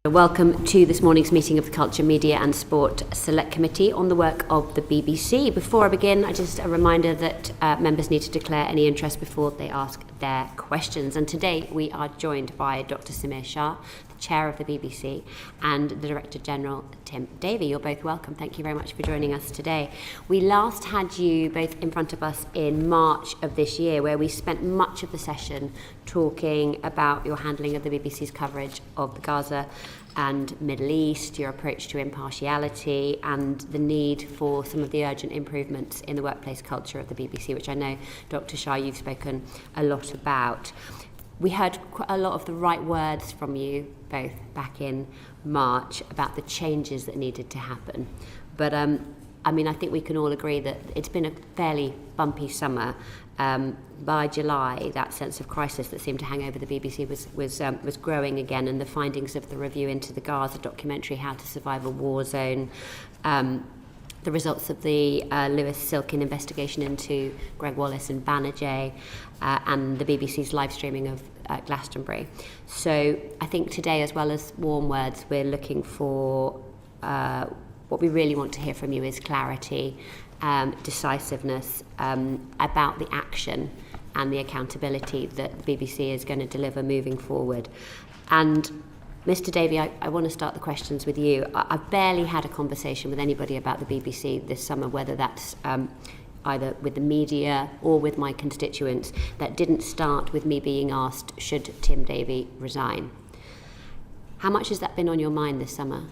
Welcome to this morning's meeting of the Culture, Media and Sport Select Committee on the work of the BBC. Before I begin, just a reminder that members need to declare any interest before they ask their questions. And today we are joined by Dr. Samir Shah, the Chair of the BBC, and the Director-general Tim Davie. You're both welcome. Thank you very much for joining us today. We last had you both in front of us in March of this year, where we spent much of the session talking about your handling of the BBC's coverage of the Gaza and Middle East, your approach to impartiality, and the need for some of the urgent improvements in the workplace culture of the BBC, which I know, Dr. Shah, you've spoken a lot about. We heard quite a lot of the right words from you both back in March about the changes that needed to happen. But I think we can all agree that it's been a fairly bumpy summer. By July, that sense of crisis that seemed to hang over the BBC was growing again, and the findings of the review into the Gaza documentary, How to Survive a War Zone, the results of the Lewis Silkin investigation into Greg Wallace and Banerjee, and the BBC's live streaming of Glastonbury. So I think today, as well as warm words, we're looking for what we really want to hear from you is clarity, decisiveness about the action and the accountability that the BBC is going to deliver moving forward. And Mr. Davie, I want to start the questions with you. I've barely had a conversation with anybody about the BBC this summer, whether that's either with the media or with my constituents, that didn't start with me being asked, should Tim Davie resign? How much has that been on your mind this summer?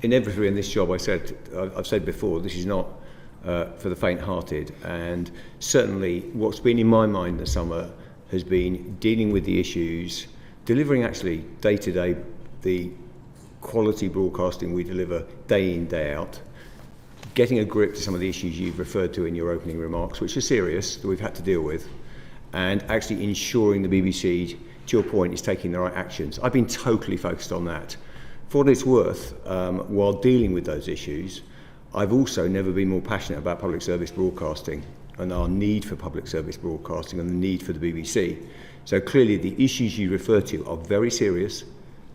Inevitably in this job, I've said before, this is not for the faint-hearted, and certainly what's been in my mind this summer has been dealing with the issues, delivering actually day-to-day the quality broadcasting we deliver day in, day out, getting a grip to some of the issues you've referred to in your opening remarks, which are serious, that we've had to deal with, and actually ensuring the BBC, to your point, is taking the right actions. I've been totally focused on that. For what it's worth, while dealing with those issues, I've also never been more passionate about public service broadcasting and our need for public service broadcasting and the need for the BBC. So clearly the issues you refer to are very serious.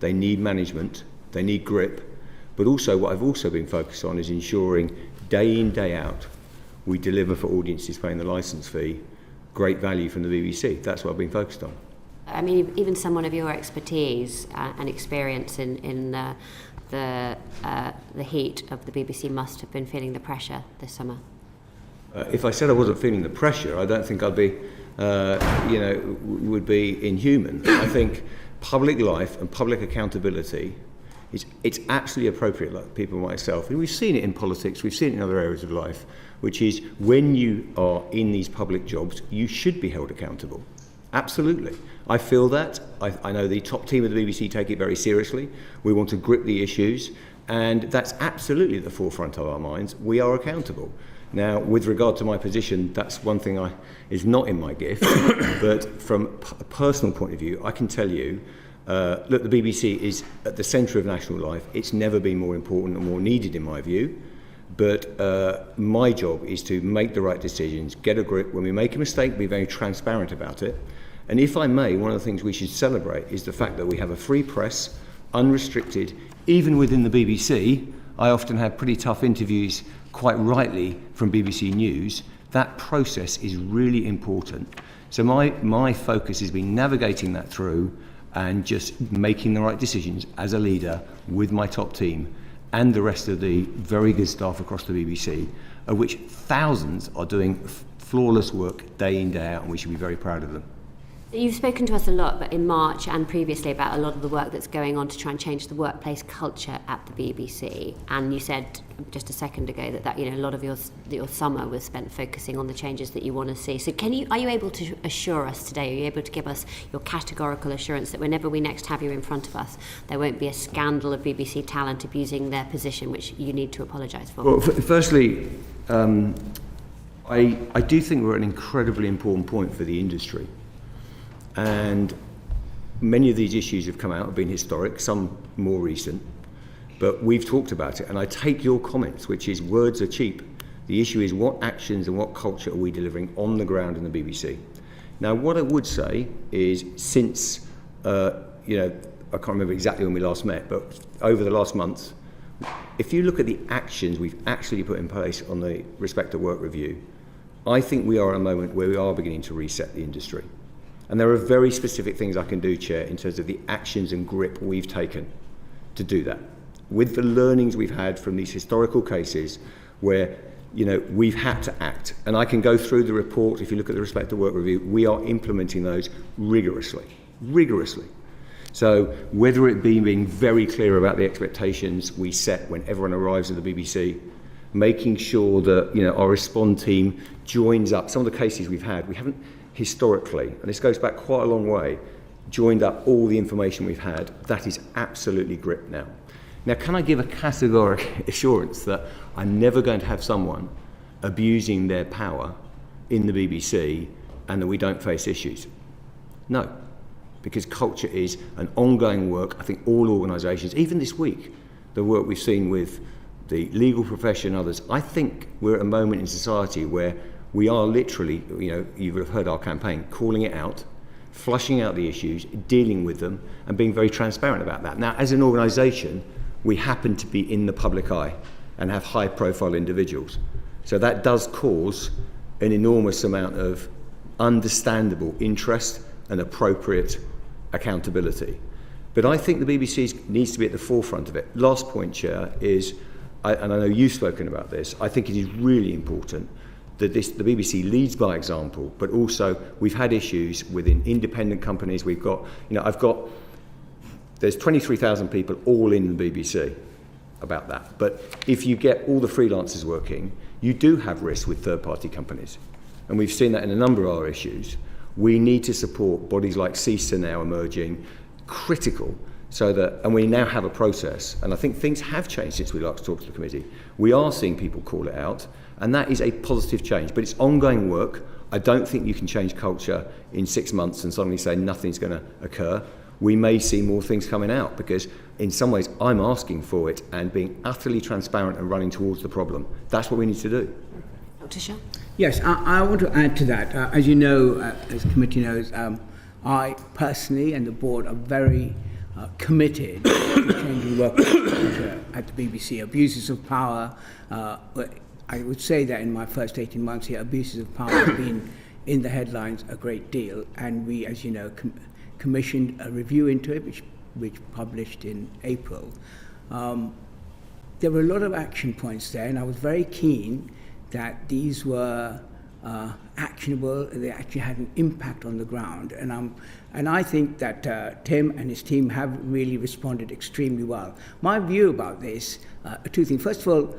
They need management, they need grip, but also what I've also been focused on is ensuring day in, day out, we deliver for audiences paying the licence fee, great value from the BBC. That's what I've been focused on. I mean, even someone of your expertise and experience in the heat of the BBC must have been feeling the pressure this summer. If I said I wasn't feeling the pressure, I don't think I'd be, would be inhuman. I think public life and public accountability, it's absolutely appropriate, like people like myself, and we've seen it in politics, we've seen it in other areas of life, which is when you are in these public jobs, you should be held accountable. Absolutely. I feel that. I know the top team of the BBC take it very seriously. We want to grip the issues, and that's absolutely at the forefront of our minds. We are accountable. Now, with regard to my position, that's one thing is not in my gift, but from a personal point of view, I can tell you, look, the BBC is at the centre of national life. It's never been more important and more needed in my view. But my job is to make the right decisions, get a grip. When we make a mistake, be very transparent about it. And if I may, one of the things we should celebrate is the fact that we have a free press, unrestricted. Even within the BBC, I often have pretty tough interviews, quite rightly, from BBC News. That process is really important. So my focus has been navigating that through and just making the right decisions as a leader with my top team and the rest of the very good staff across the BBC, of which thousands are doing flawless work day in, day out, and we should be very proud of them. You've spoken to us a lot, but in March and previously, about a lot of the work that's going on to try and change the workplace culture at the BBC. And you said just a second ago that a lot of your summer was spent focusing on the changes that you want to see. So are you able to assure us today, are you able to give us your categorical assurance that whenever we next have you in front of us, there won't be a scandal of BBC talent abusing their position, which you need to apologise for? Well, firstly, I do think we're at an incredibly important point for the industry. And many of these issues have come out, have been historic, some more recent, but we've talked about it. And I take your comments, which is words are cheap. The issue is what actions and what culture are we delivering on the ground in the BBC. Now, what I would say is since, I can't remember exactly when we last met, but over the last months, if you look at the actions we've actually put in place on the Respect at Work review, I think we are at a moment where we are beginning to reset the industry. And there are very specific things I can do, Chair, in terms of the actions and grip we've taken to do that. With the learnings we've had from these historical cases where, we've had to act. And I can go through the report. If you look at the Respect at Work review, we are implementing those rigorously. So whether it be being very clear about the expectations we set when everyone arrives at the BBC, making sure that our Respond team joins up. Some of the cases we haven't historically, and this goes back quite a long way, joined up all the information we've had. That is absolutely gripped now. Now, can I give a categoric assurance that I'm never going to have someone abusing their power in the BBC and that we don't face issues? No. Because culture is an ongoing work. I think all organisations, even this week, the work we've seen with the legal profession and others, I think we're at a moment in society where we are literally, you would have heard our campaign, calling it out, flushing out the issues, dealing with them, and being very transparent about that. Now, as an organisation, we happen to be in the public eye and have high-profile individuals. So that does cause an enormous amount of understandable interest and appropriate accountability. But I think the BBC needs to be at the forefront of it. Last point, Chair, is, and I know you've spoken about this, I think it is really important that the BBC leads by example, but also we've had issues within independent companies. We've got, there's 23,000 people all in the BBC about that. But if you get all the freelancers working, you do have risks with third-party companies. And we've seen that in a number of our issues. We need to support bodies like CISA now emerging, critical, so that, and we now have a process, and I think things have changed since we last talked to the committee. We are seeing people call it out, and that is a positive change, but it's ongoing work. I don't think you can change culture in 6 months and suddenly say nothing's going to occur. We may see more things coming out, because in some ways I'm asking for it and being utterly transparent and running towards the problem. That's what we need to do. Dr. Shah? Yes, I want to add to that. As you know, as the committee knows, I personally and the board are very committed to changing work culture at the BBC. Abuses of power, I would say that in my first 18 months here, abuses of power have been in the headlines a great deal, and we, as you know, commissioned a review into it, which published in April. There were a lot of action points there, and I was very keen that these were actionable, they actually had an impact on the ground. And I think that Tim and his team have really responded extremely well. My view about this, two things. First of all,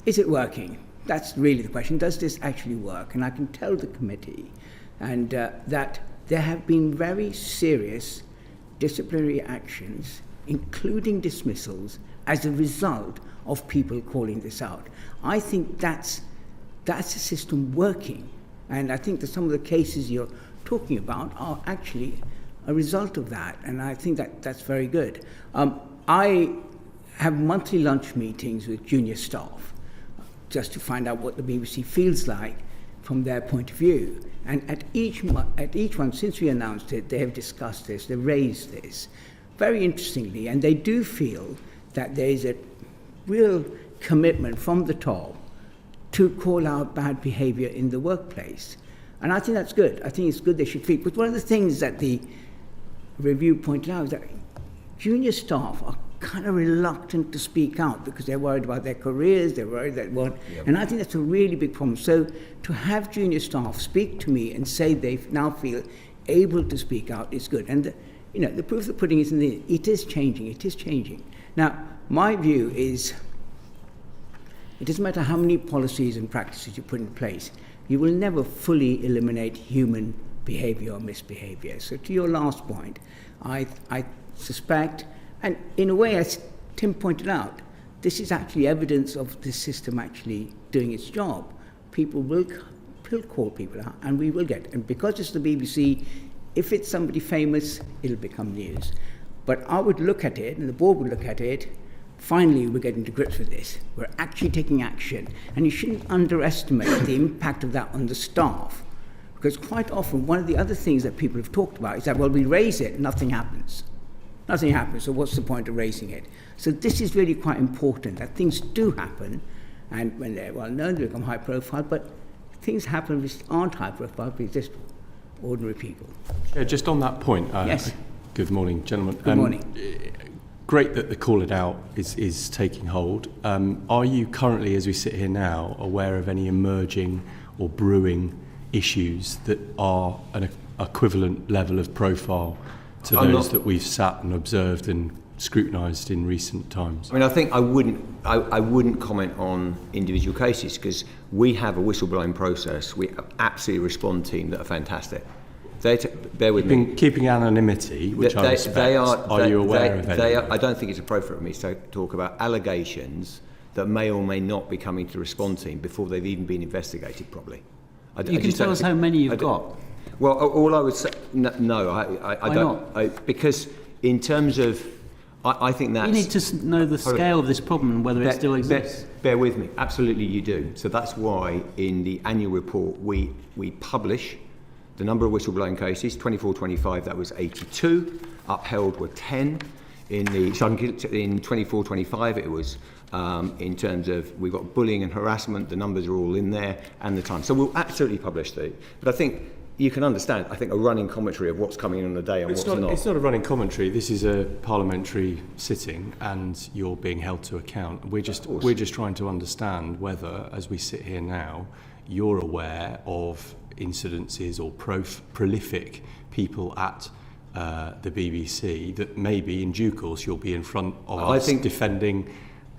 is it working? That's really the question. Does this actually work? And I can tell the committee and that there have been very serious disciplinary actions, including dismissals, as a result of people calling this out. I think that's a system working. And I think that some of the cases you're talking about are actually a result of that. And I think that that's very good. I have monthly lunch meetings with junior staff just to find out what the BBC feels like from their point of view. And at each one, since we announced it, they have discussed this, they raised this. Very interestingly, and they do feel that there is a real commitment from the top to call out bad behaviour in the workplace. And I think that's good. I think it's good they should feel. But one of the things that the review pointed out is that junior staff are kind of reluctant to speak out because they're worried about their careers, they're worried that what. Yep. And I think that's a really big problem. So to have junior staff speak to me and say they now feel able to speak out is good. And the proof of the pudding is in the, it is changing. Now, my view is, it doesn't matter how many policies and practices you put in place, you will never fully eliminate human behaviour or misbehaviour. So to your last point, I suspect, and in a way, as Tim pointed out, this is actually evidence of the system actually doing its job. People will call people out, and we will get, and because it's the BBC, if it's somebody famous, it'll become news. But I would look at it, and the board would look at it, finally we're getting to grips with this. We're actually taking action. And you shouldn't underestimate the impact of that on the staff. Because quite often, one of the other things that people have talked about is that, well, we raise it, nothing happens. Nothing happens, so what's the point of raising it? So this is really quite important, that things do happen, and when they're well known, they become high profile, but things happen which aren't high profile, but just ordinary people. Yeah, just on that point. Yes. Good morning, gentlemen. Good morning. Great that the Call It Out is taking hold. Are you currently, as we sit here now, aware of any emerging or brewing issues that are an equivalent level of profile to those that we've sat and observed and scrutinised in recent times? I mean, I think I wouldn't comment on individual cases because we have a whistleblowing process. We have absolutely a respond team that are fantastic. Bear with me. Keeping anonymity, which I respect. Are you aware of any? I don't think it's appropriate for me to talk about allegations that may or may not be coming to the respond team before they've even been investigated properly. You can tell us how many you've got. Well, all I would say, no, I don't. Because in terms of, I think that's... You need to know the scale of this problem and whether it still exists. Bear with me. Absolutely you do. So that's why in the annual report we publish the number of whistleblowing cases, 24-25, that was 82. Upheld were 10. In 24-25 it was, in terms of, we've got bullying and harassment, the numbers are all in there, and the time. So we'll absolutely publish these. But I think you can understand, I think, a running commentary of what's coming in on the day and what's not. It's not a running commentary. This is a parliamentary sitting, and you're being held to account. We're just trying to understand whether, as we sit here now, you're aware of incidences or prolific people at the BBC that maybe in due course you'll be in front of us defending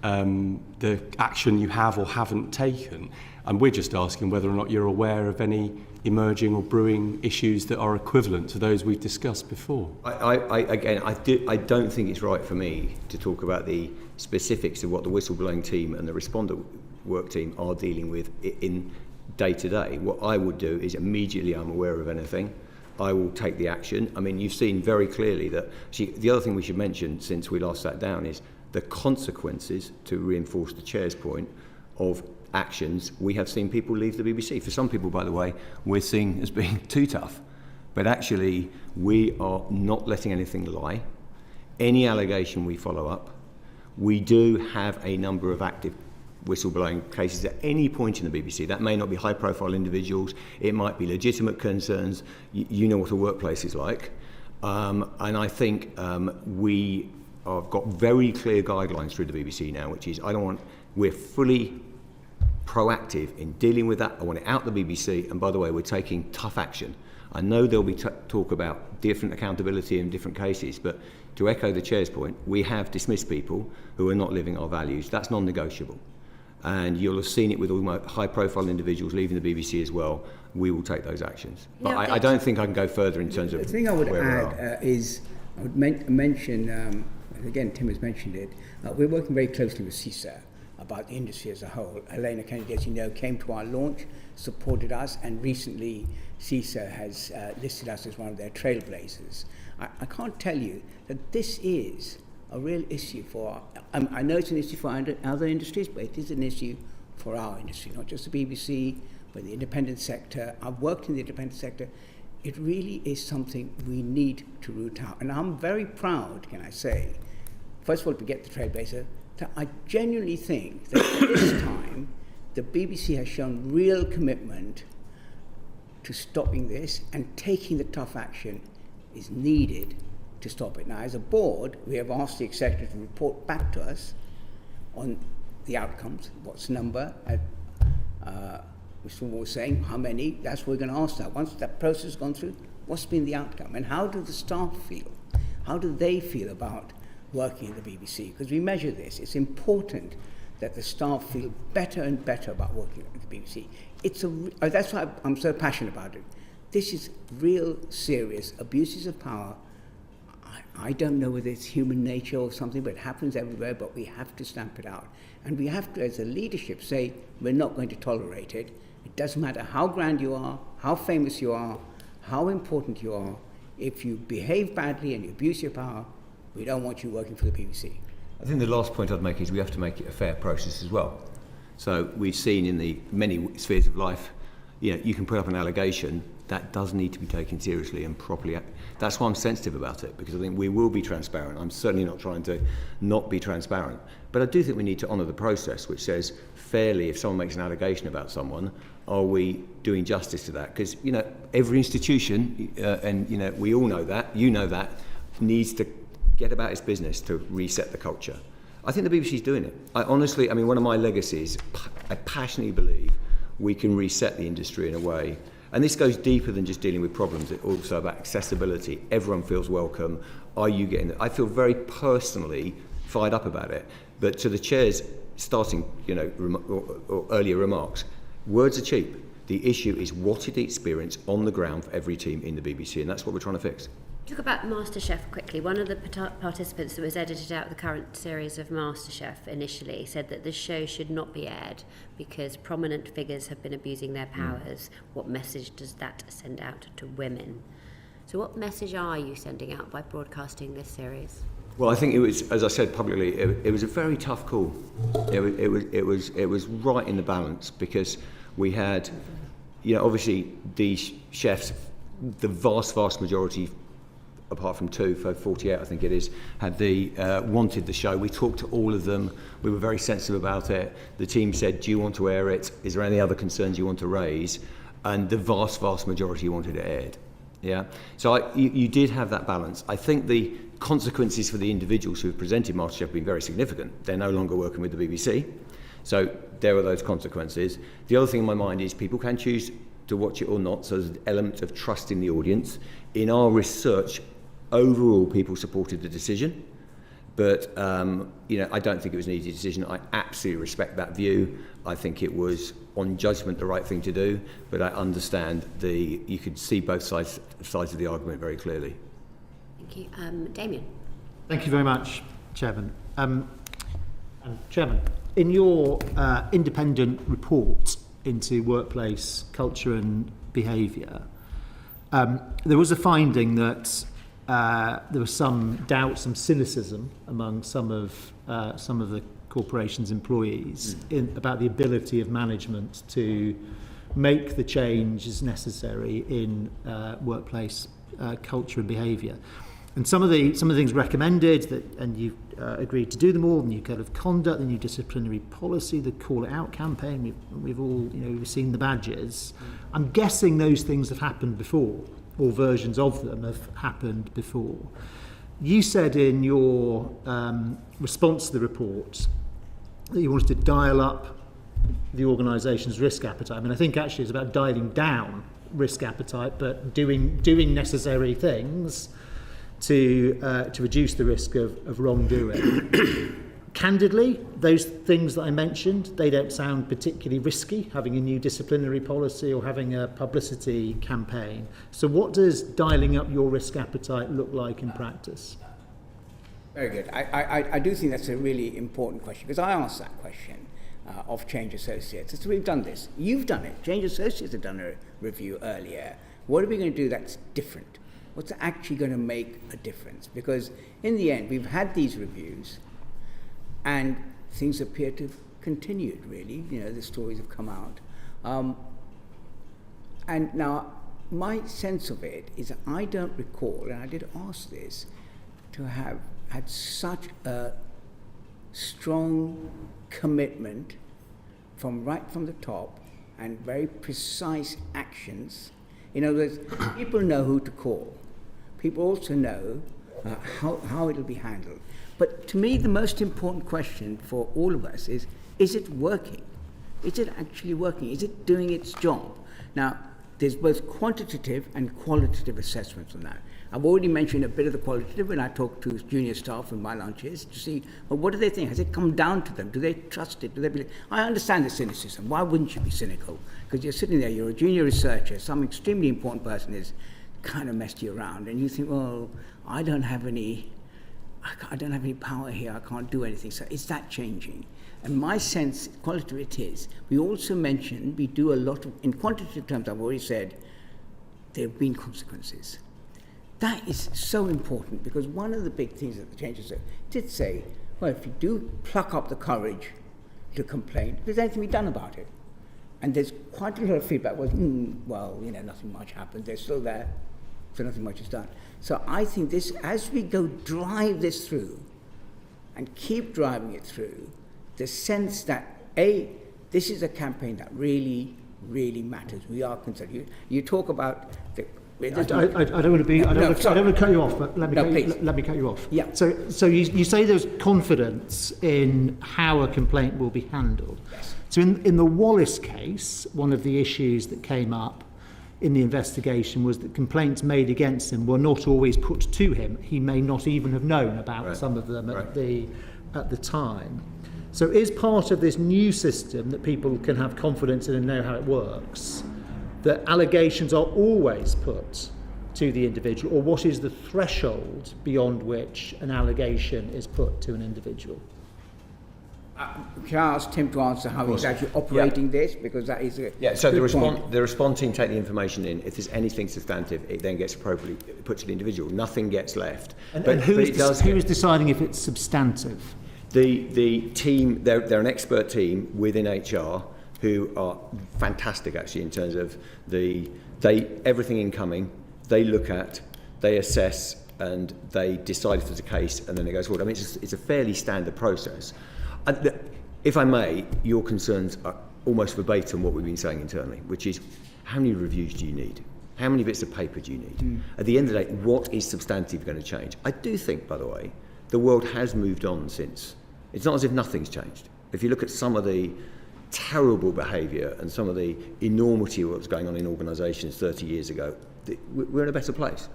the action you have or haven't taken. And we're just asking whether or not you're aware of any emerging or brewing issues that are equivalent to those we've discussed before. I don't think it's right for me to talk about the specifics of what the whistleblowing team and the respondent work team are dealing with in day to day. What I would do is immediately I'm aware of anything, I will take the action. I mean, you've seen very clearly that, the other thing we should mention since we last sat down is the consequences, to reinforce the chair's point, of actions. We have seen people leave the BBC. For some people, by the way, we're seen as being too tough. But actually, we are not letting anything lie. Any allegation we follow up. We do have a number of active whistleblowing cases at any point in the BBC. That may not be high-profile individuals. It might be legitimate concerns. You know what a workplace is like. And I think we have got very clear guidelines through the BBC now, which is we're fully proactive in dealing with that. I want it out the BBC. And by the way, we're taking tough action. I know there'll be talk about different accountability in different cases, but to echo the chair's point, we have dismissed people who are not living our values. That's non-negotiable. And you'll have seen it with all my high-profile individuals leaving the BBC as well. We will take those actions. But I don't think I can go further in terms of the thing I would where add is, I would mention, again, Tim has mentioned it, we're working very closely with CISA about the industry as a whole. Elena Kennedy, as you know, came to our launch, supported us, and recently CISA has listed us as one of their trailblazers. I can't tell you that this is a real issue for I know it's an issue for other industries, but it is an issue for our industry, not just the BBC, but the independent sector. I've worked in the independent sector. It really is something we need to root out. And I'm very proud, can I say, first of all, to get the trailblazer, that I genuinely think that this time the BBC has shown real commitment to stopping this, and taking the tough action is needed to stop it. Now, as a board, we have asked the executive to report back to us on the outcomes, what's the number, Mr. Moore was saying, how many, that's what we're going to ask now. Once that process has gone through, what's been the outcome? And how do the staff feel? How do they feel about working in the BBC? Because we measure this. It's important that the staff feel better and better about working at the BBC. That's why I'm so passionate about it. This is real serious abuses of power. I don't know whether it's human nature or something, but it happens everywhere, but we have to stamp it out. And we have to, as a leadership, say, we're not going to tolerate it. It doesn't matter how grand you are, how famous you are, how important you are. If you behave badly and you abuse your power, we don't want you working for the BBC. I think the last point I'd make is we have to make it a fair process as well. So we've seen in the many spheres of life, you can put up an allegation that does need to be taken seriously and properly. That's why I'm sensitive about it, because I think we will be transparent. I'm certainly not trying to not be transparent. But I do think we need to honour the process, which says fairly, if someone makes an allegation about someone, are we doing justice to that? Because, you know, every institution, and, you know, we all know that, you know that, needs to get about its business to reset the culture. I think the BBC is doing it. Honestly, I mean, one of my legacies, I passionately believe we can reset the industry in a way. And this goes deeper than just dealing with problems. It's also about accessibility. Everyone feels welcome. Are you getting it? I feel very personally fired up about it. But to the chair's starting, you know, or earlier remarks, words are cheap. The issue is what is the experience on the ground for every team in the BBC, and that's what we're trying to fix. Talk about MasterChef quickly. One of the participants that was edited out of the current series of MasterChef initially said that the show should not be aired because prominent figures have been abusing their powers. What message does that send out to women? So what message are you sending out by broadcasting this series? Well, I think it was, as I said publicly, it was a very tough call. It was right in the balance, because we had, you know, obviously these chefs, the vast majority, apart from 2 for 48, I think it is, had wanted the show. We talked to all of them. We were very sensitive about it. The team said, do you want to air it? Is there any other concerns you want to raise? And the vast majority wanted it aired. Yeah. So you did have that balance. I think the consequences for the individuals who have presented MasterChef have been very significant. They're no longer working with the BBC. So there are those consequences. The other thing in my mind is people can choose to watch it or not. So there's an element of trust in the audience. In our research, overall, people supported the decision, but you know, I don't think it was an easy decision. I absolutely respect that view. I think it was, on judgment, the right thing to do, but I understand you could see both sides of the argument very clearly. Thank you. Damien. Thank you very much, Chairman. Chairman, in your independent report into workplace culture and behaviour, there was a finding that there was some doubt, some cynicism among some of the corporation's employees about the ability of management to make the changes necessary in workplace culture and behaviour. And some of the things recommended, and you've agreed to do them all: the new code of conduct, the new disciplinary policy, the Call It Out campaign. We've all, you know, we've seen the badges. I'm guessing those things have happened before, or versions of them have happened before. You said in your response to the report that you wanted to dial up the organisation's risk appetite. I mean, I think actually it's about dialing down risk appetite, but doing necessary things to reduce the risk of wrongdoing. Candidly, those things that I mentioned, they don't sound particularly risky, having a new disciplinary policy or having a publicity campaign. So what does dialing up your risk appetite look like in practice? Very good. I do think that's a really important question, because I asked that question of Change Associates. So we've done this. You've done it. Change Associates have done a review earlier. What are we going to do that's different? What's actually going to make a difference? Because in the end, we've had these reviews, and things appear to have continued, really. You know, the stories have come out. And now, my sense of it is that I don't recall, and I did ask this, to have had such a strong commitment right from the top, and very precise actions. In other words, people know who to call. People also know how it'll be handled. But to me, the most important question for all of us is it working? Is it actually working? Is it doing its job? Now, there's both quantitative and qualitative assessments on that. I've already mentioned a bit of the qualitative when I talk to junior staff in my lunches to see, well, what do they think? Has it come down to them? Do they trust it? Do they believe? I understand the cynicism. Why wouldn't you be cynical? Because you're sitting there, you're a junior researcher, some extremely important person has kind of messed you around, and you think, well, I don't have any power here, I can't do anything. So is that changing? And my sense, qualitative it is. We also mentioned, we do a lot of, in quantitative terms, I've already said, there have been consequences. That is so important, because one of the big things that the changes did say, well, if you do pluck up the courage to complain, there's anything to be done about it. And there's quite a lot of feedback was, well, nothing much happened. They're still there, so nothing much is done. So I think this, as we go drive this through and keep driving it through, the sense that, this is a campaign that really, really matters. We are concerned. You talk about the... I don't want to cut you off, but let me cut you off. Yeah. So you say there's confidence in how a complaint will be handled. Yes. So in the Wallace case, one of the issues that came up in the investigation was that complaints made against him were not always put to him. He may not even have known about some of them at the time. So is part of this new system that people can have confidence in and know how it works, that allegations are always put to the individual, or what is the threshold beyond which an allegation is put to an individual? Can I ask Tim to answer how he's actually operating this? Because that is a so the response team take the information in. If there's anything substantive, it then gets appropriately put to the individual. Nothing gets left. And who is deciding if it's substantive? The team, they're an expert team within HR who are fantastic actually in terms of everything incoming, they look at, they assess, and they decide if there's a case, and then it goes forward. I mean, it's a fairly standard process. If I may, your concerns are almost verbatim what we've been saying internally, which is how many reviews do you need? How many bits of paper do you need? At the end of the day, what is substantive going to change? I do think, by the way, the world has moved on since. It's not as if nothing's changed. If you look at some of the terrible behaviour and some of the enormity of what was going on in organisations 30 years ago, we're in a better place.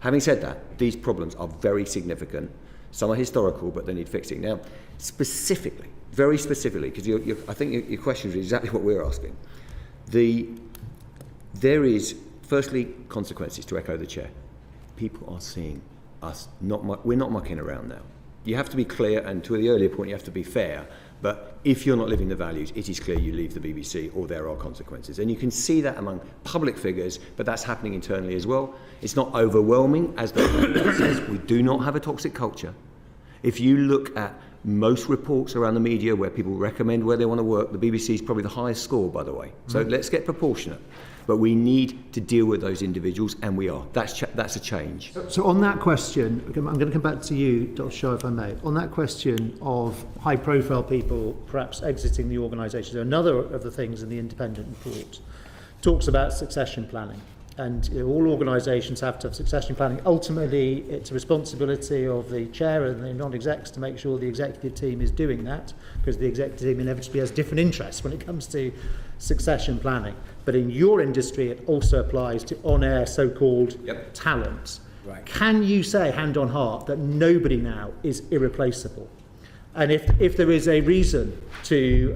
Having said that, these problems are very significant. Some are historical, but they need fixing. Now, specifically, very specifically, because I think your question is exactly what we're asking. There is, firstly, consequences, to echo the chair. People are seeing us, we're not mucking around now. You have to be clear, and to the earlier point, you have to be fair. But if you're not living the values, it is clear you leave the BBC or there are consequences. And you can see that among public figures, but that's happening internally as well. It's not overwhelming, as the report says. We do not have a toxic culture. If you look at most reports around the media where people recommend where they want to work, the BBC is probably the highest score, by the way. So let's get proportionate. But we need to deal with those individuals, and we are. That's a change. So on that question, I'm going to come back to you, Dr. Shah, if I may. On that question of high-profile people perhaps exiting the organisation, another of the things in the independent report talks about succession planning. And all organisations have to have succession planning. Ultimately, it's a responsibility of the chair and the non-execs to make sure the executive team is doing that, because the executive team inevitably has different interests when it comes to succession planning. But in your industry, it also applies to on-air so-called talent. Right. Can you say, hand on heart, that nobody now is irreplaceable? And if there is a reason to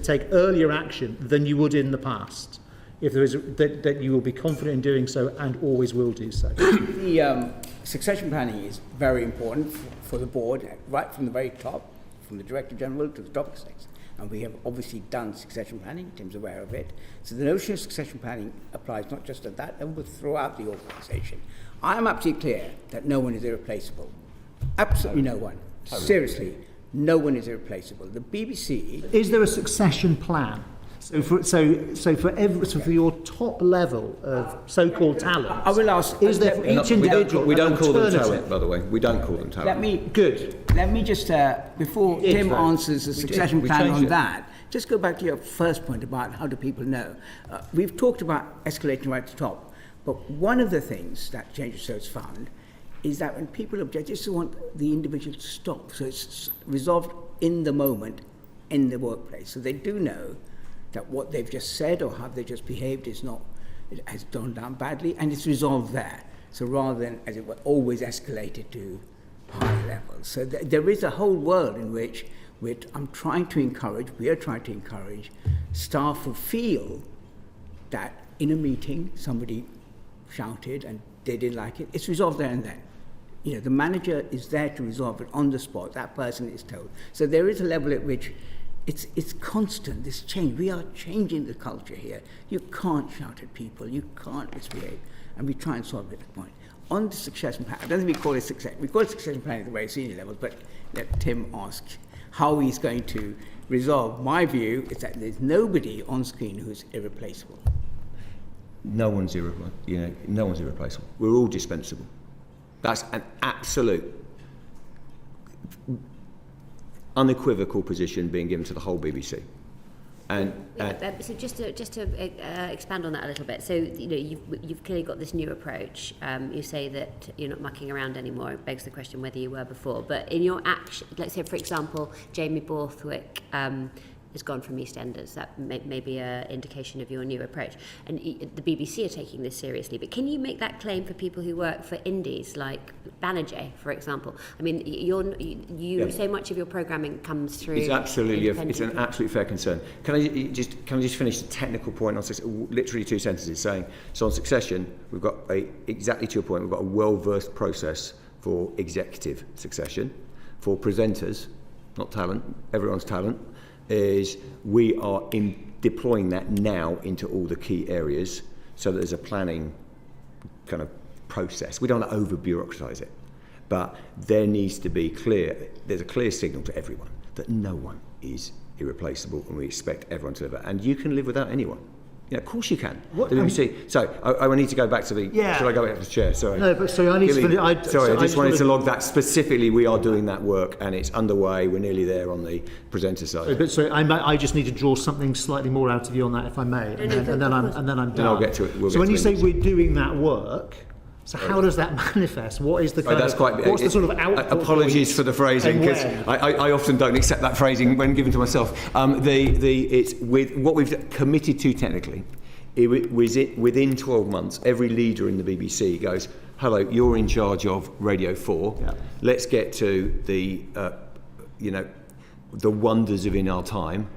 take earlier action than you would in the past, if there is that you will be confident in doing so and always will do so. The succession planning is very important for the board, right from the very top, from the Director-general to the top execs. And we have obviously done succession planning, Tim's aware of it. So the notion of succession planning applies not just at that level, but throughout the organisation. I am absolutely clear that no one is irreplaceable. Absolutely no one. Seriously, no one is irreplaceable. The BBC... Is there a succession plan? So for your top level of so-called talent, I will ask. Is there for each individual? We don't call them talent, by the way. We don't call them talent. Let me just before Tim answers the succession plan on that, just go back to your first point about how do people know. We've talked about escalating right to the top, but one of the things that Change Research found is that when people object, they just want the individual to stop. So it's resolved in the moment, in the workplace. So they do know that what they've just said or how they just behaved it has gone down badly, and it's resolved there. So rather than, as it were, always escalated to higher levels. So there is a whole world in which we are trying to encourage staff who feel that in a meeting somebody shouted and they didn't like it, it's resolved there and then. The manager is there to resolve it on the spot. That person is told. So there is a level at which it's constant, this change. We are changing the culture here. You can't shout at people. You can't misbehave. And we try and solve it at that point. On the succession plan, I don't think we call it success. We call it succession planning at the very senior levels, but let Tim ask how he's going to resolve. My view is that there's nobody on screen who's irreplaceable. No one's irreplaceable. We're all dispensable. That's an absolute, unequivocal position being given to the whole BBC. So just to expand on that a little bit. So you've clearly got this new approach. You say that you're not mucking around anymore. It begs the question whether you were before. But in your action, let's say for example, Jamie Borthwick has gone from EastEnders. That may be an indication of your new approach. And the BBC are taking this seriously. But can you make that claim for people who work for indies like Banijay, for example? I mean, so much of your programming comes through. It's an absolutely fair concern. Can I just finish the technical point on literally 2 sentences saying, so on Succession, we've got exactly to your point, we've got a well-versed process for executive succession. For presenters, not talent, everyone's talent, is we are deploying that now into all the key areas so that there's a planning kind of process. We don't want to over-bureaucratise it, but there needs to be there's a clear signal to everyone that no one is irreplaceable and we expect everyone to live it. And you can live without anyone. Yeah, of course you can. So I need to go back to the. Yeah. Should I go back to the chair? Sorry. No, but sorry, I need to finish. I just wanted to log that specifically. We are doing that work, and it's underway. We're nearly there on the presenter side. But I just need to draw something slightly more out of you on that, if I may, and then I'm done. And I'll get to it. So when you say we're doing that work. So how does that manifest? What is the what's the sort of output? Apologies for the phrasing, because I often don't accept that phrasing when given to myself. It's with what we've committed to technically. Within 12 months, every leader in the BBC goes, "Hello, you're in charge of Radio 4. Yeah. Let's get to the wonders of In Our Time."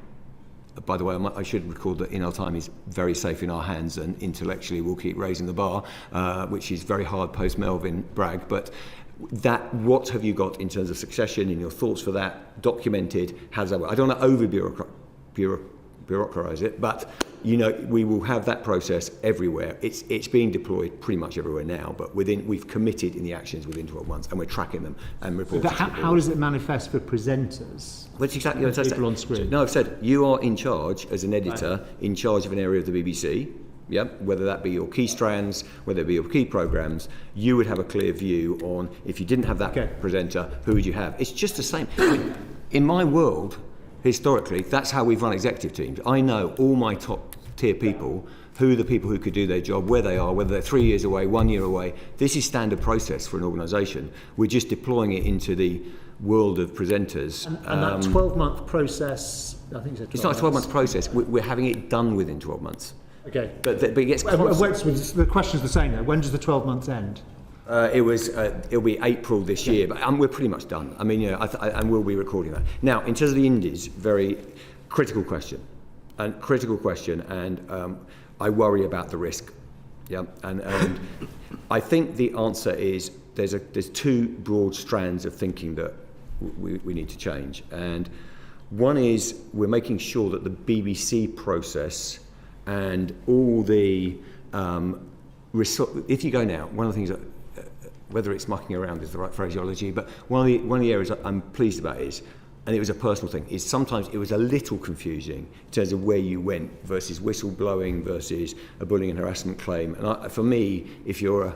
By the way, I should record that In Our Time is very safe in our hands, and intellectually we'll keep raising the bar, which is very hard post-Melvin brag. But what have you got in terms of succession, in your thoughts for that, documented? How does that work? I don't want to over-bureaucratise it, but we will have that process everywhere. It's being deployed pretty much everywhere now, but we've committed in the actions within 12 months, and we're tracking them and reporting. But how does it manifest for presenters? Well, exactly. People on screen. No, I've said you are in charge as an editor, in charge of an area of the BBC. Yeah, whether that be your key strands, whether it be your key programmes, you would have a clear view on, if you didn't have that presenter, who would you have? It's just the same. In my world, historically, that's how we've run executive teams. I know all my top tier people, who are the people who could do their job, where they are, whether they're 3 years away, 1 year away. This is standard process for an organisation. We're just deploying it into the world of presenters. And that 12-month process, I think it's not a 12-month process. We're having it done within 12 months. Okay. But it gets constant. The question's the same though. When does the 12 months end? It'll be April this year, but we're pretty much done. I mean, and we'll be recording that. Now, in terms of the indies, very critical question, and I worry about the risk. Yeah, and I think the answer is there's 2 broad strands of thinking that we need to change, and one is we're making sure that the BBC process and all the if you go now, one of the things that whether it's mucking around is the right phraseology, but one of the areas I'm pleased about is, and it was a personal thing, is sometimes it was a little confusing in terms of where you went versus whistleblowing versus a bullying and harassment claim. And for me, if you're a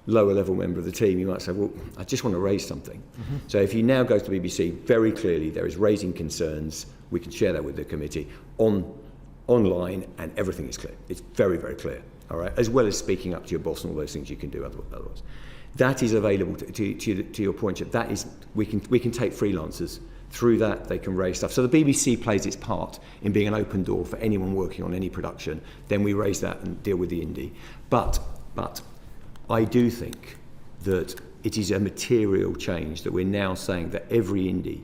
lower level member of the team, you might say, well, I just want to raise something. Mm-hmm. So if you now go to the BBC, very clearly there is raising concerns. We can share that with the committee online, and everything is clear. It's very, very clear. All right, as well as speaking up to your boss and all those things you can do otherwise. That is available to your point. That is, we can take freelancers through that. They can raise stuff. So the BBC plays its part in being an open door for anyone working on any production. Then we raise that and deal with the indie. But I do think that it is a material change that we're now saying that every indie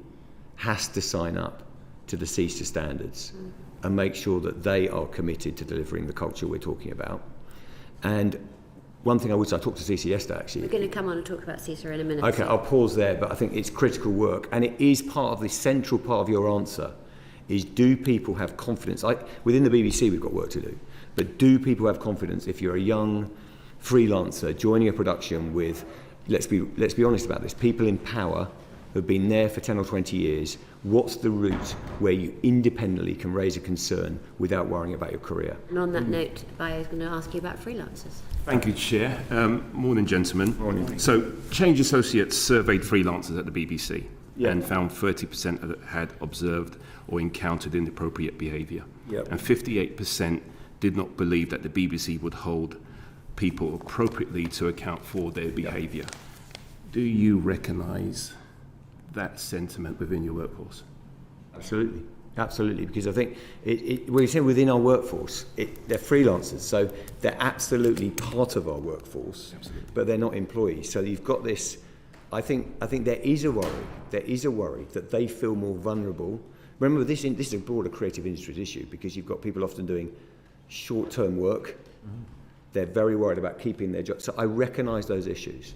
has to sign up to the CISA standards and make sure that they are committed to delivering the culture we're talking about. And one thing I would say, I talked to CISA yesterday actually. We're going to come on and talk about CISA in a minute. Okay, I'll pause there, but I think it's critical work, and it is part of the central part of your answer, is do people have confidence? Within the BBC we've got work to do, but do people have confidence if you're a young freelancer joining a production with, let's be honest about this, people in power who've been there for 10 or 20 years, what's the route where you independently can raise a concern without worrying about your career? And on that note, I was going to ask you about freelancers. Thank you, Chair. Morning, gentlemen. Morning. So, Change Associates surveyed freelancers at the BBC and found 30% had observed or encountered inappropriate behaviour. Yep. And 58% did not believe that the BBC would hold people appropriately to account for their behaviour. Do you recognise that sentiment within your workforce? Absolutely. Absolutely, because I think we're saying within our workforce, they're freelancers, so they're absolutely part of our workforce, but they're not employees. So you've got this. I think there is a worry. There is a worry that they feel more vulnerable. Remember, this is a broader creative industries issue because you've got people often doing short-term work. They're very worried about keeping their job. So I recognise those issues,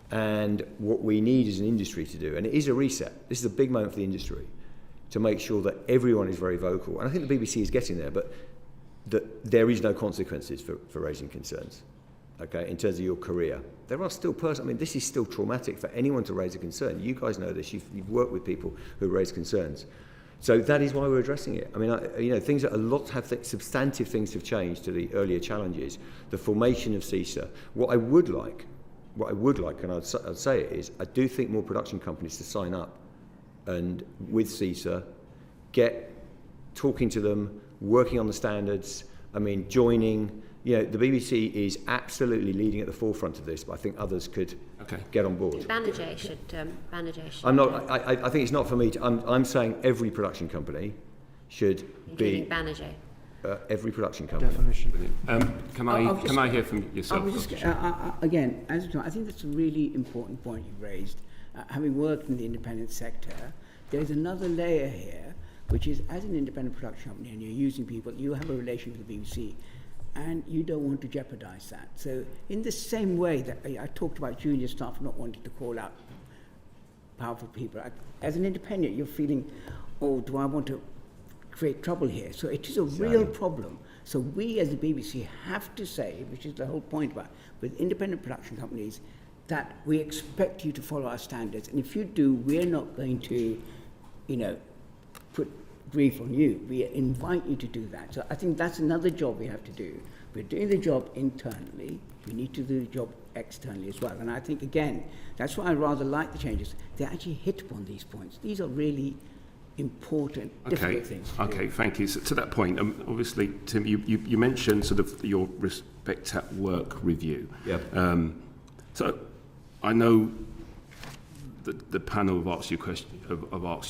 and what we need as an industry to do, and it is a reset. This is a big moment for the industry, to make sure that everyone is very vocal. And I think the BBC is getting there, but that there is no consequences for raising concerns, okay, in terms of your career. There are still this is still traumatic for anyone to raise a concern. You guys know this. You've worked with people who raise concerns. So that is why we're addressing it. I mean, things that substantive things have changed to the earlier challenges. The formation of CISA. What I would like, and I'd say it is, I do think more production companies to sign up and with CISA, talking to them, working on the standards, joining. The BBC is absolutely leading at the forefront of this, but I think others could get on board. Banerjee should. I'm not. I think it's not for me. I'm saying every production company should including be. Banerjee. Every production company. Definition. Can I hear from yourself? Again, I think that's a really important point you've raised. Having worked in the independent sector, there's another layer here, which is as an independent production company and you're using people, you have a relation with the BBC, and you don't want to jeopardize that. So in the same way that I talked about junior staff not wanting to call out powerful people, as an independent, you're feeling, do I want to create trouble here? So it is a real problem. So we as the BBC have to say, which is the whole point about with independent production companies, that we expect you to follow our standards. And if you do, we're not going to, put grief on you. We invite you to do that. So I think that's another job we have to do. We're doing the job internally. We need to do the job externally as well. And I think, again, that's why I rather like the changes. They actually hit upon these points. These are really important, difficult things to do. Thank you. So to that point, obviously, Tim, you mentioned sort of your Respect at Work review. Yeah. So I know the panel have asked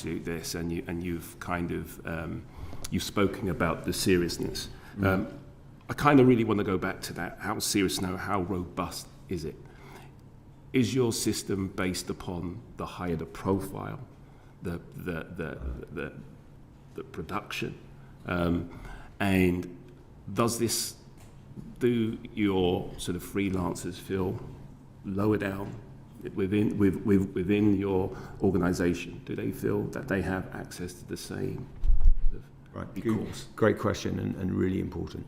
you this, and you've kind of you've spoken about the seriousness. I kind of really want to go back to that. How serious now? How robust is it? Is your system based upon the higher the profile, the production, and do your sort of freelancers feel lower down within your organisation? Do they feel that they have access to the same recourse? Great question and really important.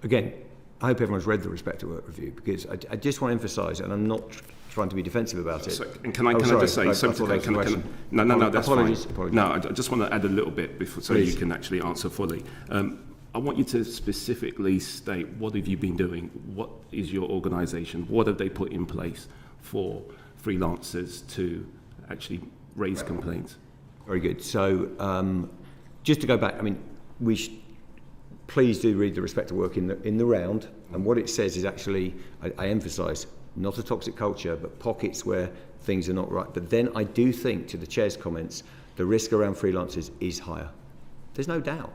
Again, I hope everyone's read the Respect at Work review, because I just want to emphasise, and I'm not trying to be defensive about it. And can I just say something? No, that's apologies. fine. No, I just want to add a little bit before, so you can actually answer fully. I want you to specifically state, what have you been doing? What is your organisation? What have they put in place for freelancers to actually raise complaints? Very good. So just to go back, please do read the Respect at Work in the round, and what it says is actually, I emphasise, not a toxic culture, but pockets where things are not right. But then I do think, to the Chair's comments, the risk around freelancers is higher. There's no doubt.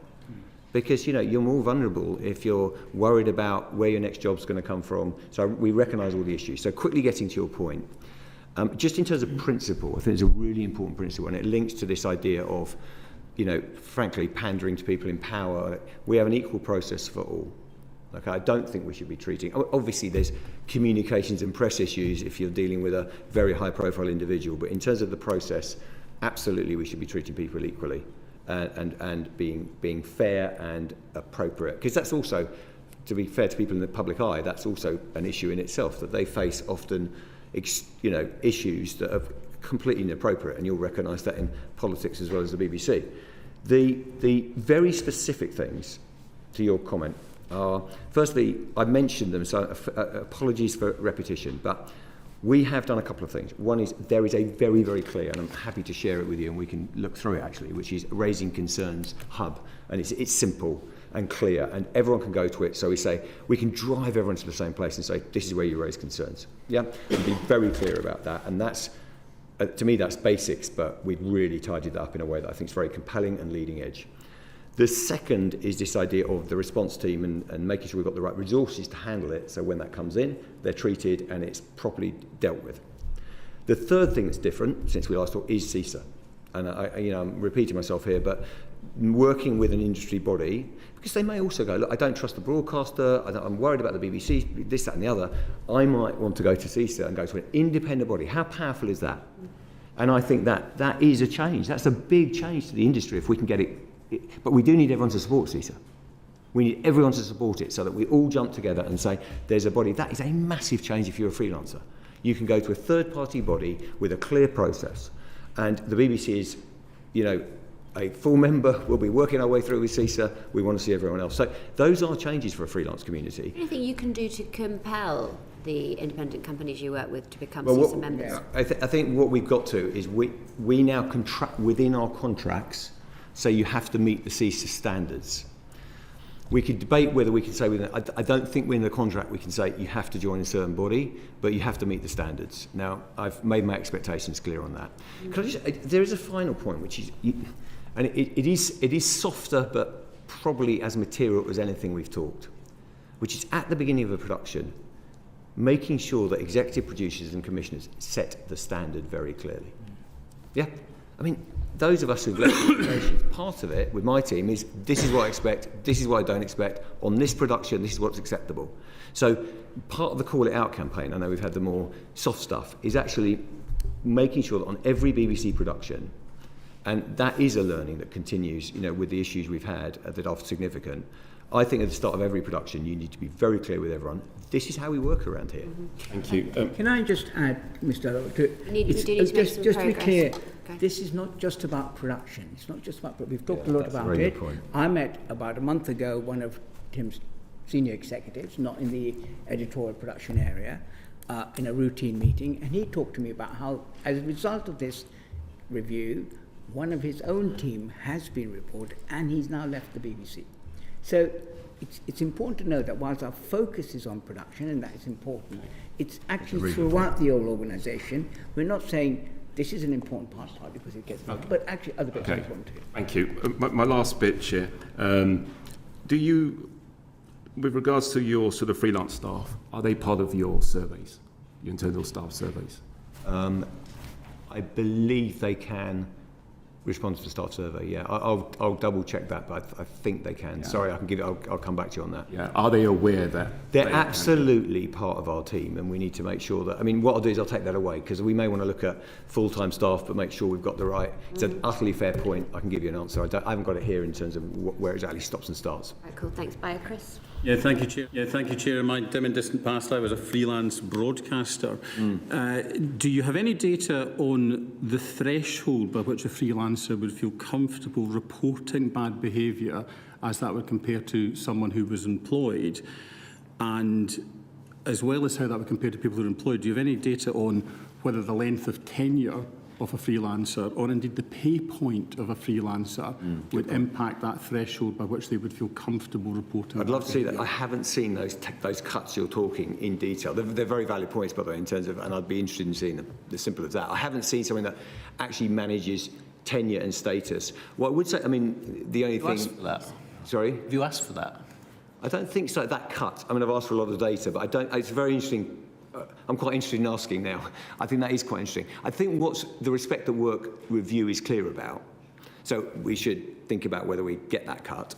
Because you're more vulnerable if you're worried about where your next job's going to come from. So we recognise all the issues. So quickly getting to your point, just in terms of principle, I think it's a really important principle, and it links to this idea of, frankly, pandering to people in power. We have an equal process for all. Okay, I don't think we should be treating. Obviously, there's communications and press issues if you're dealing with a very high-profile individual, but in terms of the process, absolutely, we should be treating people equally. And being fair and appropriate, because that's also, to be fair to people in the public eye, that's also an issue in itself, that they face often, issues that have completely inappropriate, and you'll recognise that in politics as well as the BBC. The very specific things to your comment are, firstly, I mentioned them, so apologies for repetition, but we have done a couple of things. One is there is a very, very clear, and I'm happy to share it with you, and we can look through it actually, which is Raising Concerns hub, and it's simple and clear, and everyone can go to it. So we say we can drive everyone to the same place and say this is where you raise concerns. Yeah, and be very clear about that, and that's to me that's basics, but we've really tidied that up in a way that I think is very compelling and leading edge. The second is this idea of the response team and making sure we've got the right resources to handle it, so when that comes in, they're treated and it's properly dealt with. The third thing that's different since we last talked is CISA. And I'm repeating myself here, but working with an industry body, because they may also go, look, I don't trust the broadcaster, I'm worried about the BBC, this, that and the other, I might want to go to CISA and go to an independent body. How powerful is that? And I think that is a change. That's a big change to the industry if we can get it. But we do need everyone to support CISA. We need everyone to support it so that we all jump together and say, there's a body. That is a massive change if you're a freelancer. You can go to a third-party body with a clear process. And the BBC is, a full member. We'll be working our way through with CISA. We want to see everyone else. So those are changes for a freelance community. Anything you can do to compel the independent companies you work with to become CISA members? I think what we've got to is we now contract within our contracts. So you have to meet the CISA standards. We could debate whether we can say, I don't think within the contract we can say you have to join a certain body, but you have to meet the standards. Now, I've made my expectations clear on that. There is a final point, which is, and it is softer, but probably as material as anything we've talked, which is at the beginning of a production, making sure that executive producers and commissioners set the standard very clearly. Yeah? I mean, those of us who've led presentations, part of it with my team is this is what I expect, this is what I don't expect, on this production, this is what's acceptable. So part of the Call It Out campaign, I know we've had the more soft stuff, is actually making sure that on every BBC production, and that is a learning that continues, with the issues we've had that are significant, I think at the start of every production you need to be very clear with everyone, this is how we work around here. Mm-hmm. Thank you. Can I just add, Mr. Lowe, just to be clear, this is not just about production. It's not just about, we've talked a lot about it. I met about a month ago one of Tim's senior executives, not in the editorial production area, in a routine meeting, and he talked to me about how, as a result of this review, one of his own team has been reported and he's now left the BBC. So it's important to know that whilst our focus is on production, and that is important, it's actually throughout the whole organisation. We're not saying this is an important part because it gets involved, but actually other bits are important too. Thank you. My last bit, Chair. Do you, with regards to your sort of freelance staff, are they part of your surveys, your internal staff surveys? I believe they can respond to the staff survey. Yeah, I'll double check that, but I think they can. Yeah. Sorry, I can give it. I'll come back to you on that. Yeah, are they aware that they're absolutely part of our team, and we need to make sure that. I mean, what I'll do is I'll take that away because we may want to look at full-time staff, but make sure we've got the right. It's an utterly fair point. I can give you an answer. I haven't got it here in terms of where it exactly stops and starts. Right, cool. Thanks. Bye, Chris. Yeah, thank you, Chair. In my dim and distant past, I was a freelance broadcaster. Do you have any data on the threshold by which a freelancer would feel comfortable reporting bad behaviour as that would compare to someone who was employed? And as well as how that would compare to people who are employed, do you have any data on whether the length of tenure of a freelancer, or indeed the pay point of a freelancer, would impact that threshold by which they would feel comfortable reporting? I'd love to see that. I haven't seen those cuts you're talking in detail. They're very valid points, by the way, in terms of, and I'd be interested in seeing them. As simple as that. I haven't seen something that actually manages tenure and status. What I would say, I mean, the only thing. Have you asked for that? Sorry? Have you asked for that? I don't think so. That cut. I mean, I've asked for a lot of data, but I don't. It's very interesting. I'm quite interested in asking now. I think that is quite interesting. I think what's the Respect at Work review is clear about. So we should think about whether we get that cut.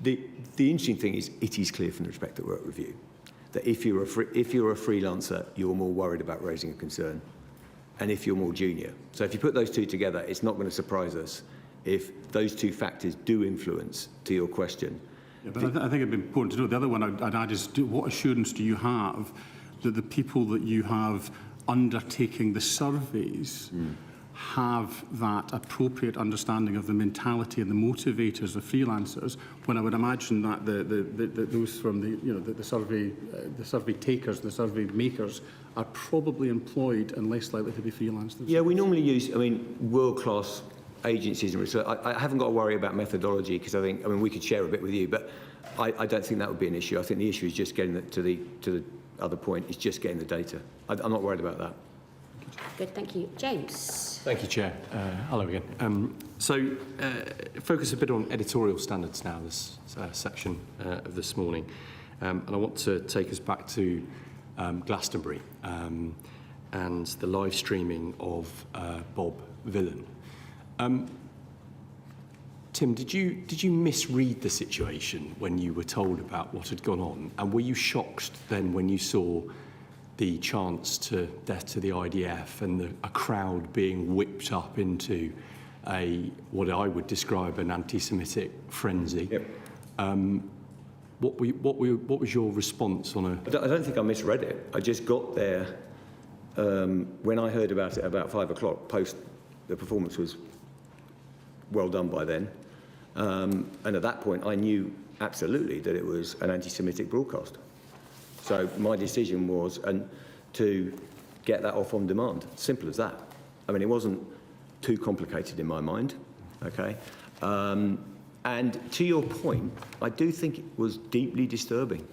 The interesting thing is it is clear from the Respect at Work review that if you're a freelancer, you're more worried about raising a concern, and if you're more junior. So if you put those two together, it's not going to surprise us if those two factors do influence to your question. Yeah, but I think it'd be important to know. The other one I'd add is, what assurance do you have that the people that you have undertaking the surveys have that appropriate understanding of the mentality and the motivators of freelancers, when I would imagine that those from the survey takers, the survey makers, are probably employed and less likely to be freelance themselves. Yeah, we normally use, world-class agencies and research. I haven't got to worry about methodology, because we could share a bit with you, but I don't think that would be an issue. I think the issue is just getting to the other point, is just getting the data. I'm not worried about that. Good, thank you. James. Thank you, Chair. Hello again. So, focus a bit on editorial standards now, this section of this morning. And I want to take us back to Glastonbury and the live streaming of Bob Vylan. Tim, did you misread the situation when you were told about what had gone on? And were you shocked then when you saw the chants to death to the IDF and a crowd being whipped up into what I would describe an anti-Semitic frenzy? Yep. What was your response on a... I don't think I misread it. I just got there when I heard about it about 5 o'clock, post the performance was well done by then. And at that point, I knew absolutely that it was an anti-Semitic broadcast. So my decision was to get that off on demand. Simple as that. It wasn't too complicated in my mind. Okay. And to your point, I do think it was deeply disturbing.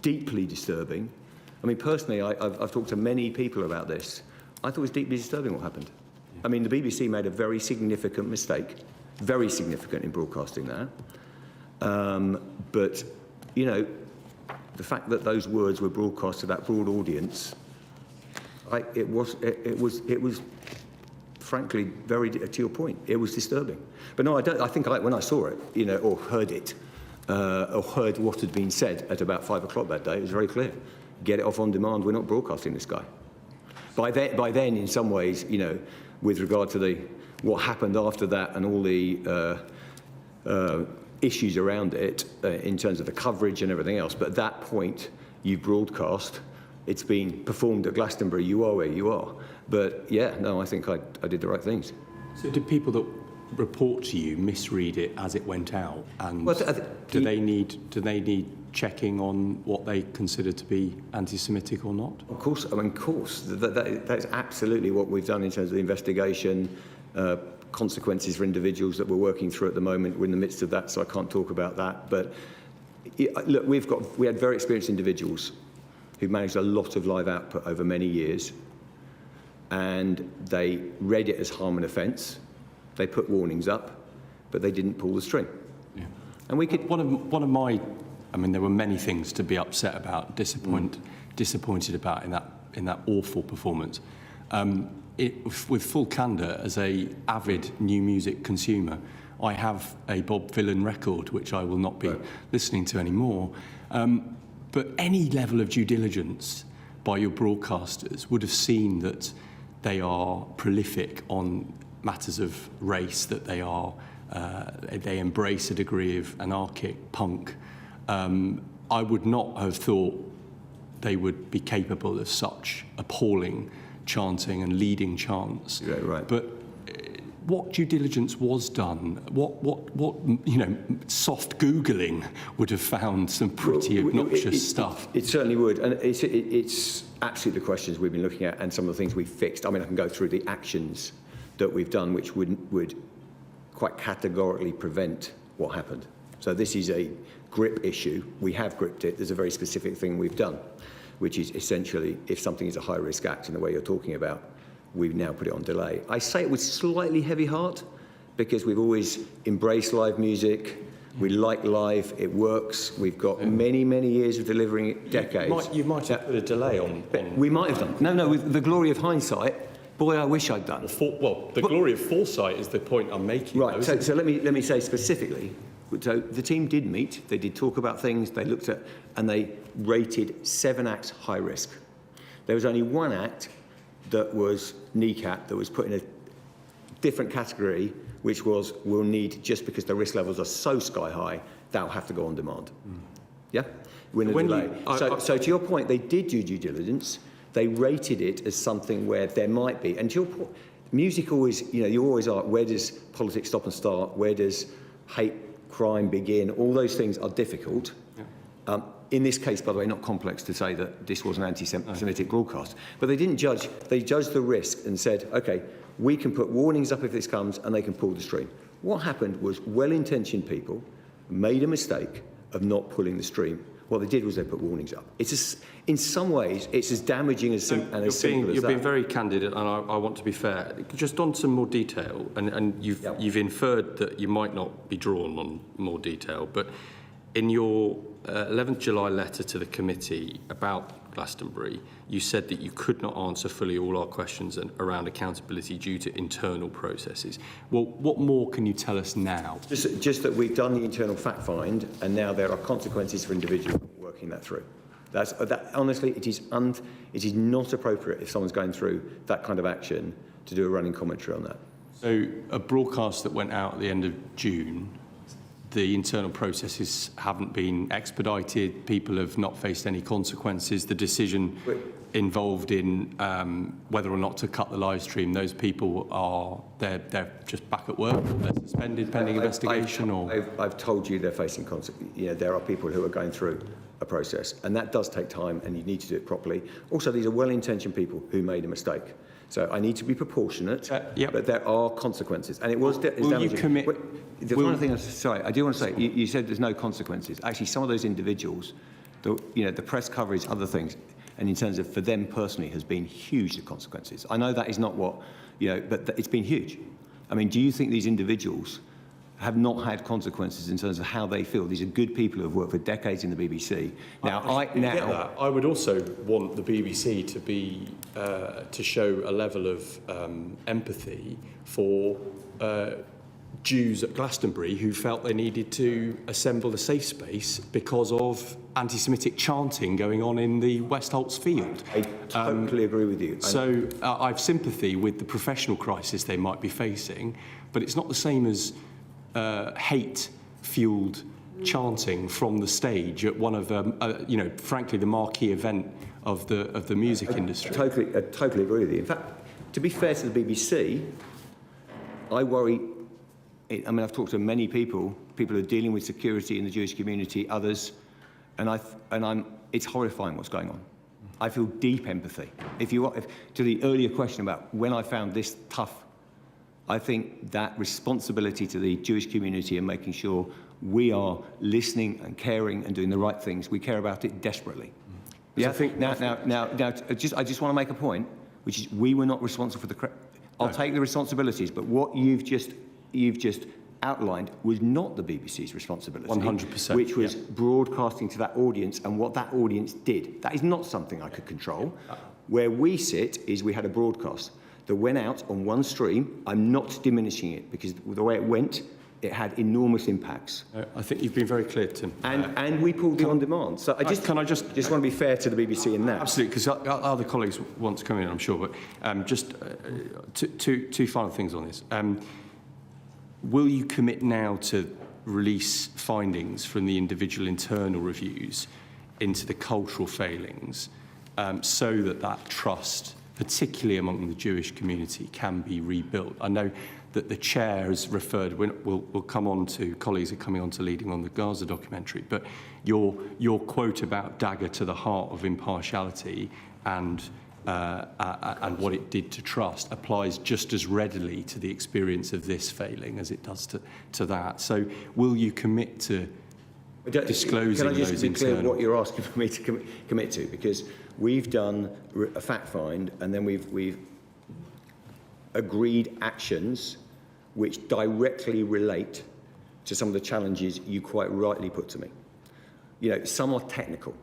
Deeply disturbing. Personally, I've talked to many people about this. I thought it was deeply disturbing what happened. The BBC made a very significant mistake, very significant in broadcasting that. But, the fact that those words were broadcast to that broad audience, it was frankly very, to your point, it was disturbing. But no, I think when I saw it, or heard it, or heard what had been said at about 5 o'clock that day, it was very clear. Get it off on demand. We're not broadcasting this guy. By then, in some ways, with regard to what happened after that and all the issues around it in terms of the coverage and everything else, but at that point, you broadcast. It's been performed at Glastonbury. You are where you are. But yeah, no, I think I did the right things. So did people that report to you misread it as it went out? And do they need checking on what they consider to be anti-Semitic or not? Of course. That's absolutely what we've done in terms of the investigation, consequences for individuals that we're working through at the moment. We're in the midst of that, so I can't talk about that. But look, we had very experienced individuals who managed a lot of live output over many years, and they read it as harm and offence. They put warnings up, but they didn't pull the string. Yeah. And we could. One of my, there were many things to be upset about, disappointed about in that awful performance. With full candour, as a avid new music consumer, I have a Bob Vylan record which I will not be listening to anymore. But any level of due diligence by your broadcasters would have seen that they are prolific on matters of race, that they embrace a degree of anarchic punk. I would not have thought they would be capable of such appalling chanting and leading chants. Yeah, right. But what due diligence was done? What soft Googling would have found some pretty obnoxious stuff. It certainly would, and it's absolutely the questions we've been looking at and some of the things we've fixed. I can go through the actions that we've done, which would quite categorically prevent what happened. So this is a grip issue. We have gripped it. There's a very specific thing we've done, which is essentially if something is a high-risk act in the way you're talking about, we've now put it on delay. I say it with slightly heavy heart because we've always embraced live music. We like live. It works. We've got many, many years of delivering it, decades. You might have put a delay on. We might have done. No, with the glory of hindsight, boy, I wish I'd done. The glory of foresight is the point I'm making. Right, so let me say specifically. So the team did meet. They did talk about things. They looked at, and they rated 7 acts high risk. There was only 1 act that was kneecapped, that was put in a different category, which was we'll need, just because the risk levels are so sky high, that'll have to go on demand. Yeah? Win a delay. So to your point, they did do due diligence. They rated it as something where there might be, and to your point, music always, you always are, where does politics stop and start? Where does hate crime begin? All those things are difficult. Yeah. In this case, by the way, not complex to say that this was an anti-Semitic broadcast, but they didn't judge, they judged the risk and said, okay, we can put warnings up if this comes and they can pull the stream. What happened was well-intentioned people made a mistake of not pulling the stream. What they did was they put warnings up. In some ways, it's as damaging as simple as that. You're being very candid, and I want to be fair. Just on some more detail, and you've inferred that you might not be drawn on more detail, but in your 11th July letter to the committee about Glastonbury, you said that you could not answer fully all our questions around accountability due to internal processes. Well, what more can you tell us now? Just that we've done the internal fact find, and now there are consequences for individuals working that through. Honestly, it is not appropriate if someone's going through that kind of action to do a running commentary on that. So a broadcast that went out at the end of June, the internal processes haven't been expedited, people have not faced any consequences, the decision involved in whether or not to cut the live stream, those people they're just back at work, they're suspended pending investigation? I've told you they're facing consequences. There are people who are going through a process, and that does take time, and you need to do it properly. Also, these are well-intentioned people who made a mistake. So I need to be proportionate, but there are consequences. And it was damaging. Will you commit? One thing, sorry, I do want to say, you said there's no consequences. Actually, some of those individuals, the press coverage, other things, and in terms of for them personally, has been huge, the consequences. I know that is not what, but it's been huge. I mean, do you think these individuals have not had consequences in terms of how they feel? These are good people who have worked for decades in the BBC. Now, I would also want the BBC to be to show a level of empathy for Jews at Glastonbury who felt they needed to assemble a safe space because of anti-Semitic chanting going on in the Westholtz field. I totally agree with you. So I have sympathy with the professional crisis they might be facing, but it's not the same as hate-fueled chanting from the stage at one of frankly, the marquee event of the music industry. I totally agree with you. In fact, to be fair to the BBC, I worry. I mean, I've talked to many people who are dealing with security in the Jewish community, others, and it's horrifying what's going on. I feel deep empathy. If to the earlier question about when I found this tough, I think that responsibility to the Jewish community and making sure we are listening and caring and doing the right things, we care about it desperately. Yeah. I just want to make a point, which is we were not responsible for the. I'll take the responsibilities, but what you've just outlined was not the BBC's responsibility. 100%. Which was broadcasting to that audience and what that audience did. That is not something I could control. Where we sit is we had a broadcast that went out on one stream. I'm not diminishing it because the way it went, it had enormous impacts. I think you've been very clear, Tim. And we pulled the on-demand. So I just want to be fair to the BBC in that. Absolutely, because other colleagues want to come in, I'm sure. But just two final things on this. Will you commit now to release findings from the individual internal reviews into the cultural failings so that trust, particularly among the Jewish community, can be rebuilt? I know that the chair has referred, we'll come on to, colleagues are coming on to leading on the Gaza documentary, but your quote about dagger to the heart of impartiality and what it did to trust applies just as readily to the experience of this failing as it does to that. So will you commit to disclosing those internal... Can I just be clear what you're asking for me to commit to? Because we've done a fact find and then we've agreed actions which directly relate to some of the challenges you quite rightly put to me. Some are technical.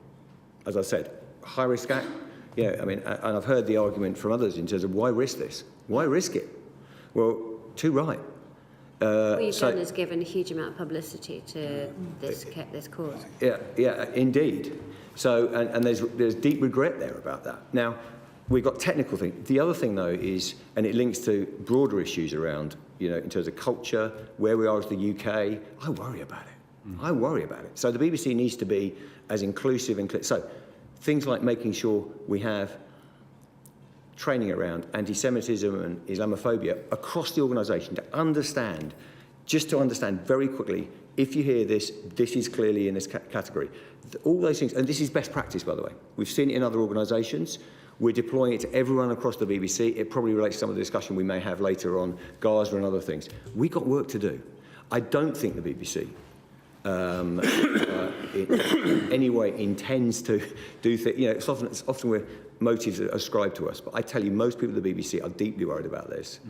As I said, high-risk act. And I've heard the argument from others in terms of why risk this? Why risk it? Well, too right. What you've done is given a huge amount of publicity to this cause. Yeah, indeed. So, and there's deep regret there about that. Now, we've got technical things. The other thing, though, is, and it links to broader issues around, in terms of culture, where we are as the UK. I worry about it. I worry about it. So the BBC needs to be as inclusive and clear. So things like making sure we have training around anti-Semitism and Islamophobia across the organisation to understand very quickly, if you hear this, this is clearly in this category. All those things, and this is best practice, by the way. We've seen it in other organisations. We're deploying it to everyone across the BBC. It probably relates to some of the discussion we may have later on Gaza and other things. We've got work to do. I don't think the BBC in any way intends to do things. You know, it's often where motives are ascribed to us, but I tell you, most people at the BBC are deeply worried about this.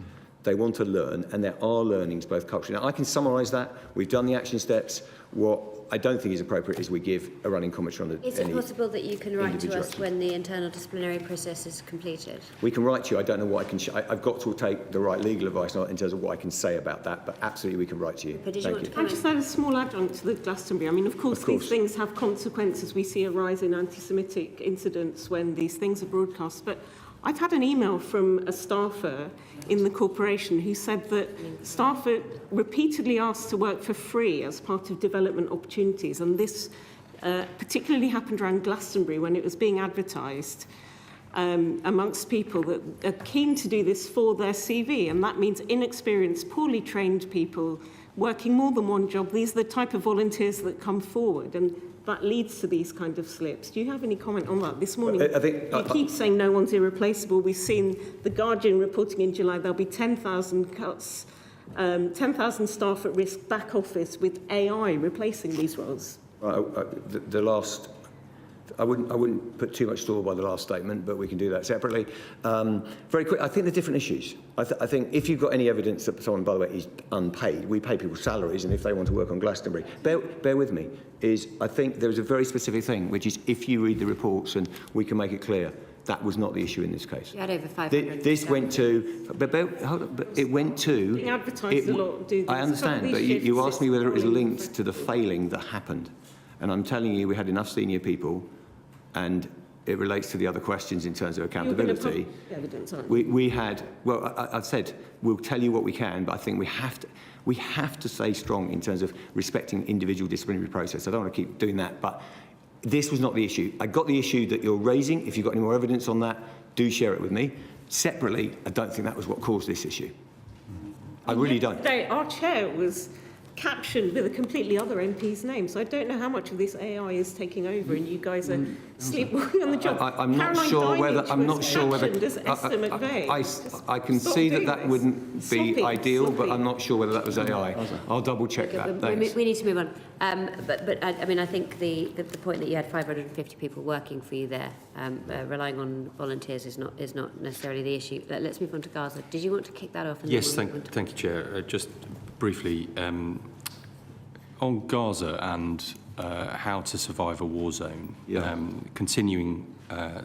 They want to learn, and there are learnings both culturally. Now, I can summarise that. We've done the action steps. What I don't think is appropriate is we give a running commentary on the. Is it possible that you can write to us when the internal disciplinary process is completed? We can write to you. I don't know what I can. I've got to take the right legal advice in terms of what I can say about that. But absolutely, we can write to you. But did you want to I comment? just had a small add-on to the Glastonbury. I mean, of course, these things have consequences. We see a rise in anti-Semitic incidents when these things are broadcast. But I've had an email from a staffer in the corporation who said that staff are repeatedly asked to work for free as part of development opportunities, and this particularly happened around Glastonbury when it was being advertised amongst people that are keen to do this for their CV, and that means inexperienced, poorly trained people working more than one job. These are the type of volunteers that come forward, and that leads to these kind of slips. Do you have any comment on that? This morning, you keep saying no one's irreplaceable. We've seen The Guardian reporting in July there'll be 10,000 cuts, 10,000 staff at risk back office with AI replacing these roles. The last, I wouldn't put too much store by the last statement, but we can do that separately. Very quick, I think they're different issues. I think if you've got any evidence that someone, by the way, is unpaid, we pay people salaries, and if they want to work on Glastonbury, bear with me, I think there is a very specific thing, which is if you read the reports, and we can make it clear, that was not the issue in this case. You had over 500. This went to, but it went to. Being advertised a lot. I understand, but you asked me whether it was linked to the failing that happened, and I'm telling you, we had enough senior people, and it relates to the other questions in terms of accountability. Evidence, aren't you? We had, well, I've said we'll tell you what we can, but I think we have to stay strong in terms of respecting individual disciplinary process. I don't want to keep doing that, but this was not the issue. I got the issue that you're raising. If you've got any more evidence on that, do share it with me. Separately, I don't think that was what caused this issue. I really don't. Today, our chair was captioned with a completely other MP's name, so I don't know how much of this AI is taking over, and you guys are sleepwalking on the job. I'm not sure whether. As Esther McVeigh. I can see that wouldn't be ideal, but I'm not sure whether that was AI. I'll double check that. Thanks. We need to move on. But I mean, I think the point that you had 550 people working for you there, relying on volunteers is not necessarily the issue. Let's move on to Gaza. Did you want to kick that off? And yes, thank you, Chair. Just briefly, on Gaza and how to survive a war zone, continuing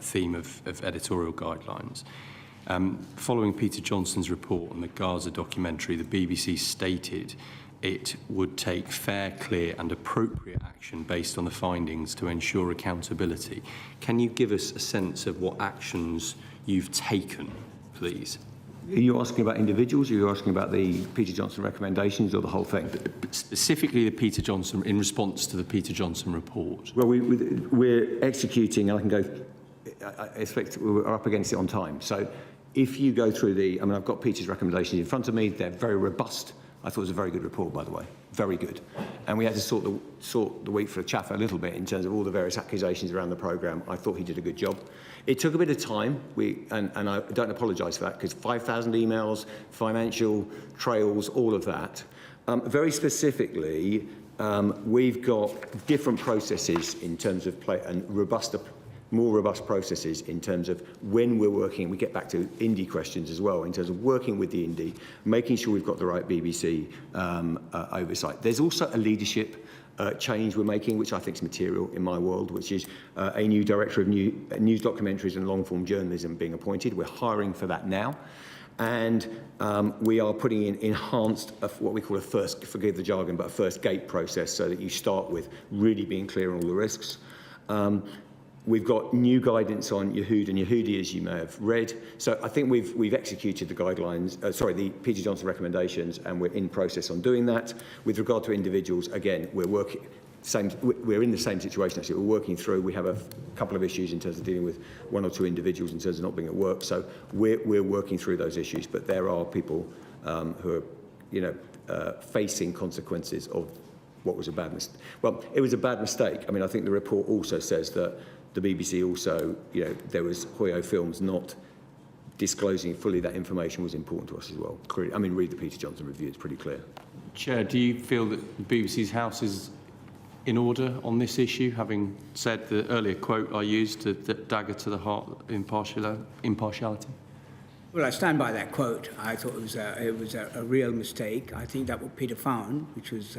theme of editorial guidelines. Following Peter Johnson's report on the Gaza documentary, the BBC stated it would take fair, clear and appropriate action based on the findings to ensure accountability. Can you give us a sense of what actions you've taken, please? Are you asking about individuals, or are you asking about the Peter Johnson recommendations, or the whole thing? Specifically the Peter Johnson, in response to the Peter Johnson report. Well, we're executing, and I can go, I expect we're up against it on time. So if you go through I've got Peter's recommendations in front of me, they're very robust. I thought it was a very good report, by the way, very good. And we had to sort the wheat for the chaff a little bit in terms of all the various accusations around the programme. I thought he did a good job. It took a bit of time, and I don't apologise for that, because 5,000 emails, financial trails, all of that. Very specifically, we've got different processes in terms of more robust processes in terms of when we're working. We get back to indie questions as well, in terms of working with the indie, making sure we've got the right BBC oversight. There's also a leadership change we're making, which I think is material in my world, which is a new director of news documentaries and long-form journalism being appointed. We're hiring for that now. And we are putting in enhanced, what we call a first, forgive the jargon, but a first gate process, so that you start with really being clear on all the risks. We've got new guidance on Yehud and Yehudi, as you may have read. So I think we've executed the guidelines, the Peter Johnson recommendations, and we're in process on doing that. With regard to individuals, again, we're working. we're in the same situation actually. We're working through, we have a couple of issues in terms of dealing with one or two individuals in terms of not being at work, so we're working through those issues, but there are people who are facing consequences of what was a bad mistake. Well, it was a bad mistake. I mean, I think the report also says that the BBC also, there was Hoyo Films not disclosing fully that information was important to us as well. I mean, read the Peter Johnson review, it's pretty clear. Chair, do you feel that the BBC's house is in order on this issue, having said the earlier quote I used, the dagger to the heart, impartiality? Well, I stand by that quote. I thought it was a real mistake. I think that what Peter found, which was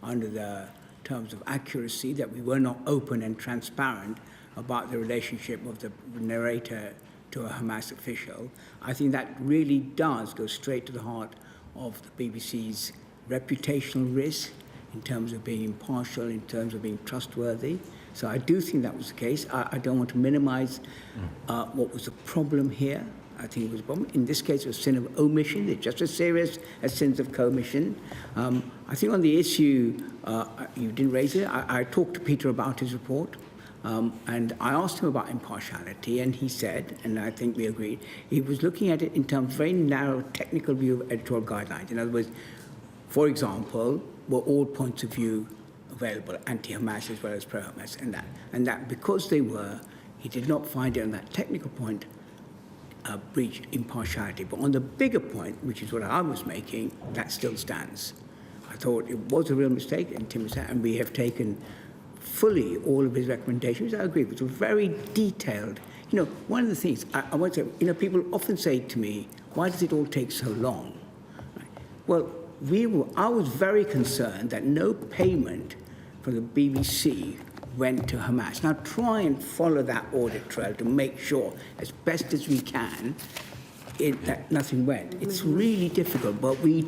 under the terms of accuracy, that we were not open and transparent about the relationship of the narrator to a Hamas official. I think that really does go straight to the heart of the BBC's reputational risk in terms of being impartial, in terms of being trustworthy. So I do think that was the case. I don't want to minimize what was the problem here. I think it was a problem. In this case, it was sin of omission. It's just as serious as sins of commission. I think on the issue, you didn't raise it. I talked to Peter about his report, and I asked him about impartiality, and he said, and I think we agreed, he was looking at it in terms of very narrow technical view of editorial guidelines. In other words, for example, were all points of view available, anti-Hamas as well as pro-Hamas, and that because they were, he did not find it on that technical point breached impartiality. But on the bigger point, which is what I was making, that still stands. I thought it was a real mistake, and Tim said, and we have taken fully all of his recommendations. I agree, it was very detailed. One of the things, I want to say, people often say to me, why does it all take so long? Right. Well, I was very concerned that no payment from the BBC went to Hamas. Now try and follow that audit trail to make sure, as best as we can, that nothing went. It's really difficult, but we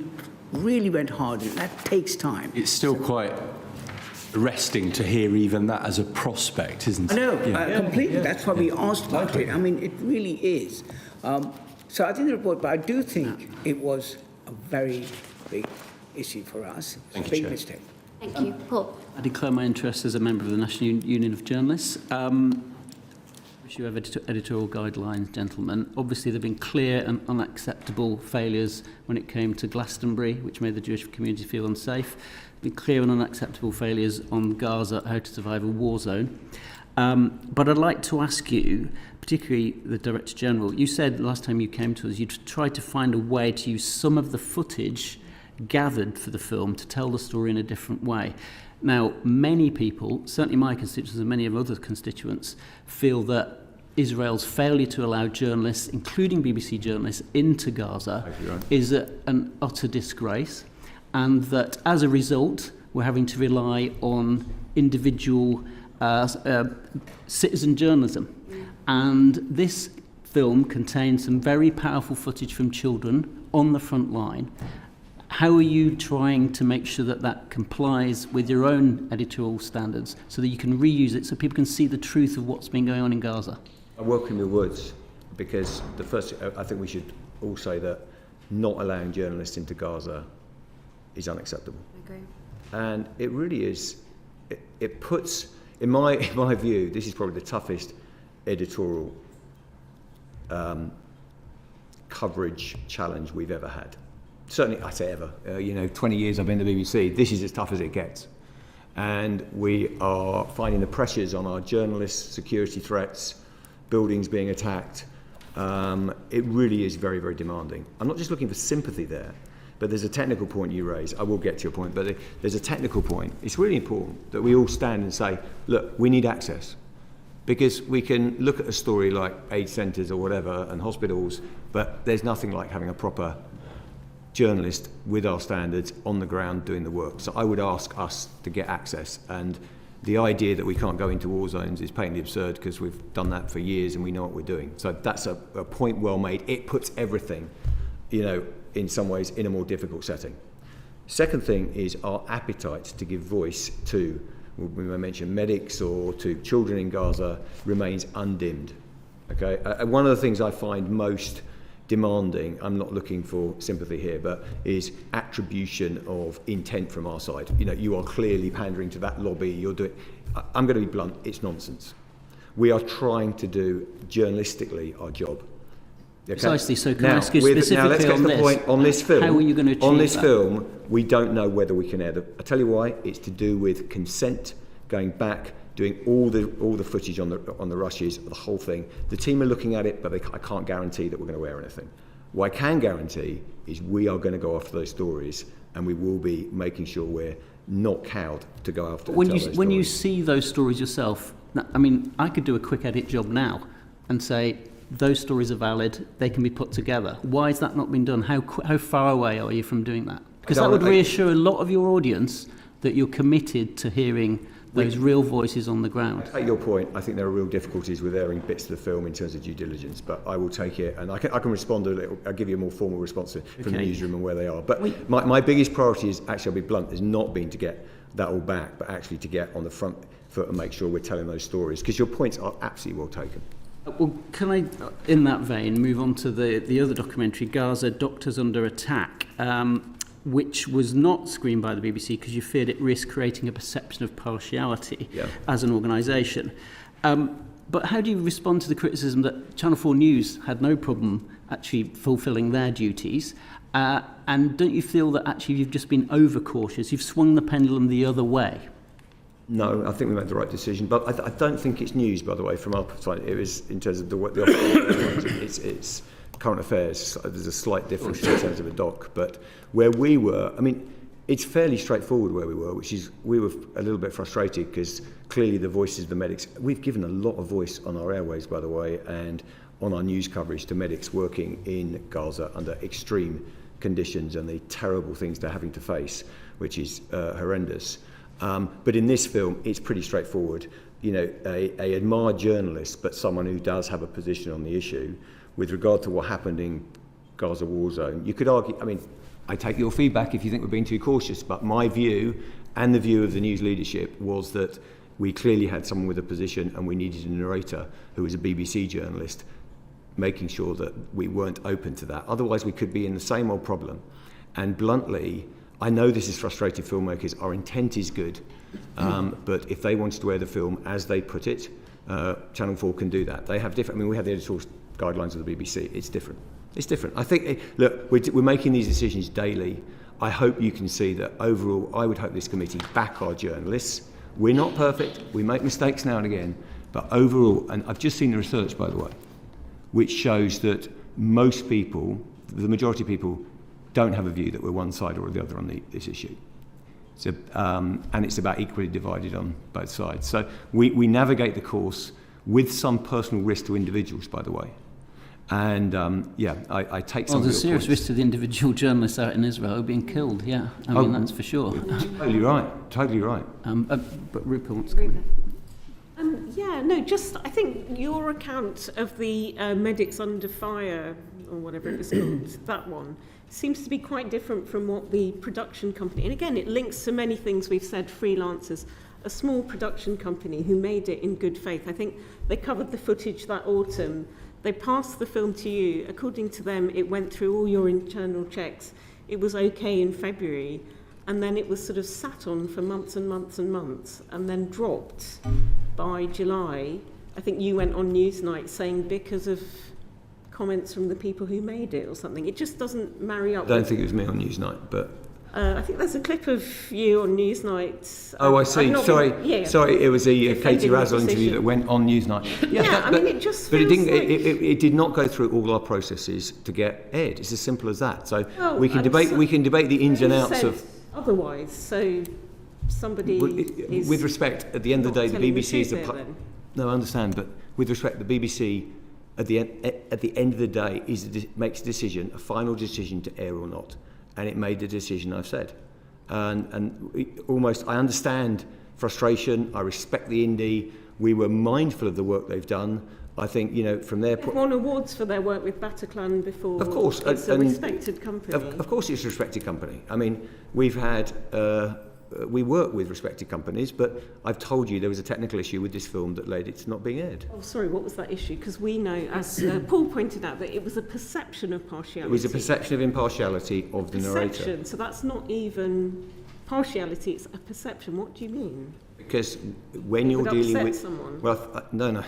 really went hard, and that takes time. It's still quite arresting to hear even that as a prospect, isn't it? I know, completely. That's why we asked about it. I mean, it really is. So I think the report, but I do think it was a very big issue for us. Thank you, big Chair. mistake. Thank you. Paul? I declare my interest as a member of the National Union of Journalists. Issue of editorial guidelines, gentlemen. Obviously, there have been clear and unacceptable failures when it came to Glastonbury, which made the Jewish community feel unsafe. There have been clear and unacceptable failures on Gaza, how to survive a war zone. But I'd like to ask you, particularly the Director-General, you said last time you came to us, you tried to find a way to use some of the footage gathered for the film to tell the story in a different way. Now, many people, certainly my constituents and many of other constituents, feel that Israel's failure to allow journalists, including BBC journalists, into Gaza is an utter disgrace, and that as a result, we're having to rely on individual citizen journalism. And this film contains some very powerful footage from children on the front line. How are you trying to make sure that that complies with your own editorial standards so that you can reuse it so people can see the truth of what's been going on in Gaza? I welcome your words, because the first, I think we should all say that not allowing journalists into Gaza is unacceptable. I agree. And it really is, it puts, in my view, this is probably the toughest editorial coverage challenge we've ever had. Certainly, I say ever. 20 years I've been at the BBC, this is as tough as it gets. And we are finding the pressures on our journalists, security threats, buildings being attacked. It really is very, very demanding. I'm not just looking for sympathy there, but there's a technical point you raise. I will get to your point, but there's a technical point. It's really important that we all stand and say, look, we need access. Because we can look at a story like aid centres or whatever and hospitals, but there's nothing like having a proper journalist with our standards on the ground doing the work. So I would ask us to get access, and the idea that we can't go into war zones is patently absurd because we've done that for years and we know what we're doing. So that's a point well made. It puts everything, in some ways in a more difficult setting. Second thing is our appetite to give voice to, we may mention medics or to children in Gaza, remains undimmed. Okay, one of the things I find most demanding, I'm not looking for sympathy here, but is attribution of intent from our side. You know, you are clearly pandering to that lobby, you're doing, I'm going to be blunt, it's nonsense. We are trying to do journalistically our job. Okay? Precisely, so can now, I ask you specifically now let's get on to the this? point, on this film, how are you going to achieve on this that? film, we don't know whether we can air the, I tell you why, it's to do with consent, going back, doing all the footage on the rushes, the whole thing. The team are looking at it, but I can't guarantee that we're going to air anything. What I can guarantee is we are going to go after those stories, and we will be making sure we're not cowed to go after. When you see those stories yourself, I mean, I could do a quick edit job now and say those stories are valid, they can be put together. Why has that not been done? How far away are you from doing that? Because that would reassure a lot of your audience that you're committed to hearing those real voices on the ground. I take your point. I think there are real difficulties with airing bits of the film in terms of due diligence, but I will take it, and I can respond a little. I'll give you a more formal response from the newsroom and where they are. But my biggest priority is, actually, I'll be blunt, has not been to get that all back, but actually to get on the front foot and make sure we're telling those stories, because your points are absolutely well taken. Well, can I, in that vein, move on to the other documentary, Gaza, Doctors Under Attack, which was not screened by the BBC because you feared it risked creating a perception of partiality as an organisation. But how do you respond to the criticism that Channel 4 News had no problem actually fulfilling their duties? And don't you feel that actually you've just been overcautious? You've swung the pendulum the other way? No, I think we made the right decision, but I don't think it's news, by the way, from our side. It was in terms of it's current affairs. There's a slight difference in terms of a doc, but where we were, I mean, it's fairly straightforward where we were, which is we were a little bit frustrated because clearly the voices of the medics, we've given a lot of voice on our airways, by the way, and on our news coverage to medics working in Gaza under extreme conditions and the terrible things they're having to face, which is horrendous. But in this film, it's pretty straightforward. You know, a admired journalist, but someone who does have a position on the issue with regard to what happened in Gaza war zone. You could argue, I mean, I take your feedback if you think we're being too cautious, but my view and the view of the news leadership was that we clearly had someone with a position and we needed a narrator who was a BBC journalist, making sure that we weren't open to that. Otherwise, we could be in the same old problem. And bluntly, I know this has frustrated filmmakers. Our intent is good, but if they wanted to air the film as they put it, Channel 4 can do that. They have different. I mean, we have the editorial guidelines of the BBC. It's different. It's different. I think. Look, we're making these decisions daily. I hope you can see that overall. I would hope this committee back our journalists. We're not perfect. We make mistakes now and again, but overall, and I've just seen the research, by the way, which shows that most people, the majority of people, don't have a view that we're one side or the other on this issue. So, and it's about equally divided on both sides. So we navigate the course with some personal risk to individuals, by the way. And I take some. Well, there's a serious risk to the individual journalists out in Israel being killed. Yeah, I mean that's for sure. Totally right. Totally right. But Rupert wants to come in. I think your account of the medics under fire, or whatever it was called, that one, seems to be quite different from what the production company, and again, it links to many things we've said, Freelancers, a small production company who made it in good faith. I think they covered the footage that autumn. They passed the film to you. According to them, it went through all your internal checks. It was okay in February, and then it was sort of sat on for months and months and months, and then dropped by July. I think you went on Newsnight saying because of comments from the people who made it or something. It just doesn't marry up. I don't think it was me on Newsnight, but I think there's a clip of you on Newsnight. Oh, I see. Sorry, it was a Katie Razzle interview that went on Newsnight. It just. But it didn't. It did not go through all our processes to get aired. It's as simple as that. So we can debate. We can debate the ins and outs of. Otherwise, so somebody. With respect, at the end of the day, the BBC is the. No, I understand, but with respect, the BBC. At the end of the day, makes a decision, a final decision to air or not, and it made the decision I've said, and almost I understand frustration. I respect the indie. We were mindful of the work they've done. I think from their they've won awards for their work with Bataclan before. Of course, it's a respected company. Of course, it's a respected company. I mean, we've had we work with respected companies, but I've told you there was a technical issue with this film that led it to not being aired. Oh, sorry, what was that issue? Because we know, as Paul pointed out, that it was a perception of partiality. It was a perception of impartiality of the narrator. Perception, so that's not even partiality, it's a perception. What do you mean? Because when you're dealing with someone. Well, no.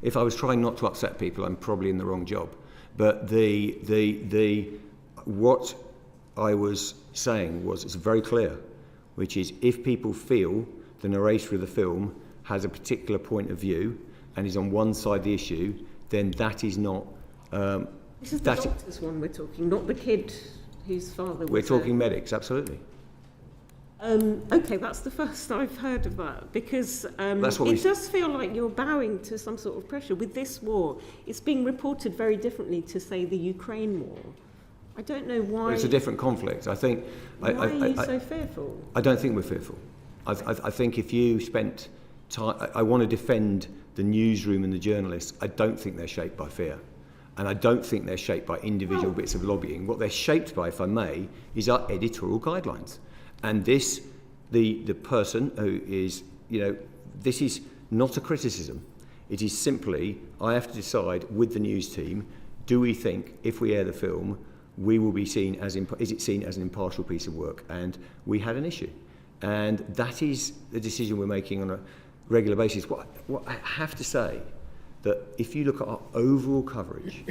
If I was trying not to upset people, I'm probably in the wrong job. But what I was saying was, it's very clear, which is if people feel the narrator of the film has a particular point of view and is on one side of the issue, then that is not. This is the doctor's one we're talking, not the kid whose father was. We're talking medics, absolutely. Okay, that's the first I've heard of that, because it does feel like you're bowing to some sort of pressure. With this war, it's being reported very differently to, say, the Ukraine war. I don't know why. Well, it's a different conflict. I think. Why are you so fearful? I don't think we're fearful. I think if you spent time, I want to defend the newsroom and the journalists. I don't think they're shaped by fear. And I don't think they're shaped by individual bits of lobbying. What they're shaped by, if I may, is our editorial guidelines. And this, the person who is, this is not a criticism. It is simply, I have to decide with the news team, do we think if we air the film, we will be seen as, is it seen as an impartial piece of work? And we had an issue. And that is the decision we're making on a regular basis. What I have to say, that if you look at our overall coverage,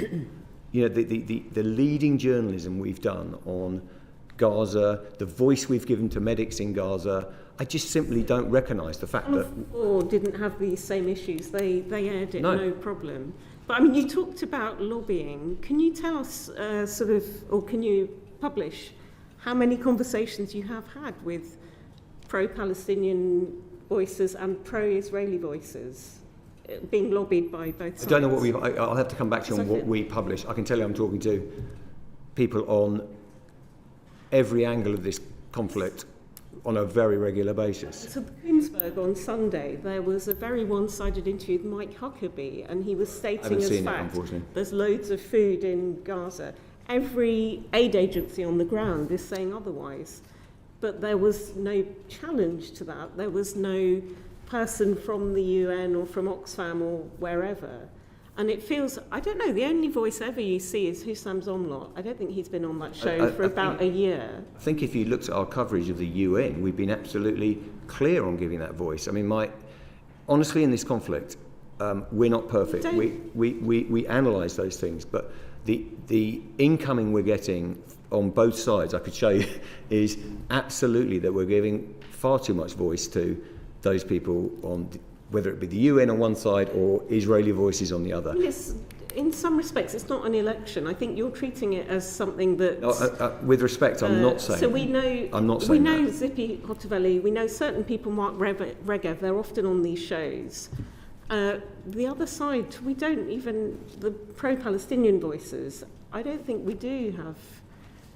the leading journalism we've done on Gaza, the voice we've given to medics in Gaza, I just simply don't recognise the fact that... Or didn't have these same issues. They aired it, no problem. But I mean, you talked about lobbying. Can you tell us or can you publish how many conversations you have had with pro-Palestinian voices and pro-Israeli voices being lobbied by both sides? I don't know I'll have to come back to you on what we publish. I can tell you I'm talking to people on every angle of this conflict on a very regular basis. So Bloomsburg on Sunday, there was a very one-sided interview with Mike Huckabee, and he was stating as fact there's loads of food in Gaza. Every aid agency on the ground is saying otherwise. But there was no challenge to that. There was no person from the UN or from Oxfam or wherever. And it feels, I don't know, the only voice ever you see is Hussam Zomlot. I don't think he's been on that show for about a year. I think if you looked at our coverage of the UN, we've been absolutely clear on giving that voice. I mean, honestly, in this conflict, we're not perfect. We analyse those things, but the incoming we're getting on both sides, I could show you, is absolutely that we're giving far too much voice to those people on whether it be the UN on one side or Israeli voices on the other. Yes, in some respects, it's not an election. I think you're treating it as something that... with respect, I'm not saying... So we know... I'm not saying that. Zippy Hotovelli, we know certain people, Mark Regev, they're often on these shows. The other side, we don't even... The pro-Palestinian voices, I don't think we do have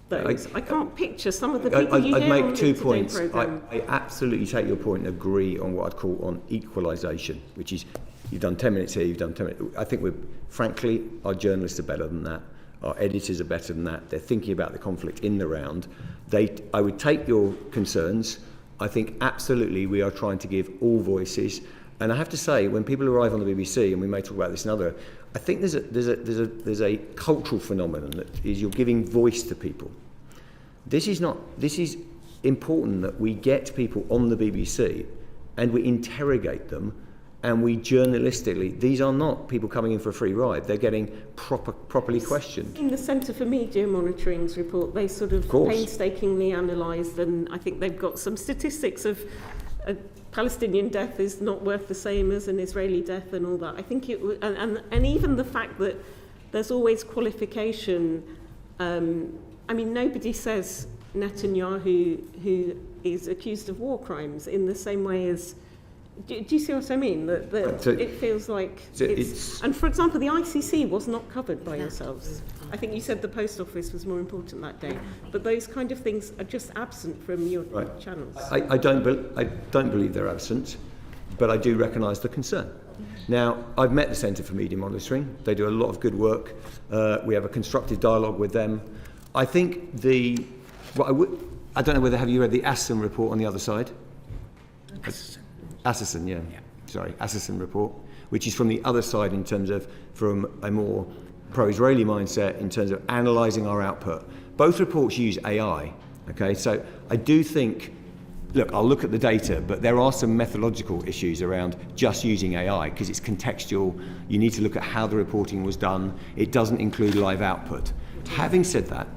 those. I can't picture some of the people you hear make on 2 the points. Today programme. I absolutely take your point and agree on what I'd call on equalisation, which is you've done 10 minutes here, you've done 10 minutes. I think frankly, our journalists are better than that. Our editors are better than that. They're thinking about the conflict in the round. I would take your concerns. I think absolutely we are trying to give all voices. And I have to say, when people arrive on the BBC, and we may talk about this another, I think there's a cultural phenomenon that is you're giving voice to people. This is important that we get people on the BBC and we interrogate them and we journalistically, these are not people coming in for a free ride, they're getting properly questioned. In the Centre for Media Monitoring's report, they sort of painstakingly analysed, and I think they've got some statistics of a Palestinian death is not worth the same as an Israeli death and all that. I think it was, and even the fact that there's always qualification. I mean, nobody says Netanyahu, who is accused of war crimes, in the same way as... Do you see what I mean? That it feels like it's... And for example, the ICC was not covered by yourselves. I think you said the Post Office was more important that day. But those kind of things are just absent from your channels. I don't believe they're absent, but I do recognise the concern. Now, I've met the Centre for Media Monitoring. They do a lot of good work. We have a constructive dialogue with them. I think I don't know whether have you read the Asson report on the other side? Assison, yeah. Sorry, Assison report, which is from the other side in terms of from a more pro-Israeli mindset in terms of analysing our output. Both reports use AI, okay? So I do think, look, I'll look at the data, but there are some methodological issues around just using AI because it's contextual. You need to look at how the reporting was done. It doesn't include live output. Having said that,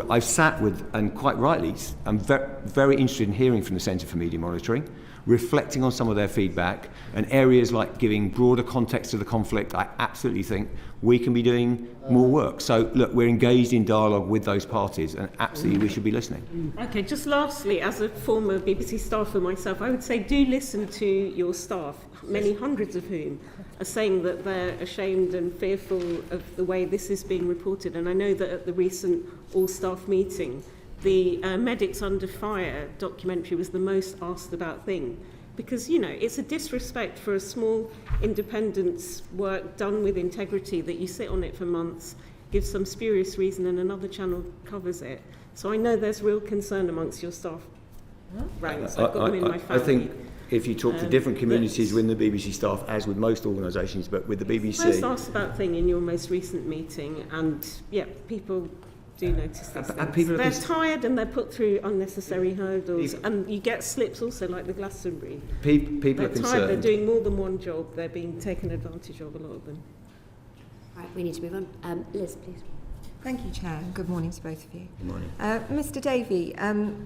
I've sat with, and quite rightly, I'm very interested in hearing from the Centre for Media Monitoring, reflecting on some of their feedback, and areas like giving broader context to the conflict. I absolutely think we can be doing more work. So look, we're engaged in dialogue with those parties, and absolutely we should be listening. Okay, just lastly, as a former BBC staffer myself, I would say do listen to your staff, many hundreds of whom are saying that they're ashamed and fearful of the way this is being reported. And I know that at the recent all-staff meeting, the Medics Under Fire documentary was the most asked about thing. Because, you know, it's a disrespect for a small independence work done with integrity that you sit on it for months, give some spurious reason and another channel covers it. So I know there's real concern amongst your staff ranks. I've got them in my family. I think if you talk to different communities within the BBC staff, as with most organisations, but with the BBC... Most asked about thing in your most recent meeting, and yeah, people do notice these things. They're tired and they're put through unnecessary hurdles, and you get slips also like the Glastonbury. People they're are concerned. Tired, they're doing more than one job, they're being taken advantage of, a lot of them. Right, we need to move on. Liz, please. Thank you, Chair, and good morning to both of you. Good morning. Mr Davie,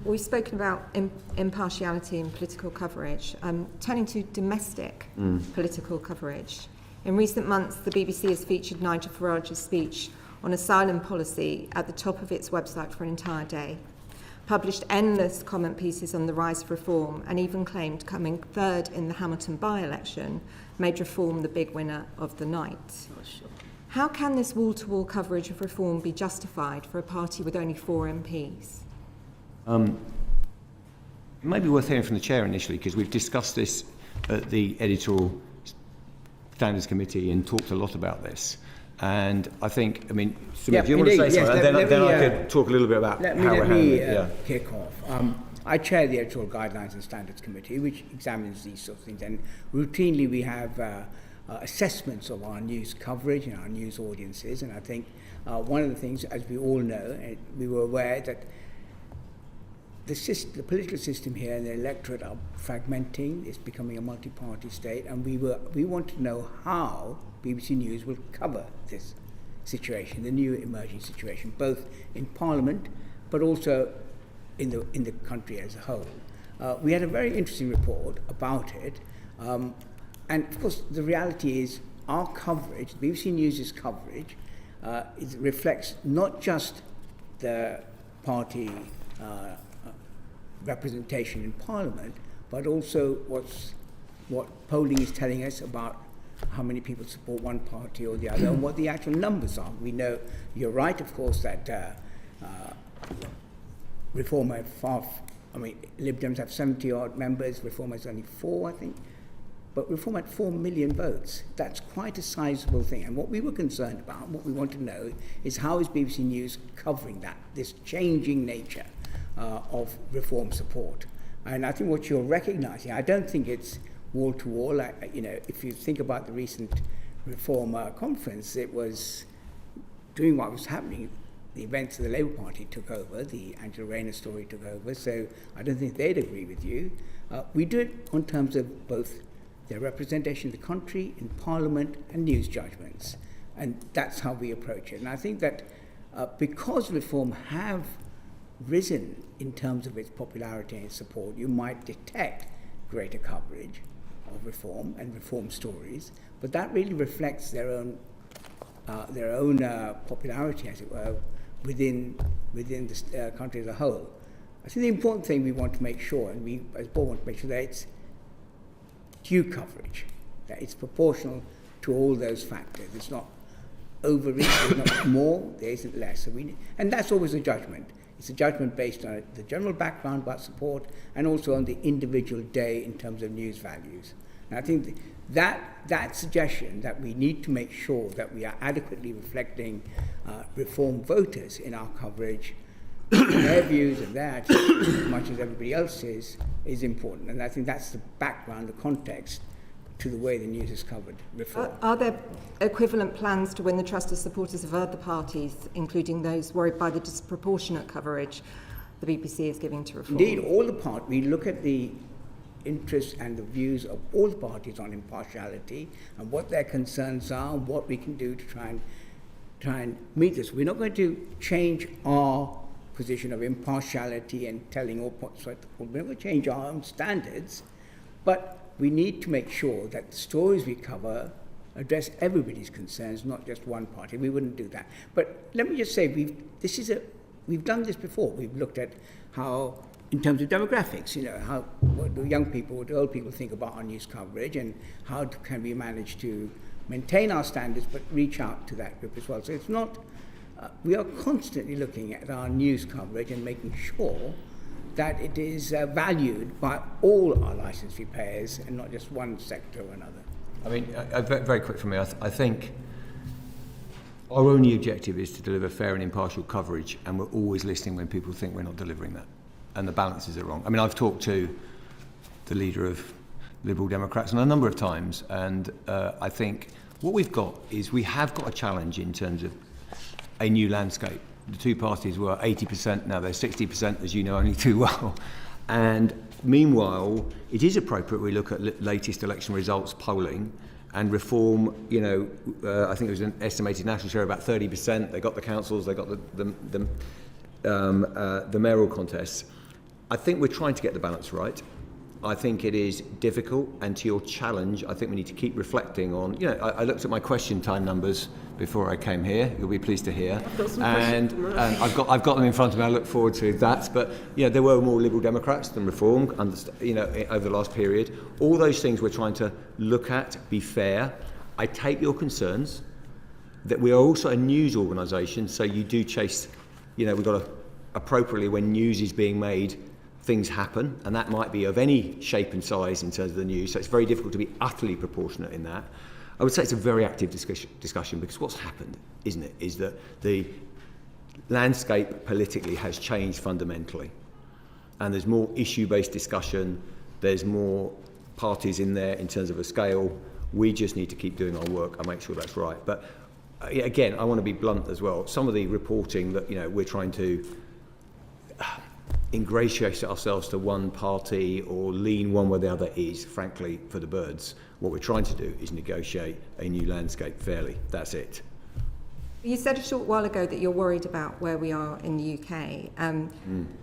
we've spoken about impartiality in political coverage. Turning to domestic political coverage. In recent months, the BBC has featured Nigel Farage's speech on asylum policy at the top of its website for an entire day, published endless comment pieces on the rise of reform, and even claimed coming third in the Hamilton by-election made reform the big winner of the night. How can this wall-to-wall coverage of reform be justified for a party with only 4 MPs? It may be worth hearing from the Chair initially, because we've discussed this at the Editorial Standards Committee and talked a lot about this. And I think, I mean, Samir, do you want to say something? Then I could talk a little bit about how we're handling it. Let me kick off. I chair the Editorial Guidelines and Standards Committee, which examines these sorts of things. And routinely we have assessments of our news coverage and our news audiences. And I think one of the things, as we all know, we were aware that the political system here and the electorate are fragmenting. It's becoming a multi-party state, and we want to know how BBC News will cover this situation, the new emerging situation, both in Parliament but also in the country as a whole. We had a very interesting report about it, and of course the reality is our coverage, BBC News' coverage, it reflects not just the party representation in Parliament, but also what polling is telling us about how many people support one party or the other, and what the actual numbers are. We know, you're right, of course, that Reform have Lib Dems have 70-odd members, Reform has only 4, I think, but Reform had 4 million votes. That's quite a sizable thing, and what we were concerned about, what we want to know, is how is BBC News covering that, this changing nature of Reform support. And I think what you're recognising, I don't think it's wall-to-wall. If you think about the recent Reform conference, it was doing what was happening. The events of the Labour Party took over, the Angela Rayner story took over, so I don't think they'd agree with you. We do it on terms of both their representation of the country in Parliament and news judgments, and that's how we approach it. And I think that because Reform have risen in terms of its popularity and its support, you might detect greater coverage of Reform and Reform stories, but that really reflects their own popularity, as it were, within the country as a whole. I think the important thing we want to make sure, and we as board want to make sure, that it's due coverage, that it's proportional to all those factors. It's not overreach, there's not more, there isn't less. And that's always a judgment. It's a judgment based on the general background about support and also on the individual day in terms of news values. And I think that suggestion that we need to make sure that we are adequately reflecting Reform voters in our coverage their views and their attitudes, as much as everybody else's, is important. And I think that's the background, the context to the way the news is covered. Reform. Are there equivalent plans to win the trust of supporters of other parties, including those worried by the disproportionate coverage the BBC is giving to reform? Indeed, all the parties, we look at the interests and the views of all the parties on impartiality and what their concerns are and what we can do to try and meet this. We're not going to change our position of impartiality and telling all parties. We're not going to change our own standards, but we need to make sure that the stories we cover address everybody's concerns, not just one party. We wouldn't do that. But let me just say, we've done this before. We've looked at how, in terms of demographics, what do young people, what do old people think about our news coverage, and how can we manage to maintain our standards but reach out to that group as well. So it's not, we are constantly looking at our news coverage and making sure that it is valued by all our licence fee payers and not just one sector or another. I mean, very quick from me, I think our only objective is to deliver fair and impartial coverage, and we're always listening when people think we're not delivering that, and the balances are wrong. I mean, I've talked to the leader of Liberal Democrats a number of times, and I think what we've got is we have got a challenge in terms of a new landscape. The two parties were 80%, now they're 60%, as you know only too well. And meanwhile, it is appropriate we look at latest election results polling and reform. I think it was an estimated national share of about 30%. They got the councils, they got the mayoral contests. I think we're trying to get the balance right. I think it is difficult, and to your challenge, I think we need to keep reflecting on, I looked at my question time numbers before I came here, you'll be pleased to hear, and I've got them in front of me, I look forward to that, but there were more Liberal Democrats than Reform, over the last period. All those things we're trying to look at, be fair. I take your concerns, that we are also a news organisation, so you do chase, we've got to, appropriately, when news is being made, things happen, and that might be of any shape and size in terms of the news, so it's very difficult to be utterly proportionate in that. I would say it's a very active discussion, because what's happened, isn't it, is that the landscape politically has changed fundamentally, and there's more issue-based discussion, there's more parties in there in terms of a scale. We just need to keep doing our work and make sure that's right. But again, I want to be blunt as well. Some of the reporting that we're trying to ingratiate ourselves to one party or lean one way or the other is, frankly, for the birds. What we're trying to do is negotiate a new landscape fairly. That's it. You said a short while ago that you're worried about where we are in the UK.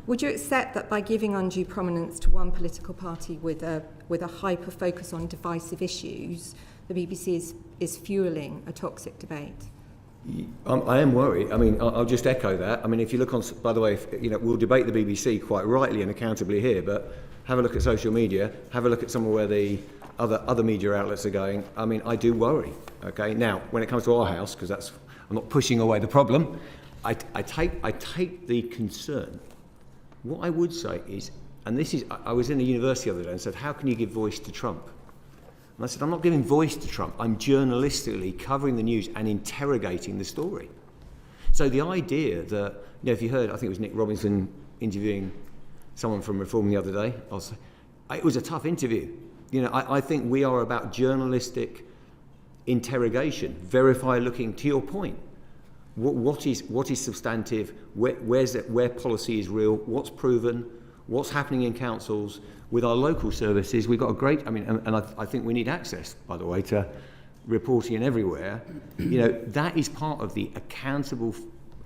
Would you accept that by giving undue prominence to one political party with a hyper focus on divisive issues, the BBC is fuelling a toxic debate? I am worried. I mean, I'll just echo that. I mean, if you look on, by the way, we'll debate the BBC quite rightly and accountably here, but have a look at social media, have a look at some of where the other media outlets are going. I mean, I do worry. Okay, now when it comes to our house, because I'm not pushing away the problem, I take the concern. What I would say is, and this is, I was in a university the other day and said, how can you give voice to Trump? And I said, I'm not giving voice to Trump. I'm journalistically covering the news and interrogating the story. So the idea that, if you heard, I think it was Nick Robinson interviewing someone from Reform the other day, it was a tough interview. I think we are about journalistic interrogation, verify, looking to your point. What is substantive? Where policy is real? What's proven? What's happening in councils? With our local services, we've got a great, and I think we need access, by the way, to reporting and everywhere. That is part of the accountable.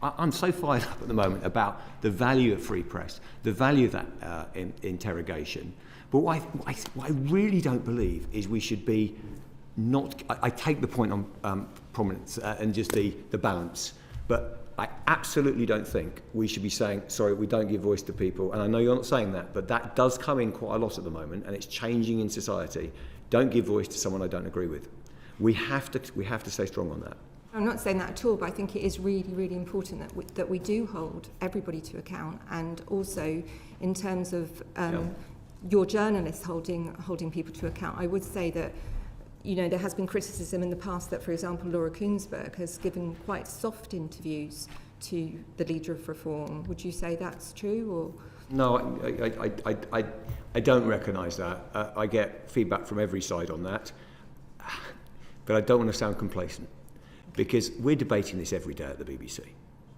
I'm so fired up at the moment about the value of free press, the value of that interrogation. But what I really don't believe is we should be not. I take the point on prominence and just the balance, but I absolutely don't think we should be saying, sorry, we don't give voice to people. And I know you're not saying that, but that does come in quite a lot at the moment, and it's changing in society. Don't give voice to someone I don't agree with. We have to stay strong on that. I'm not saying that at all, but I think it is really, really important that we do hold everybody to account, and also in terms of your journalists holding people to account. I would say that there has been criticism in the past that, for example, Laura Kuenssberg has given quite soft interviews to the leader of reform. Would you say that's true, or? No, I don't recognise that. I get feedback from every side on that, but I don't want to sound complacent, because we're debating this every day at the BBC.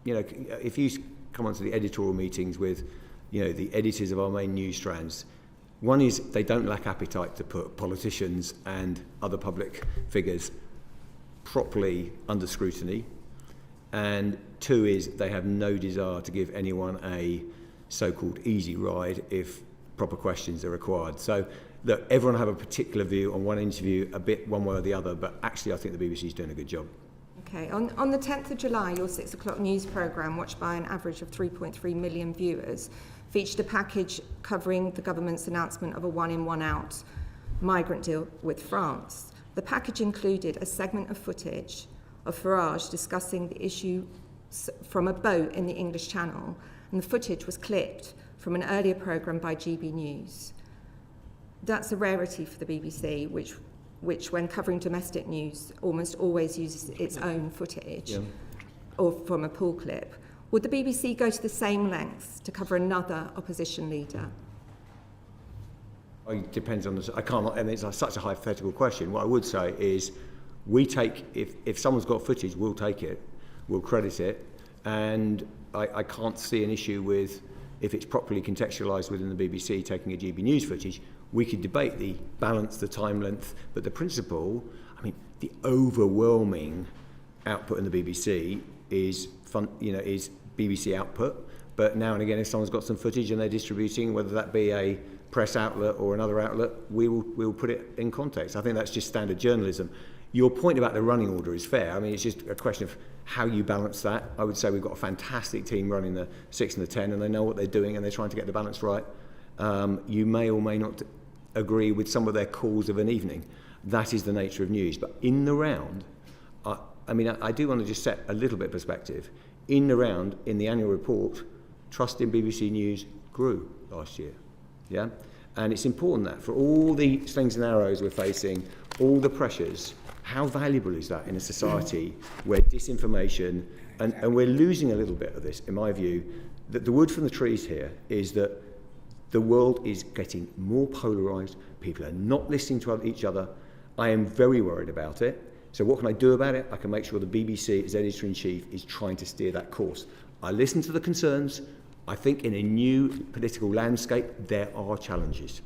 You know, if you come onto the editorial meetings with, you know, the editors of our main news strands, one is they don't lack appetite to put politicians and other public figures properly under scrutiny, and two is they have no desire to give anyone a so-called easy ride if proper questions are required. So look, everyone will have a particular view on one interview, a bit one way or the other, but actually I think the BBC is doing a good job. Okay, on the 10th of July, your 6 o'clock news programme, watched by an average of 3.3 million viewers, featured a package covering the government's announcement of a one-in, one-out migrant deal with France. The package included a segment of footage of Farage discussing the issue from a boat in the English Channel, and the footage was clipped from an earlier programme by GB News. That's a rarity for the BBC, which when covering domestic news, almost always uses its own footage, or from a pull clip. Would the BBC go to the same lengths to cover another opposition leader? It depends on I can't, and it's such a hypothetical question. What I would say is, we take, if someone's got footage, we'll take it, we'll credit it, and I can't see an issue with, if it's properly contextualised within the BBC, taking a GB News footage. We could debate the balance, the time length, but the principle, I mean, the overwhelming output in the BBC is is BBC output. But now and again, if someone's got some footage and they're distributing, whether that be a press outlet or another outlet, we'll put it in context. I think that's just standard journalism. Your point about the running order is fair. I mean, it's just a question of how you balance that. I would say we've got a fantastic team running the 6 and the 10, and they know what they're doing, and they're trying to get the balance right. You may or may not agree with some of their calls of an evening. That is the nature of news. But in the round, I do want to just set a little bit of perspective. In the round, in the annual report, trust in BBC News grew last year. Yeah? And it's important that for all the slings and arrows we're facing, all the pressures, how valuable is that in a society where disinformation, and we're losing a little bit of this, in my view, that the wood from the trees here is that the world is getting more polarised, people are not listening to each other. I am very worried about it. So what can I do about it? I can make sure the BBC, as editor-in-chief, is trying to steer that course. I listen to the concerns. I think in a new political landscape, there are challenges.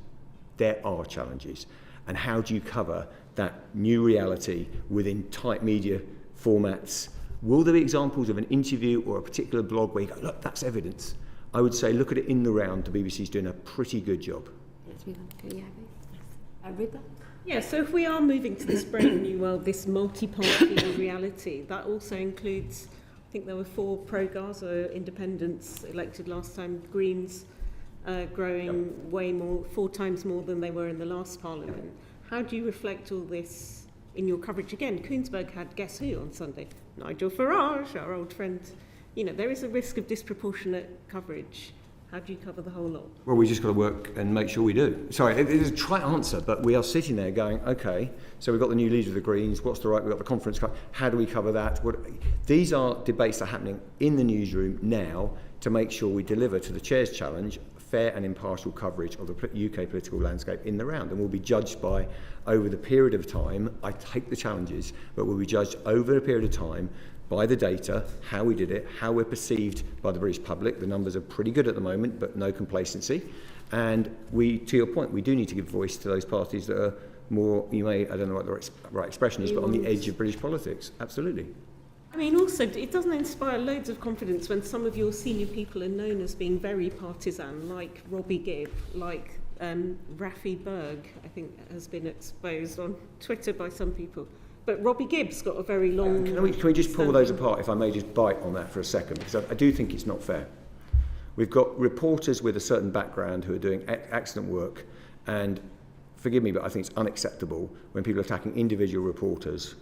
There are challenges. And how do you cover that new reality within tight media formats? Will there be examples of an interview or a particular blog where you go, look, that's evidence? I would say look at it in the round. The BBC's doing a pretty good job. Let's move on. Go, yeah, Riba? Yeah, so if we are moving to this brave new world, this multi-party reality, that also includes, I think there were 4 pro-Gaza independents elected last time, Greens growing way more, 4 times more than they were in the last parliament. How do you reflect all this in your coverage? Again, Koonsberg had guess who on Sunday? Nigel Farage, our old friend. You know, there is a risk of disproportionate coverage. How do you cover the whole lot? Well, we just got to work and make sure we do. Sorry, it is a trite answer, but we are sitting there going, okay, so we've got the new leader of the Greens, what's the right, we've got the conference, how do we cover that? These are debates that are happening in the newsroom now to make sure we deliver to the Chair's challenge fair and impartial coverage of the UK political landscape in the round, and we'll be judged by, over the period of time, I take the challenges, but we'll be judged over a period of time by the data, how we did it, how we're perceived by the British public. The numbers are pretty good at the moment, but no complacency. And we, to your point, we do need to give voice to those parties that are more, I don't know what the right expression is, but on the edge of British politics. Absolutely. I mean, also, it doesn't inspire loads of confidence when some of your senior people are known as being very partisan, like Robbie Gibb, like Rafi Berg, I think has been exposed on Twitter by some people. But Robbie Gibb's got a very long... Can we just pull those apart, if I may just bite on that for a second, because I do think it's not fair. We've got reporters with a certain background who are doing excellent work, and forgive me, but I think it's unacceptable when people are attacking individual reporters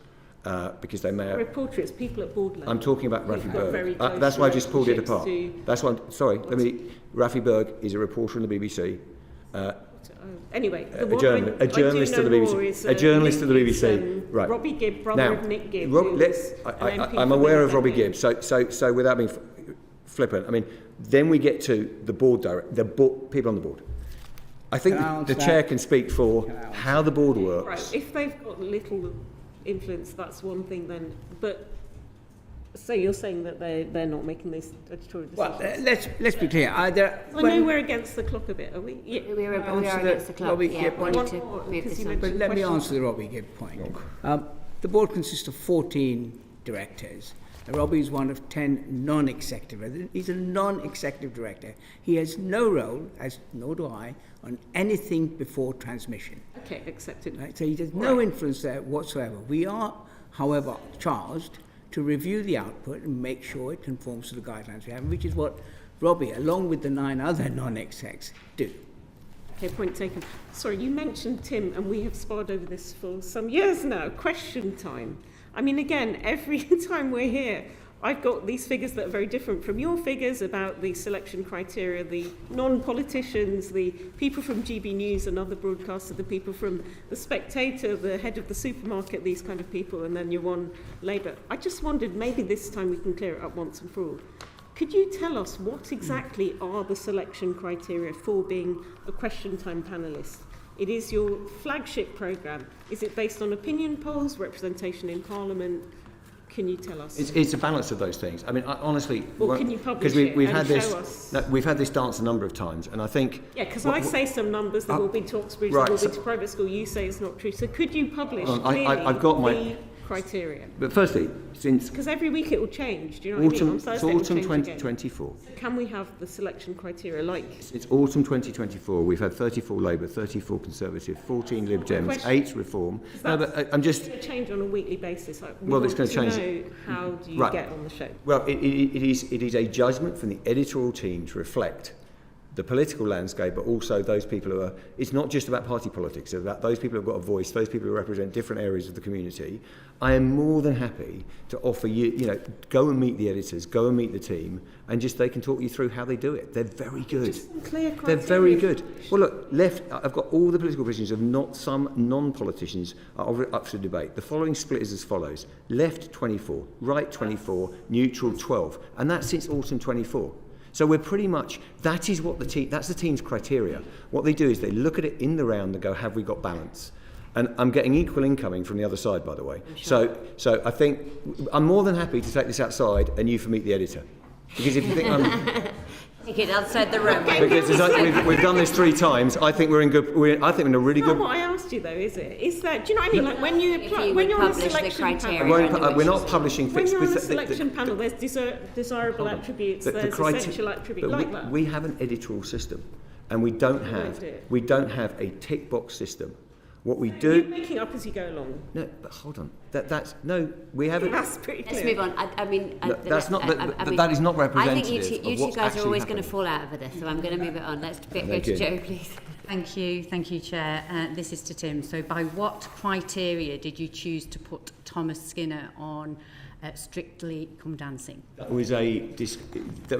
because they may have... Reporter, it's people at board level. I'm talking about Rafi Berg. That's why I just pulled it apart. That's why, Rafi Berg is a reporter in the BBC. Anyway, a journalist to the BBC. A journalist to the BBC. Right. Robbie Gibb, brother of Nick Gibb. I'm aware of Robbie Gibb. So without being flippant, I mean, then we get to the board people on the board. I think the chair can speak for how the board works. Right. If they've got little influence, that's one thing then. But so you're saying that they're not making these editorial decisions? Well, let's be clear. I know we're against the clock a bit, are we? Yeah. We are against the clock. Robbie Yeah, Gibb we point. need to move this on. But let me answer the Robbie Gibb point. The board consists of 14 directors. Robbie is one of 10 non-executive. He's a non-executive director. He has no role, as nor do I, on anything before transmission. Okay, accepted. Right? So he has no influence there whatsoever. We are, however, charged to review the output and make sure it conforms to the guidelines we have, which is what Robbie, along with the 9 other non-execs, do. Okay, point taken. Sorry, you mentioned Tim, and we have sparred over this for some years now. Question time. I mean, again, every time we're here, I've got these figures that are very different from your figures about the selection criteria, the non-politicians, the people from GB News and other broadcasters, the people from The Spectator, the head of the supermarket, these kind of people, and then your one Labour. I just wondered, maybe this time we can clear it up once and for all. Could you tell us what exactly are the selection criteria for being a question time panellist? It is your flagship programme. Is it based on opinion polls, representation in Parliament? Can you tell us? It's a balance of those things. I mean, honestly, well, can you publish we've it had and this, show us? No, we've had this dance a number of times, and I think... Yeah, because I say some numbers, there will be Talksbridge, there will be to private school, you say it's not true. So could you publish clearly I've got the criteria? But firstly, since... Because every week it will change, do you know what I mean? On Thursday it's autumn it will change 2024. again. So can we have the selection criteria like? It's autumn 2024. We've had 34 Labour, 34 Conservative, 14 Lib Dems, 8 Reform. No, but I'm just... It's going to change on a weekly basis. Well, it's going to change. Know how do you get on the show? Well, it is a judgment from the editorial team to reflect the political landscape, but also those people who are... It's not just about party politics. It's about those people who have got a voice, those people who represent different areas of the community. I am more than happy to offer you, go and meet the editors, go and meet the team, and just they can talk you through how they do it. They're very good. They're very good. Well, look, I've got all the political positions of some non-politicians are up for debate. The following split is as follows. Left 24, right 24, neutral 12. And that's since autumn 24. So we're pretty much, that's the team's criteria. What they do is they look at it in the round and go, have we got balance? And I'm getting equal incoming from the other side, by the way. Sure. So I think I'm more than happy to take this outside and you for meet the editor. Because if you think I'm... Take it outside the room. Because we've done this 3 times. I think we're in a really good... Not what I asked you though, is it? Is that, do you know what I mean? Like when you're on a selection panel, we're not publishing when fixed... you're on a selection panel, there's desirable attributes, there's essential attributes like that. We have an editorial system, and we don't have a tick box system. What we do... You're making up as you go along. No, but hold on. We haven't... That's pretty clear. Let's move on. That is not representative. I think you two guys are always going to fall out of this, so I'm going to move it on. Let's go to Jo, please. Thank you, Chair. This is to Tim. So by what criteria did you choose to put Thomas Skinner on Strictly Come Dancing? That was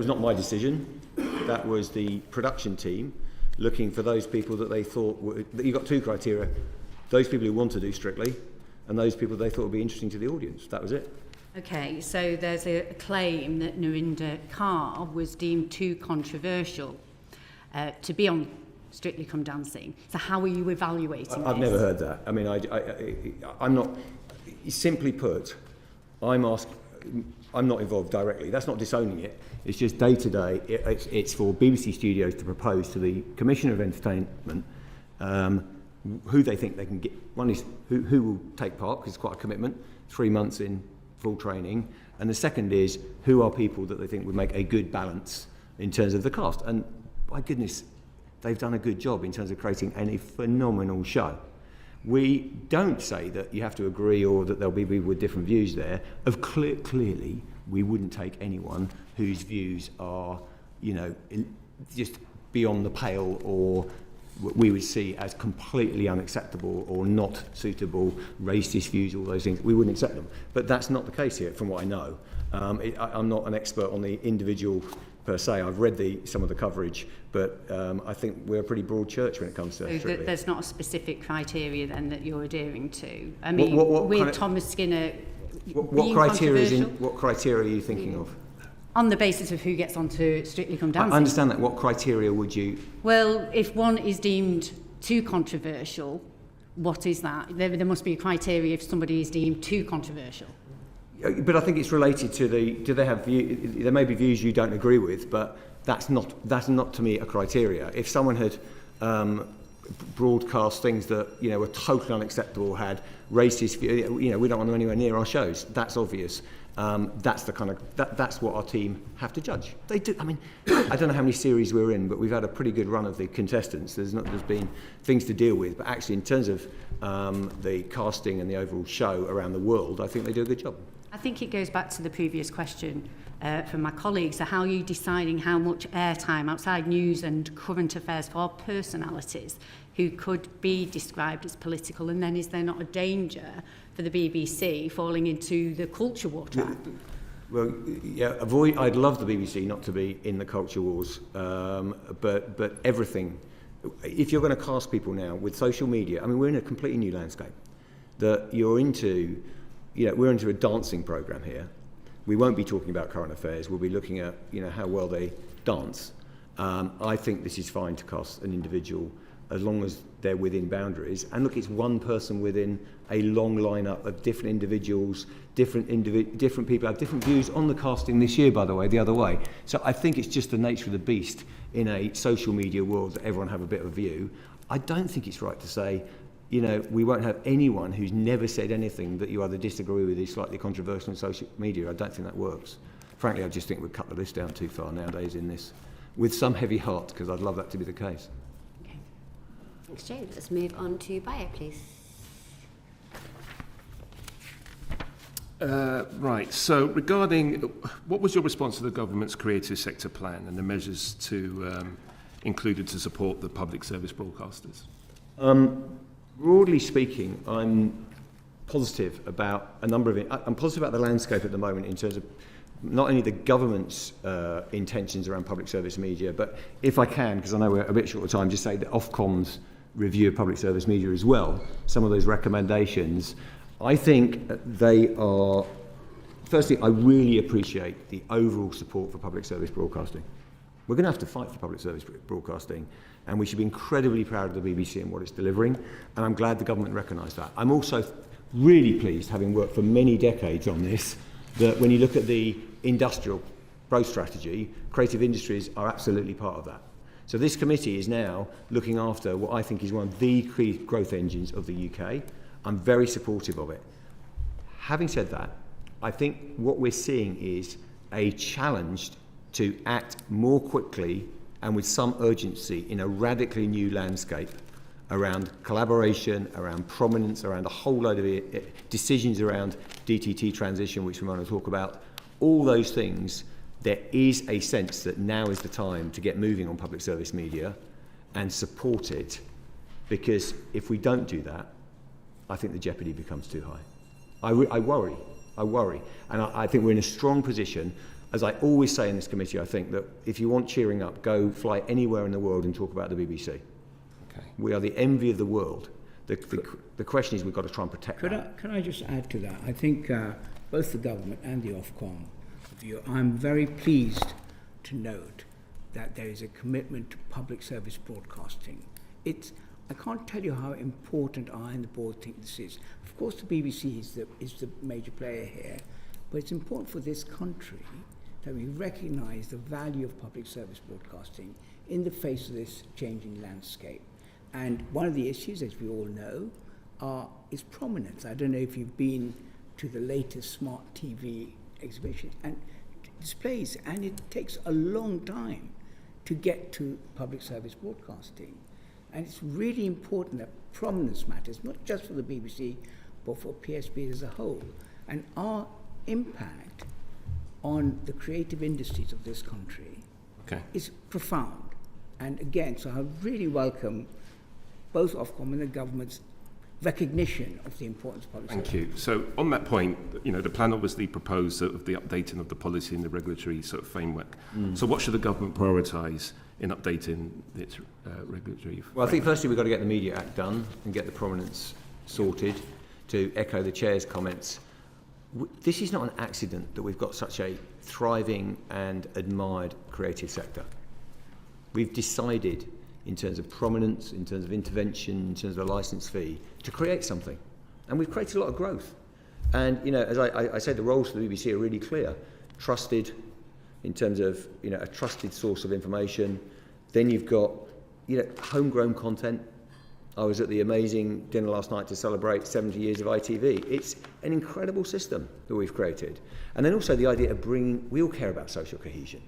not my decision. That was the production team looking for those people that they thought you've got 2 criteria: those people who want to do Strictly, and those people they thought would be interesting to the audience. That was it. Okay, so there's a claim that Narinder Kaur was deemed too controversial to be on Strictly Come Dancing. So how are you evaluating this? I've never heard that. I mean, I'm not... Simply put, I'm not involved directly. That's not disowning it. It's just day to day. It's for BBC Studios to propose to the Commissioner of Entertainment who they think they can get. One is who will take part, because it's quite a commitment, 3 months in full training. And the second is who are people that they think would make a good balance in terms of the cast. And by goodness, they've done a good job in terms of creating a phenomenal show. We don't say that you have to agree or that there'll be people with different views there. Clearly, we wouldn't take anyone whose views are, just beyond the pale or we would see as completely unacceptable or not suitable, racist views, all those things. We wouldn't accept them. But that's not the case here, from what I know. I'm not an expert on the individual per se. I've read some of the coverage, but I think we're a pretty broad church when it comes to So Strictly. there's not a specific criteria then that you're adhering to? I mean, what with kind of- Thomas Skinner What criteria are you thinking of? on the basis of who gets onto Strictly Come Dancing. I understand that. What criteria would you... Well, if one is deemed too controversial, what is that? There must be a criteria if somebody is deemed too controversial. But I think it's related to do they have there may be views you don't agree with, but that's not to me a criteria. If someone had broadcast things that were totally unacceptable, had racist, we don't want them anywhere near our shows. That's obvious. That's the kind of that's what our team have to judge. They do. I mean, I don't know how many series we're in, but we've had a pretty good run of the contestants. There's been things to deal with, but actually in terms of the casting and the overall show around the world, I think they do a good job. I think it goes back to the previous question from my colleagues. So how are you deciding how much airtime outside news and current affairs for personalities who could be described as political, and then is there not a danger for the BBC falling into the culture war trap? Well, yeah, I'd love the BBC not to be in the culture wars, but everything. If you're going to cast people now with social media, I mean, we're in a completely new landscape. That you're into, we're into a dancing program here. We won't be talking about current affairs. We'll be looking at, how well they dance. I think this is fine to cast an individual as long as they're within boundaries. And look, it's one person within a long lineup of different individuals, different people have different views on the casting this year, by the way, the other way. So I think it's just the nature of the beast in a social media world that everyone have a bit of a view. I don't think it's right to say, we won't have anyone who's never said anything that you either disagree with is slightly controversial on social media. I don't think that works. Frankly, I just think we've cut the list down too far nowadays in this, with some heavy heart, because I'd love that to be the case. Okay. Thanks, Jane. Let's move on to Bayo, please. Right, so regarding, what was your response to the government's creative sector plan and the measures included to support the public service broadcasters? Broadly speaking, I'm positive about I'm positive about the landscape at the moment in terms of not only the government's intentions around public service media, but if I can, because I know we're a bit short of time, just say the Ofcom's review of public service media as well, some of those recommendations. I think they are, firstly, I really appreciate the overall support for public service broadcasting. We're going to have to fight for public service broadcasting, and we should be incredibly proud of the BBC and what it's delivering, and I'm glad the government recognised that. I'm also really pleased, having worked for many decades on this, that when you look at the industrial growth strategy, creative industries are absolutely part of that. So this committee is now looking after what I think is one of the growth engines of the UK. I'm very supportive of it. Having said that, I think what we're seeing is a challenge to act more quickly and with some urgency in a radically new landscape around collaboration, around prominence, around a whole load of decisions around DTT transition, which we're going to talk about. All those things, there is a sense that now is the time to get moving on public service media and support it, because if we don't do that, I think the jeopardy becomes too high. I worry. And I think we're in a strong position. As I always say in this committee, I think that if you want cheering up, go fly anywhere in the world and talk about the BBC. Okay. We are the envy of the world. The question is we've got to try and protect that. Can I just add to that? I think both the government and the Ofcom view, I'm very pleased to note that there is a commitment to public service broadcasting. I can't tell you how important I and the board think this is. Of course, the BBC is the major player here, but it's important for this country that we recognise the value of public service broadcasting in the face of this changing landscape. And one of the issues, as we all know, is prominence. I don't know if you've been to the latest smart TV exhibition and displays, and it takes a long time to get to public service broadcasting. And it's really important that prominence matters, not just for the BBC, but for PSB as a whole. And our impact on the creative industries of this country is profound. And again, so I really welcome both Ofcom and the government's recognition of the importance of public Thank service. you. So on that point, the plan obviously proposed sort of the updating of the policy and the regulatory sort of framework. So what should the government prioritise in updating its regulatory framework? Well, I think firstly we've got to get the Media Act done and get the prominence sorted. To echo the Chair's comments, this is not an accident that we've got such a thriving and admired creative sector. We've decided, in terms of prominence, in terms of intervention, in terms of a licence fee, to create something. And we've created a lot of growth. And, as I say, the roles of the BBC are really clear. Trusted, in terms of, a trusted source of information. Then you've got, homegrown content. I was at the amazing dinner last night to celebrate 70 years of ITV. It's an incredible system that we've created. And then also the idea of we all care about social cohesion.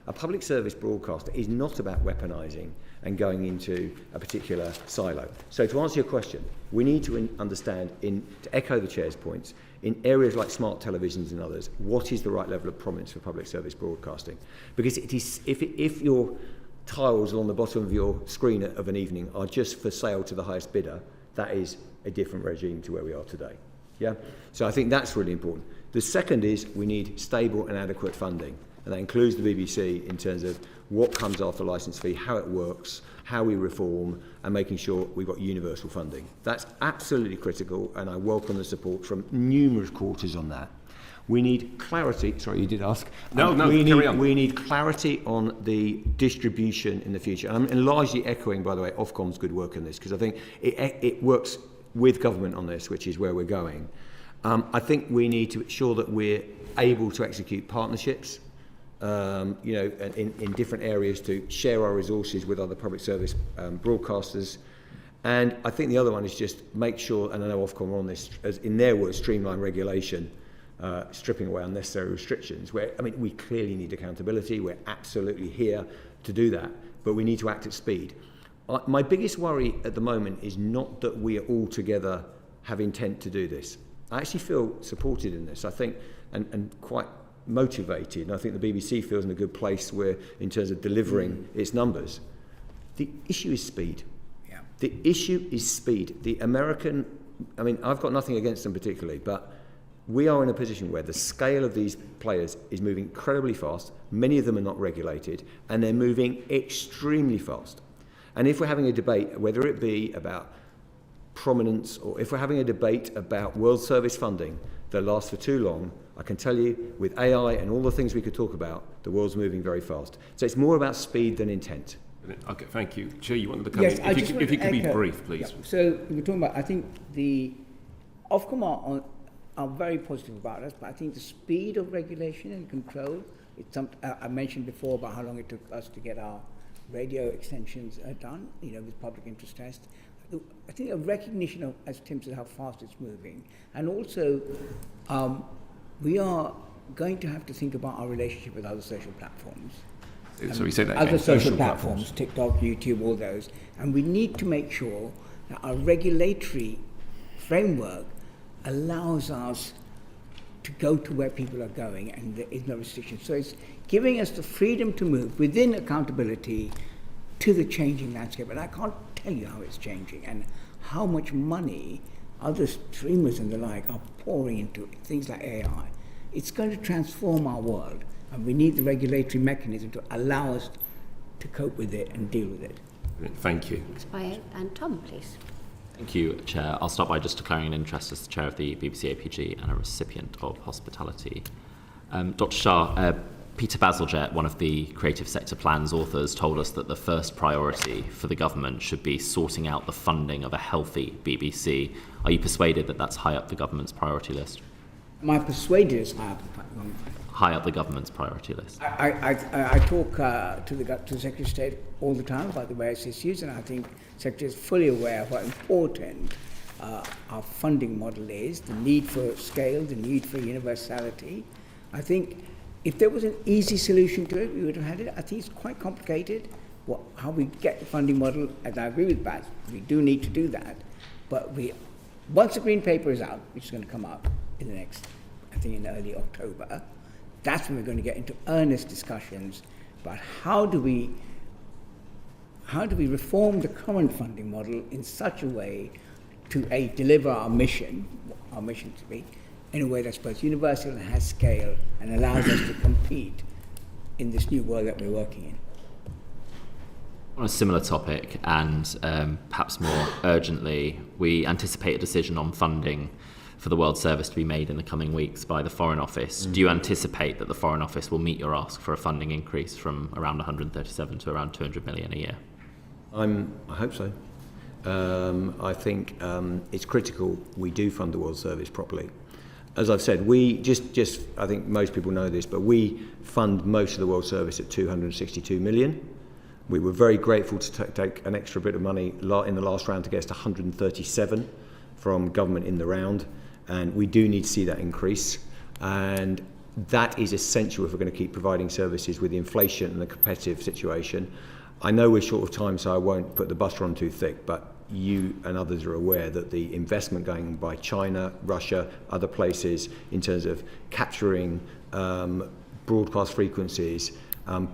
A public service broadcaster is not about weaponising and going into a particular silo. So to answer your question, we need to understand, to echo the Chair's points, in areas like smart televisions and others, what is the right level of prominence for public service broadcasting? Because it is, if your tiles along the bottom of your screen of an evening are just for sale to the highest bidder, that is a different regime to where we are today. Yeah? So I think that's really important. The second is we need stable and adequate funding. And that includes the BBC in terms of what comes after licence fee, how it works, how we reform, and making sure we've got universal funding. That's absolutely critical, and I welcome the support from numerous quarters on that. We need clarity. Sorry, you did ask. Carry on. We need clarity on the distribution in the future. And I'm largely echoing, by the way, Ofcom's good work on this, because I think it works with government on this, which is where we're going. I think we need to ensure that we're able to execute partnerships, in different areas to share our resources with other public service broadcasters. And I think the other one is just make sure, and I know Ofcom are on this, as in their words, streamline regulation, stripping away unnecessary restrictions, where, we clearly need accountability. We're absolutely here to do that, but we need to act at speed. My biggest worry at the moment is not that we are all together have intent to do this. I actually feel supported in this, I think, and quite motivated, and I think the BBC feels in a good place where, in terms of delivering its numbers. The issue is speed. Yeah. The issue is speed. The American, I've got nothing against them particularly, but we are in a position where the scale of these players is moving incredibly fast. Many of them are not regulated, and they're moving extremely fast. And if we're having a debate, whether it be about prominence or if we're having a debate about world service funding that lasts for too long, I can tell you, with AI and all the things we could talk about, the world's moving very fast. So it's more about speed than intent. Okay, thank you. Chair, you wanted to come Yes, in. I just If you could be echo. brief, please. Yeah. So we're talking about, I think the Ofcom are very positive about us, but I think the speed of regulation and control, I mentioned before about how long it took us to get our radio extensions done, with public interest tests. I think a recognition of, as Tim said, how fast it's moving, and also we are going to have to think about our relationship with other social platforms. So we say that Other again. social platforms, TikTok, YouTube, all those, and we need to make sure that our regulatory framework allows us to go to where people are going, and there is no restriction. So it's giving us the freedom to move within accountability to the changing landscape. And I can't tell you how it's changing and how much money other streamers and the like are pouring into things like AI. It's going to transform our world, and we need the regulatory mechanism to allow us to cope with it and deal with it. Thank you. And Tom, please. Thank you, Chair. I'll start by just declaring an interest as the Chair of the BBC APG and a recipient of hospitality. Dr. Shah, Peter Bazalgette, one of the creative sector plan's authors, told us that the first priority for the government should be sorting out the funding of a healthy BBC. Are you persuaded that that's high up the government's priority list? My persuaded is High up the government's priority list. I talk to the Secretary of State all the time about the various issues, and I think the Secretary is fully aware of how important our funding model is, the need for scale, the need for universality. I think if there was an easy solution to it, we would have had it. I think it's quite complicated how we get the funding model, and I agree with Baz, we do need to do that. But once the Green Paper is out, which is going to come out in the next, I think in early October, that's when we're going to get into earnest discussions about how do we reform the current funding model in such a way to deliver our mission to be, in a way that's both universal and has scale and allows us to compete in this new world that we're working in. On a similar topic, and perhaps more urgently, we anticipate a decision on funding for the World Service to be made in the coming weeks by the Foreign Office. Do you anticipate that the Foreign Office will meet your ask for a funding increase from around 137 to around 200 million a year? I hope so. I think it's critical we do fund the World Service properly. As I've said, we just I think most people know this, but we fund most of the World Service at 262 million. We were very grateful to take an extra bit of money in the last round to get us to 137 from government in the round, and we do need to see that increase, and that is essential if we're going to keep providing services with the inflation and the competitive situation. I know we're short of time, so I won't put the butter on too thick, but you and others are aware that the investment going by China, Russia, other places in terms of capturing broadcast frequencies,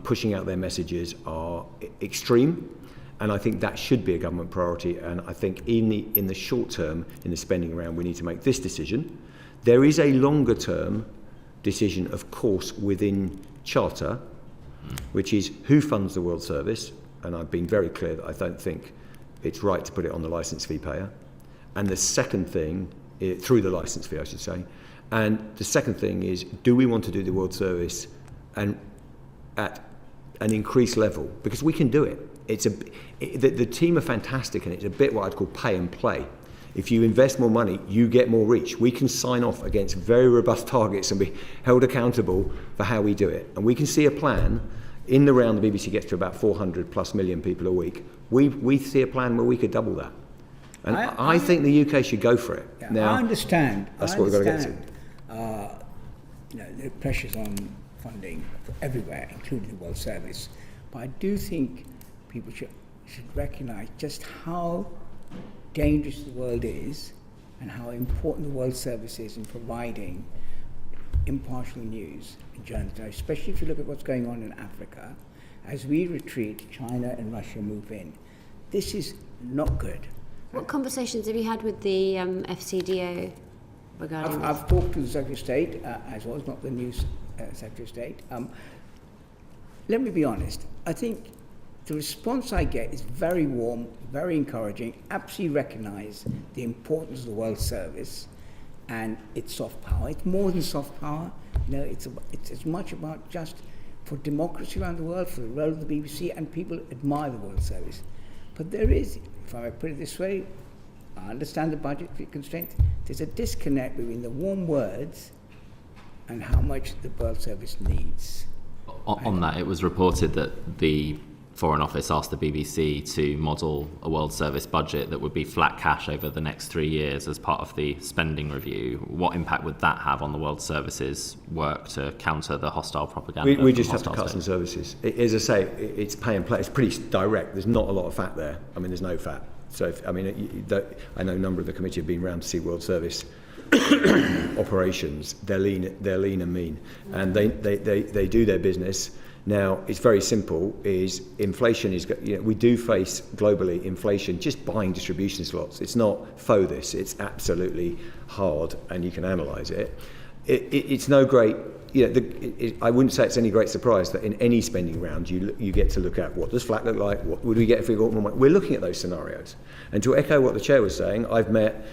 pushing out their messages are extreme, and I think that should be a government priority. And I think in the short term, in the spending round, we need to make this decision. There is a longer term decision, of course, within Charter, which is who funds the World Service, and I've been very clear that I don't think it's right to put it on the licence fee payer. And the second thing, through the licence fee, I should say, and the second thing is, do we want to do the World Service and at an increased level? Because we can do it. The team are fantastic, and it's a bit what I'd call pay and play. If you invest more money, you get more reach. We can sign off against very robust targets and be held accountable for how we do it. And we can see a plan. In the round, the BBC gets to about 400 plus million people a week. We see a plan where we could double that. And I think the UK should go for it. Yeah, now, I understand. That's what we've got to get to. The pressures on funding everywhere, including the World Service. But I do think people should recognise just how dangerous the world is and how important the World Service is in providing impartial news and journalism, especially if you look at what's going on in Africa. As we retreat, China and Russia move in. This is not good. What conversations have you had with the FCDO regarding this? I've talked to the Secretary of State, as well as not the new Secretary of State. Let me be honest. I think the response I get is very warm, very encouraging, absolutely recognise the importance of the World Service and its soft power. It's more than soft power. It's as much about just for democracy around the world, for the role of the BBC, and people admire the World Service. But there is, if I may put it this way, I understand the budgetary constraints. There's a disconnect between the warm words and how much the World Service needs. On that, it was reported that the Foreign Office asked the BBC to model a World Service budget that would be flat cash over the next 3 years as part of the spending review. What impact would that have on the World Service's work to counter the hostile propaganda? We just have to cut some services. As I say, it's pay and play. It's pretty direct. There's not a lot of fat there. I mean, there's no fat. So, I know a number of the committee have been round to see World Service operations. They're lean and mean, and they do their business. Now, it's very simple, is inflation is, we do face globally inflation, just buying distribution slots. It's not faux this, it's absolutely hard, and you can analyse it. It's no great, I wouldn't say it's any great surprise that in any spending round you get to look at what does flat look like, what would we get if we got more money. We're looking at those scenarios. And to echo what the Chair was saying, I've met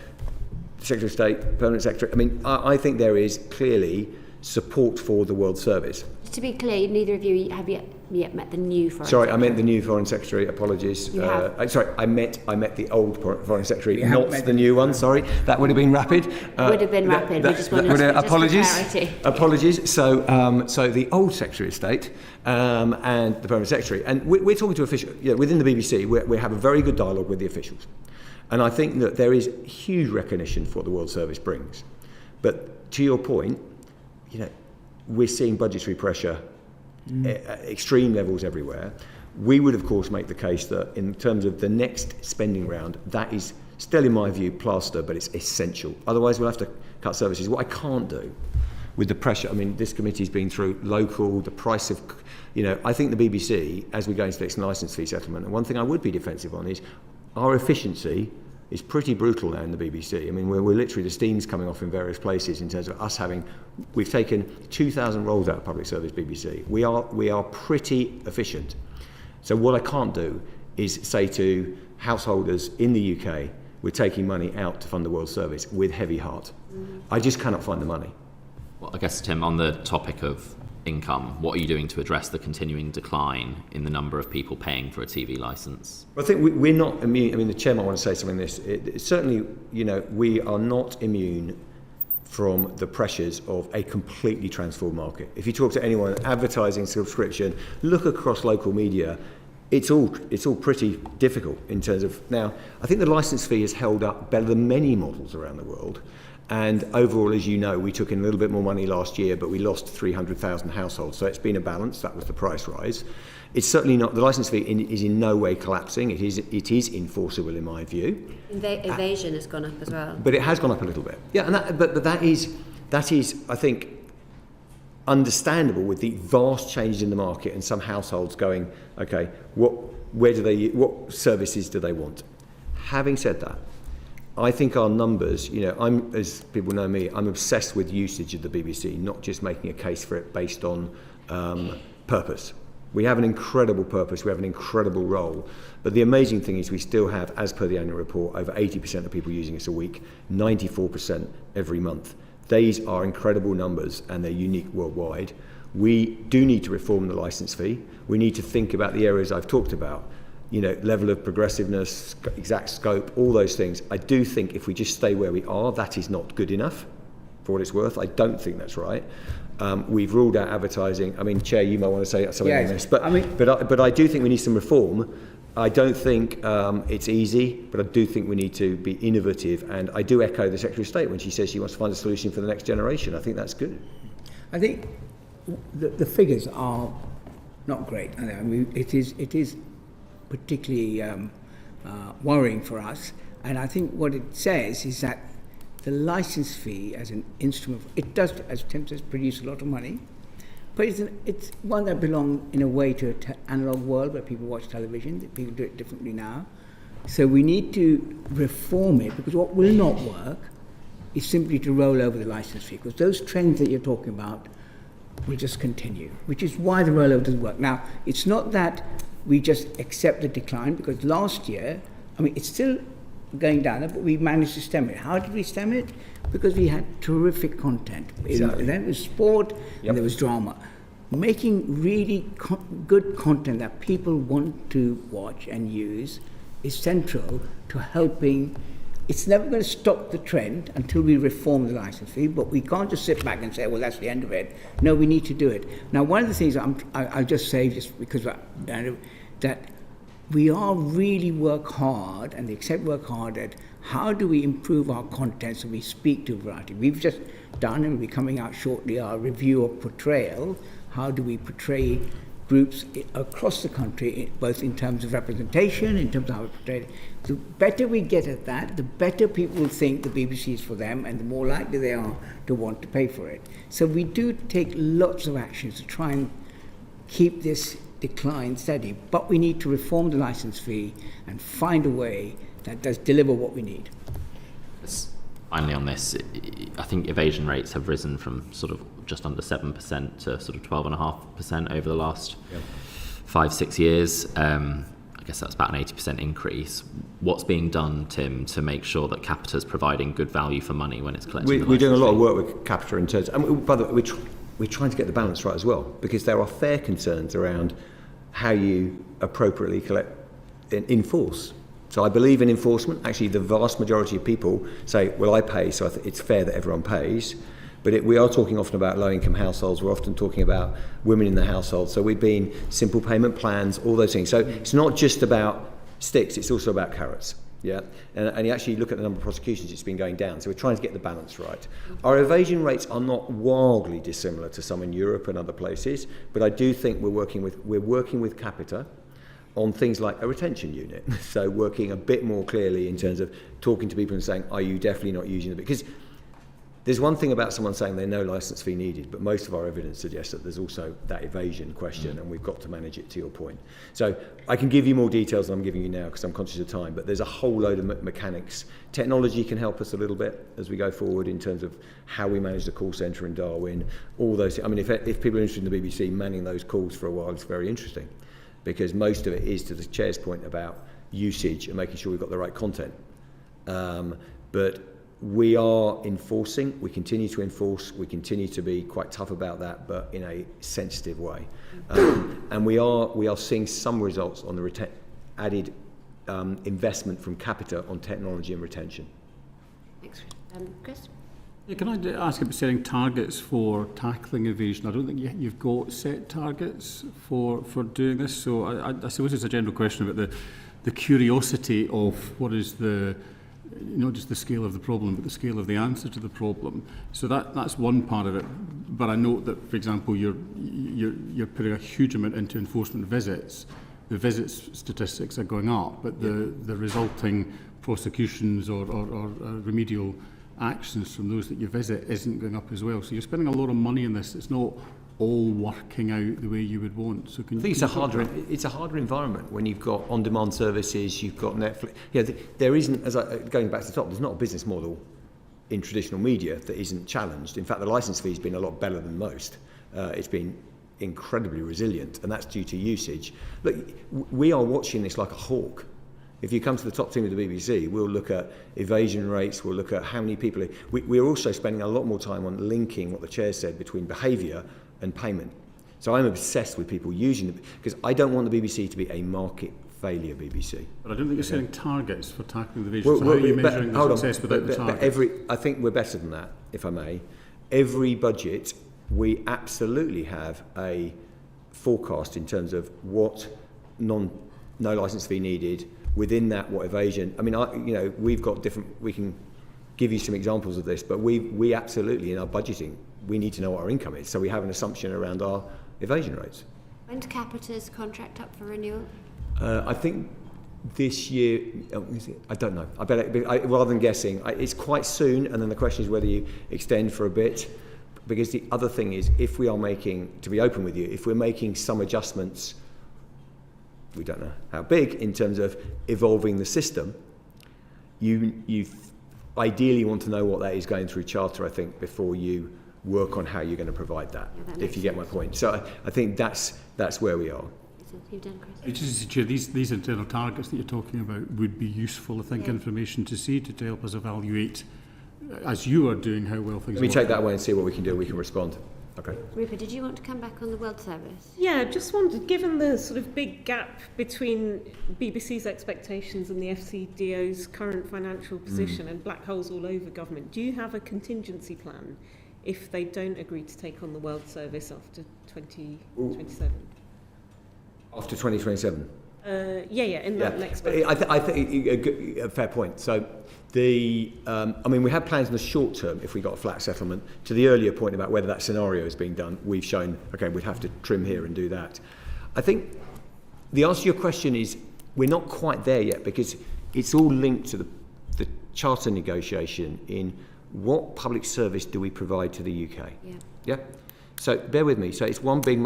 the Secretary of State, Permanent Secretary. I think there is clearly support for the World Service. To be clear, neither of you have yet met the new Foreign Secretary. Secretary. I meant the new Foreign Secretary, apologies. You have? I met the old Foreign Secretary, not the new one, sorry. That would have been rapid. Would have been rapid. We just wanted to apologies. clarity. Apologies. So the old Secretary of State and the Permanent Secretary. And we're talking to officials. Within the BBC, we have a very good dialogue with the officials. And I think that there is huge recognition for what the World Service brings. But to your point, we're seeing budgetary pressure at extreme levels everywhere. We would, of course, make the case that in terms of the next spending round, that is still, in my view, plaster, but it's essential. Otherwise, we'll have to cut services. What I can't do with the pressure, this committee's been through local, the price of, I think the BBC, as we go into the next licence fee settlement, and one thing I would be defensive on is our efficiency is pretty brutal now in the BBC. I mean, we're literally, the steam's coming off in various places in terms of us we've taken 2,000 roles out of public service BBC. We are pretty efficient. So what I can't do is say to householders in the UK, we're taking money out to fund the World Service with heavy heart. I just cannot find the money. Well, I guess, Tim, on the topic of income, what are you doing to address the continuing decline in the number of people paying for a TV licence? Well, I think we're not immune. I mean, the chair might want to say something on this. Certainly, we are not immune from the pressures of a completely transformed market. If you talk to anyone, advertising, subscription, look across local media, it's all pretty difficult in terms of, now, I think the licence fee has held up better than many models around the world. And overall, as you know, we took in a little bit more money last year, but we lost 300,000 households. So it's been a balance. That was the price rise. It's certainly not, the licence fee is in no way collapsing. It is enforceable in my view. Evasion has gone up as well. But it has gone up a little bit. Yeah, and but that is, I think, understandable with the vast changes in the market and some households going, okay, what services do they want? Having said that, I think our numbers, as people know me, I'm obsessed with usage of the BBC, not just making a case for it based on purpose. We have an incredible purpose, we have an incredible role, but the amazing thing is we still have, as per the annual report, over 80% of people using us a week, 94% every month. These are incredible numbers and they're unique worldwide. We do need to reform the licence fee. We need to think about the areas I've talked about. Level of progressiveness, exact scope, all those things. I do think if we just stay where we are, that is not good enough for what it's worth. I don't think that's right. We've ruled out advertising. I mean, Chair, you might want to say something on this, but I do think we need some reform. I don't think it's easy, but I do think we need to be innovative, and I do echo the Secretary of State when she says she wants to find a solution for the next generation. I think that's good. I think the figures are not great. I mean, it is particularly worrying for us, and I think what it says is that the licence fee as an instrument, it does, as Tim says, produce a lot of money, but it's one that belongs in a way to an analogue world where people watch television, that people do it differently now. So we need to reform it, because what will not work is simply to roll over the licence fee, because those trends that you're talking about will just continue, which is why the rollover doesn't work. Now, it's not that we just accept the decline, because last year, I mean, it's still going down, but we managed to stem it. How did we stem it? Because we had terrific content. Exactly. Then there was sport, and there was drama. Making really good content that people want to watch and use is central to helping. It's never going to stop the trend until we reform the licence fee, but we can't just sit back and say, well, that's the end of it. No, we need to do it. Now, one of the things I'll just say, just because that we are really work hard, and the exec work hard at how do we improve our content so we speak to a variety. We've just done, and we'll be coming out shortly, our review of portrayal. How do we portray groups across the country, both in terms of representation, in terms of how we portray it. The better we get at that, the better people will think the BBC is for them, and the more likely they are to want to pay for it. So we do take lots of actions to try and keep this decline steady, but we need to reform the licence fee and find a way that does deliver what we need. Finally on this, I think evasion rates have risen from sort of just under 7% to sort of 12.5% over the last 5-6 years. I guess that's about an 80% increase. What's being done, Tim, to make sure that Capita's providing good value for money when it's collecting? We're doing a lot of work with Capita in terms, and by the way, we're trying to get the balance right as well, because there are fair concerns around how you appropriately enforce. So I believe in enforcement. Actually, the vast majority of people say, well, I pay, so it's fair that everyone pays. But we are talking often about low-income households. We're often talking about women in the household. So we've been simple payment plans, all those things. So it's not just about sticks, it's also about carrots. Yeah, and you actually look at the number of prosecutions, it's been going down. So we're trying to get the balance right. Our evasion rates are not wildly dissimilar to some in Europe and other places, but I do think we're working with Capita on things like a retention unit. So working a bit more clearly in terms of talking to people and saying, are you definitely not using it? Because There's one thing about someone saying there's no licence fee needed, but most of our evidence suggests that there's also that evasion question, and we've got to manage it, to your point. So I can give you more details than I'm giving you now because I'm conscious of time, but there's a whole load of mechanics. Technology can help us a little bit as we go forward in terms of how we manage the call centre in Darwin, all those. I mean, if people are interested in the BBC, manning those calls for a while is very interesting, because most of it is, to the chair's point about usage and making sure we've got the right content. But we are enforcing, we continue to enforce, we continue to be quite tough about that, but in a sensitive way. And we are seeing some results on the added investment from capita on technology and retention. Thanks. Chris? Yeah, can I ask about setting targets for tackling evasion? I don't think you've got set targets for doing this, so I suppose it's a general question about the curiosity of what is the, not just the scale of the problem, but the scale of the answer to the problem. So that's one part of it. But I note that, for example, you're putting a huge amount into enforcement visits. The visits statistics are going up, but the resulting prosecutions or remedial actions from those that you visit isn't going up as well. So you're spending a lot of money on this. It's not all working out the way you would want. So can I think it's a harder environment when you've got on-demand services, you've got Netflix. Yeah, there isn't, going back to the top, there's not a business model in traditional media that isn't challenged. In fact, the licence fee has been a lot better than most. It's been incredibly resilient, and that's due to usage. Look, we are watching this like a hawk. If you come to the top team of the BBC, we'll look at evasion rates, we'll look at how many people... We're also spending a lot more time on linking what the chair said between behaviour and payment. So I'm obsessed with people using it, because I don't want the BBC to be a market failure BBC. But I don't think you're setting targets for tackling the evasion. So how are you measuring the success without the targets? I think we're better than that, if I may. Every budget, we absolutely have a forecast in terms of what no licence fee needed. Within that, what evasion. I mean, we've got different. We can give you some examples of this, but we absolutely, in our budgeting, we need to know what our income is. So we have an assumption around our evasion rates. When's Capita's contract up for renewal? I think this year. I don't know. Rather than guessing, it's quite soon. And then the question is whether you extend for a bit. Because the other thing is, if we are making, to be open with you, if we're making some adjustments, we don't know how big, in terms of evolving the system, you ideally want to know what that is going through charter, I think, before you work on how you're going to provide that, if you get my point. So I think that's where we are. These internal targets that you're talking about would be useful, I think, information to see to help us evaluate, as you are doing, how well things are. Let me take that away and see what we can do. We can respond. Okay. Rupert, did you want to come back on the World Service? Yeah, just wondered, given the sort of big gap between BBC's expectations and the FCDO's current financial position and black holes all over government, do you have a contingency plan if they don't agree to take on the World Service after 2027? After 2027? In that next budget. I think a fair point. So we have plans in the short term if we got a flat settlement. To the earlier point about whether that scenario is being done, we've shown, okay, we'd have to trim here and do that. I think the answer to your question is we're not quite there yet, because it's all linked to the charter negotiation in what public service do we provide to the UK. Yeah. So bear with me. So it's one big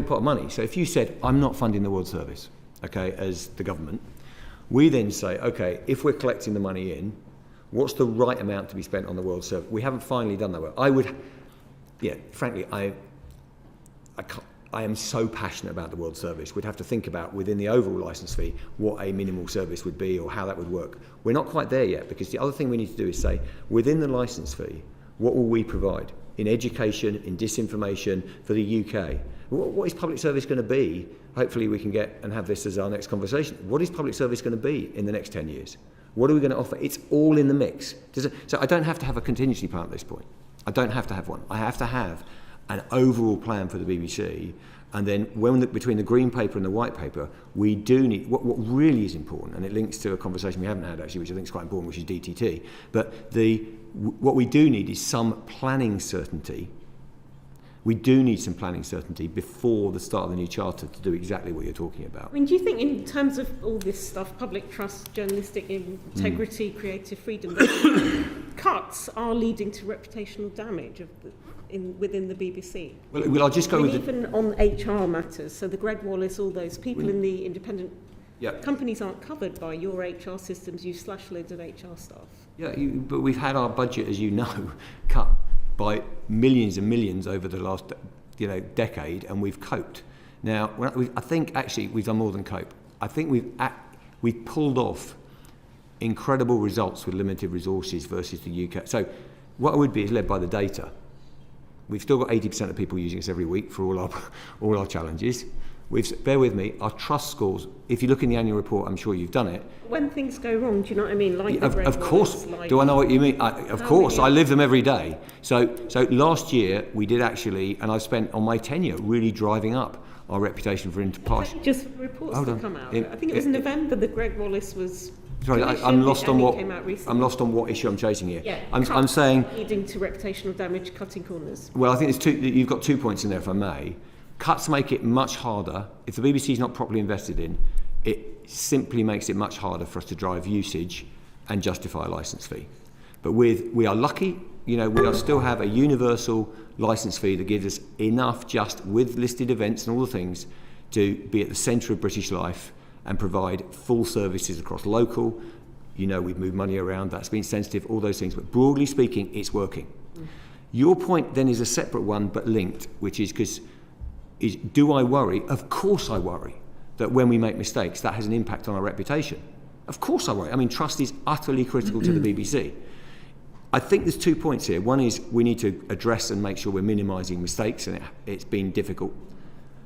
pot of money. So if you said, I'm not funding the World Service, okay, as the government, we then say, okay, if we're collecting the money in, what's the right amount to be spent on the World Service? We haven't finally done that well. Frankly, I am so passionate about the World Service. We'd have to think about, within the overall licence fee, what a minimal service would be or how that would work. We're not quite there yet, because the other thing we need to do is say, within the licence fee, what will we provide? In education, in disinformation, for the UK? What is public service going to be? Hopefully we can get and have this as our next conversation. What is public service going to be in the next 10 years? What are we going to offer? It's all in the mix. So I don't have to have a contingency plan at this point. I don't have to have one. I have to have an overall plan for the BBC. And then between the green paper and the white paper, we do need, what really is important, and it links to a conversation we haven't had actually, which I think is quite important, which is DTT. But what we do need is some planning certainty. We do need some planning certainty before the start of the new charter to do exactly what you're talking about. I mean, do you think in terms of all this stuff, public trust, journalistic integrity, creative freedom, cuts are leading to reputational damage within the BBC. Well, I'll just go with even on HR matters. So the Greg Wallace, all those people in the independent companies aren't covered by your HR systems. You slash loads of HR staff. Yeah, but we've had our budget, as you know, cut by millions and millions over the last, decade, and we've coped. Now, I think actually we've done more than cope. I think we've pulled off incredible results with limited resources versus the UK. So, what I would be is led by the data. We've still got 80% of people using us every week for all our challenges. Bear with me, our trust scores, if you look in the annual report, I'm sure you've done it. When things go wrong, do you know what I mean? Like of course. Do I know what you mean? Of course, I live them every day. So last year we did actually, and I spent on my tenure really driving up our reputation for impartiality. Just reports that come out. I think it was November that Greg Wallace was. Sorry, I'm lost on what issue I'm chasing here. Yeah, I'm saying leading to reputational damage, cutting corners. Well, I think you've got 2 points in there, if I may. Cuts make it much harder. If the BBC is not properly invested in, it simply makes it much harder for us to drive usage and justify a licence fee. But we are lucky, we still have a universal licence fee that gives us enough, just with listed events and all the things, to be at the centre of British life and provide full services across local. We've moved money around, that's been sensitive, all those things. But broadly speaking, it's working. Your point then is a separate one but linked, which is do I worry? Of course I worry that when we make mistakes, that has an impact on our reputation. Of course I worry. I mean, trust is utterly critical to the BBC. I think there's 2 points here. One is we need to address and make sure we're minimising mistakes, and it's been difficult.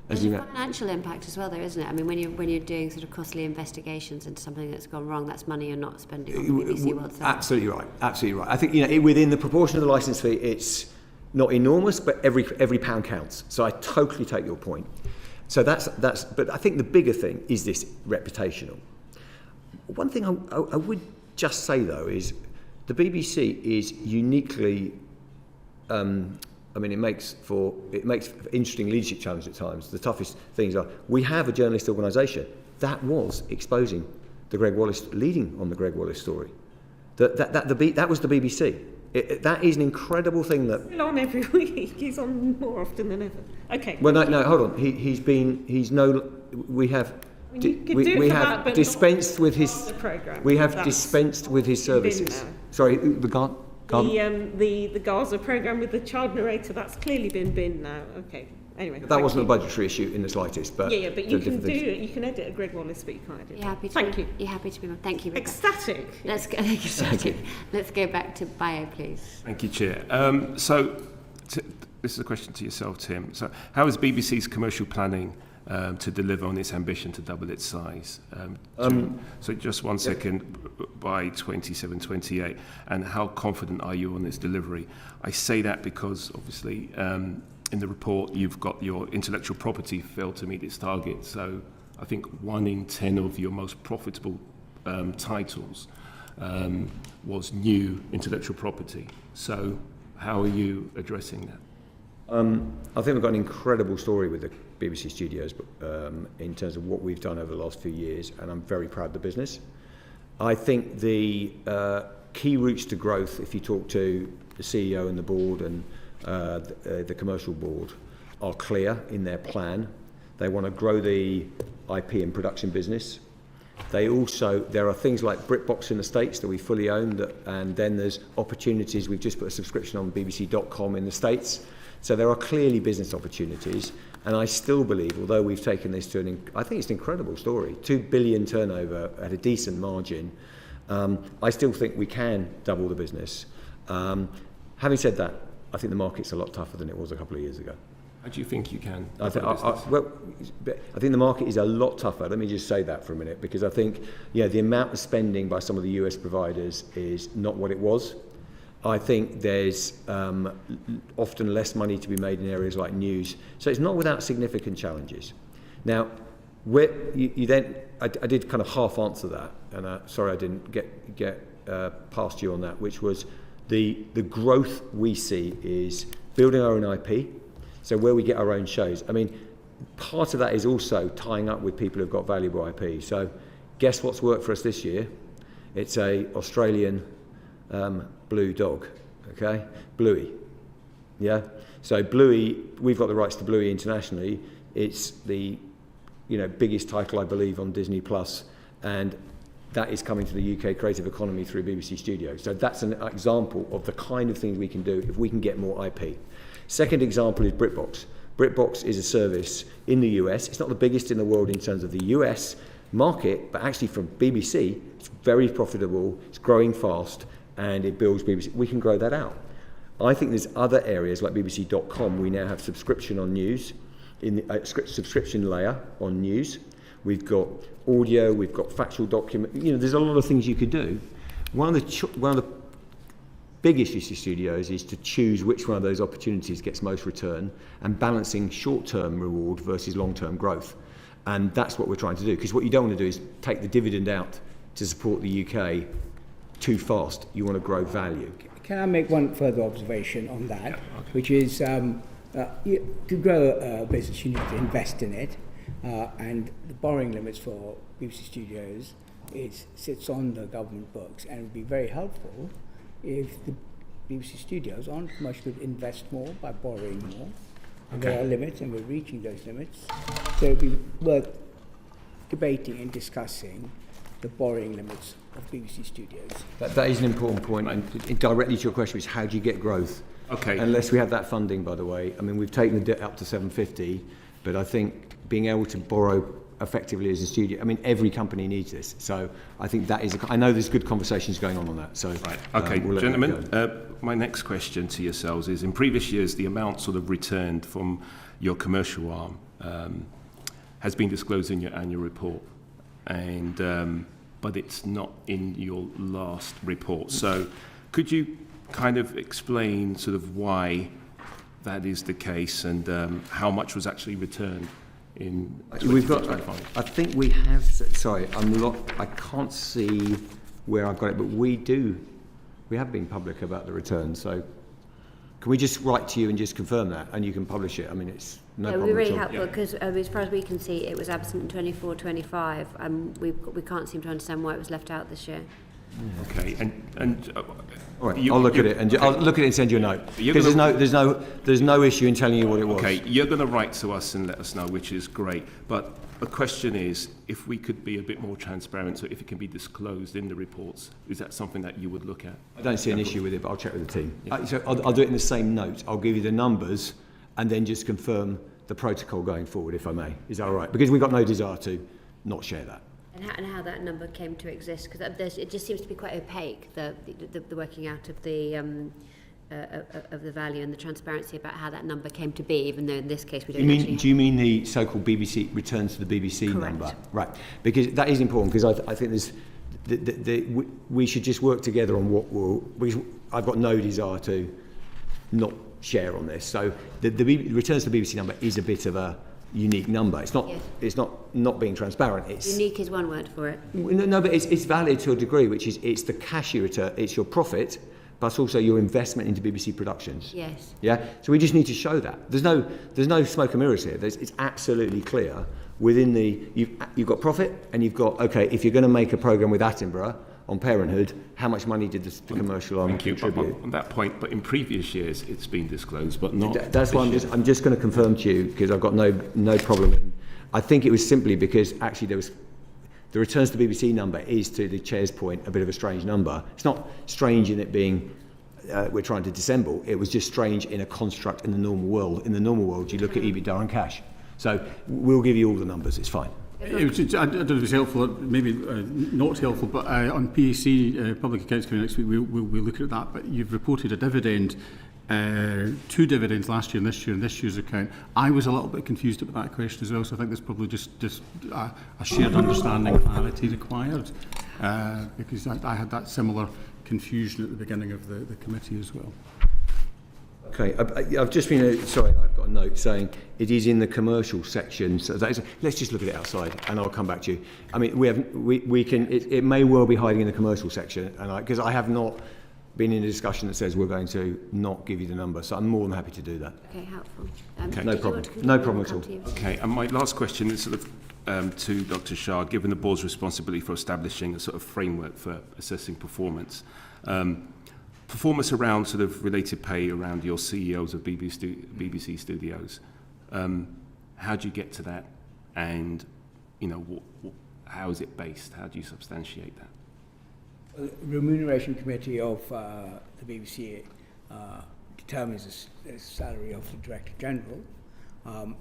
There's a financial impact as well, though, isn't it? I mean, when you're doing sort of costly investigations into something that's gone wrong, that's money you're not spending on the BBC World Service. Absolutely right. Absolutely right. I think within the proportion of the licence fee, it's not enormous, but every pound counts. So I totally take your point. So that's. But I think the bigger thing is this reputational. One thing I would just say though is the BBC is uniquely. It makes for interesting leadership challenge at times. The toughest things are we have a journalist organisation that was exposing the Greg Wallace, leading on the Greg Wallace story. That was the BBC. That is an incredible thing that. He's on every week. He's on more often than ever. Okay. Well, no, hold on. We have dispensed with his. We have dispensed with his services. Sorry, the Gaza. The Gaza programme with the child narrator, that's clearly been binned now. Okay. Anyway. That wasn't a budgetary issue in the slightest, but. Yeah, but you can do it. You can edit a Greg Wallace, but you can't edit. Thank you. You're happy to be. Thank you. Ecstatic. Let's go. Ecstatic. Let's go back to bio, please. Thank you, Chair. This is a question to yourself, Tim. So, how is BBC's commercial planning to deliver on its ambition to double its size? So, just 1 second, by 27-28, and how confident are you on its delivery? I say that because, obviously, in the report, you've got your intellectual property failed to meet its target. So I think 1 in 10 of your most profitable titles was new intellectual property. So how are you addressing that? I think we've got an incredible story with the BBC Studios in terms of what we've done over the last few years, and I'm very proud of the business. I think the key routes to growth, if you talk to the CEO and the board and the commercial board, are clear in their plan. They want to grow the IP and production business. There are things like BritBox in the States that we fully own, and then there's opportunities. We've just put a subscription on bbc.com in the States. So there are clearly business opportunities, and I still believe, although we've taken this to I think it's an incredible story, 2 billion turnover at a decent margin, I still think we can double the business. Having said that, I think the market's a lot tougher than it was a couple of years ago. How do you think you can? I think the market is a lot tougher. Let me just say that for a minute, because I think the amount of spending by some of the US providers is not what it was. I think there's often less money to be made in areas like news. So it's not without significant challenges. Now, I did kind of half answer that, and sorry I didn't get past you on that, which was the growth we see is building our own IP, so where we get our own shows. I mean, part of that is also tying up with people who've got valuable IP. So guess what's worked for us this year? It's a Australian Blue Dog, okay? Bluey, yeah? So Bluey, we've got the rights to Bluey internationally. It's the biggest title, I believe, on Disney Plus, and that is coming to the UK creative economy through BBC Studios. So that's an example of the kind of things we can do if we can get more IP. Second example is BritBox. BritBox is a service in the US. It's not the biggest in the world in terms of the US market, but actually for BBC, it's very profitable, it's growing fast, and it builds BBC. We can grow that out. I think there's other areas like BBC.com. We now have subscription on news, in the subscription layer on news. We've got audio, we've got factual document. There's a lot of things you could do. One of the big issues to studios is to choose which one of those opportunities gets most return and balancing short-term reward versus long-term growth. And that's what we're trying to do, because what you don't want to do is take the dividend out to support the UK too fast. You want to grow value. Can I make one further observation on that, which is to grow a business, you need to invest in it, and the borrowing limits for BBC Studios sits on the government books, and it would be very helpful if the BBC Studios on commercial could invest more by borrowing more. And there are limits, and we're reaching those limits. So it would be worth debating and discussing the borrowing limits of BBC Studios. That is an important point, and directly to your question is how do you get growth? Okay. Unless we have that funding, by the way. I mean, we've taken the debt up to 750, but I think being able to borrow effectively as a studio, I mean, every company needs this. So I think that is, I know there's good conversations going on that. So, right. Okay, gentlemen, my next question to yourselves is, in previous years, the amount sort of returned from your commercial arm has been disclosed in your annual report, and but it's not in your last report. So could you kind of explain sort of why that is the case, and how much was actually returned in 2025? I think we have, sorry, I can't see where I've got it, but we have been public about the return, so can we just write to you and just confirm that, and you can publish it? I mean, it's no problem. It would be really at all. helpful, because as far as we can see, it was absent in 24-25, and we can't seem to understand why it was left out this year. Okay, and all right, I'll look at it and send you a note, because there's no issue in telling you what it was. Okay, you're going to write to us and let us know, which is great. But the question is, if we could be a bit more transparent, so if it can be disclosed in the reports, is that something that you would look at? I don't see an issue with it, but I'll check with the team. Yeah. So I'll do it in the same note. I'll give you the numbers and then just confirm the protocol going forward, if I may. Is that all right? Because we've got no desire to not share that. And how that number came to exist, because it just seems to be quite opaque, the working out of the value and the transparency about how that number came to be, even though in this case we don't Do you mean the so-called BBC returns to the BBC Correct. number? Right, because that is important, because I think there's we should just work together on what because I've got no desire to not share on this. So the returns to the BBC number is a bit of a unique number. It's not. Yes. It's not being transparent. It's unique is one word for it. No, but it's valid to a degree, which is it's the cash you return. It's your profit, but also your investment into BBC productions. Yes. Yeah. So we just need to show that. There's no smoke and mirrors here. It's absolutely clear within you've got profit, and you've got if you're going to make a programme with Attenborough on parenthood, how much money did the commercial arm contribute? On that point, but in previous years it's been disclosed, but not. That's why I'm just going to confirm to you, because I've got no problem in. I think it was simply because actually there was the returns to the BBC number is, to the chair's point, a bit of a strange number. It's not strange in it being we're trying to dissemble. It was just strange in a construct in the normal world. In the normal world, you look at EBITDA and cash. So we'll give you all the numbers. It's fine. I don't know if it's helpful, maybe not helpful, but on PAC, Public Accounts Committee next week, we'll look at that. But you've reported a dividend, 2 dividends last year and this year in this year's account. I was a little bit confused about that question as well, so I think there's probably just a shared understanding, clarity required, because I had that similar confusion at the beginning of the committee as well. Okay, I've just been, sorry, I've got a note saying it is in the commercial section, so let's just look at it outside and I'll come back to you. I mean, we can, it may well be hiding in the commercial section, and because I have not been in a discussion that says we're going to not give you the number, so I'm more than happy to do that. Okay, helpful. No problem at all. Okay, and my last question is sort of to Dr. Shah, given the board's responsibility for establishing a sort of framework for assessing performance. Performance around sort of related pay around your CEOs of BBC studios. How do you get to that? And, you know, how is it based? How do you substantiate that? The Remuneration Committee of the BBC determines the salary of the Director-General,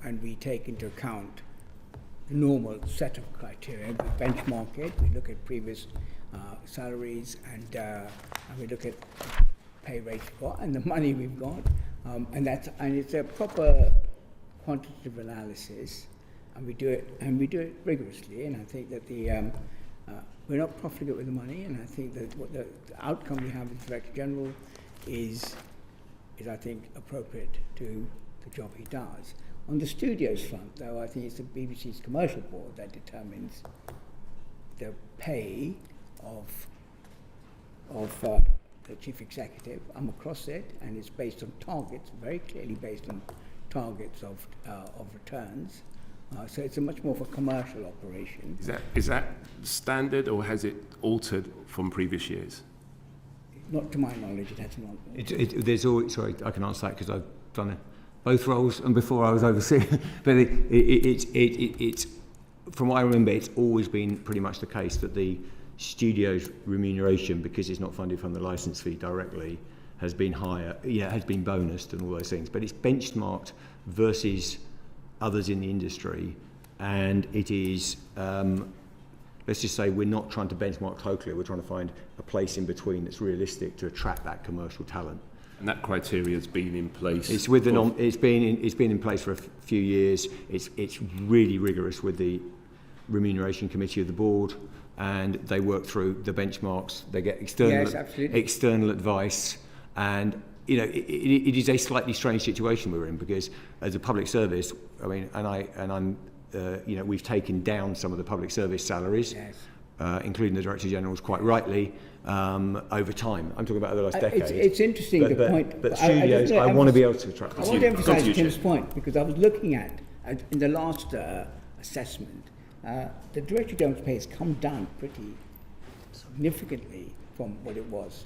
and we take into account the normal set of criteria. We benchmark it, we look at previous salaries, and we look at pay rates and the money we've got, and it's a proper quantitative analysis, and we do it rigorously. And I think that we're not profligate with the money, and I think that what the outcome we have with the Director-General is I think appropriate to the job he does. On the studios front, though, I think it's the BBC's commercial board that determines the pay of the chief executive. I'm across it, and it's based on targets, very clearly based on targets of returns. So it's a much more of a commercial operation. Is that standard, or has it altered from previous years? Not to my knowledge, it has not. There's always, sorry, I can answer that because I've done both roles, and before I was overseeing. But it's from what I remember, it's always been pretty much the case that the studio's remuneration, because it's not funded from the licence fee directly, has been higher. Yeah, has been bonused and all those things. But it's benchmarked versus others in the industry, and it is. Let's just say we're not trying to benchmark totally. We're trying to find a place in between that's realistic to attract that commercial talent. And that criteria has been in place. It's with it's been in place for a few years. It's really rigorous with the Remuneration Committee of the board, and they work through the benchmarks. They get external advice, and you know it is a slightly strange situation we're in, because as a public service, I mean, I'm you know, we've taken down some of the public service salaries, including the Director-General's, quite rightly, over time. I'm talking about over the last decade. It's interesting, the point. But studios, I want to be able to attract. I want to emphasise Tim's point, because I was looking at in the last assessment, the Director-General's pay has come down pretty significantly from what it was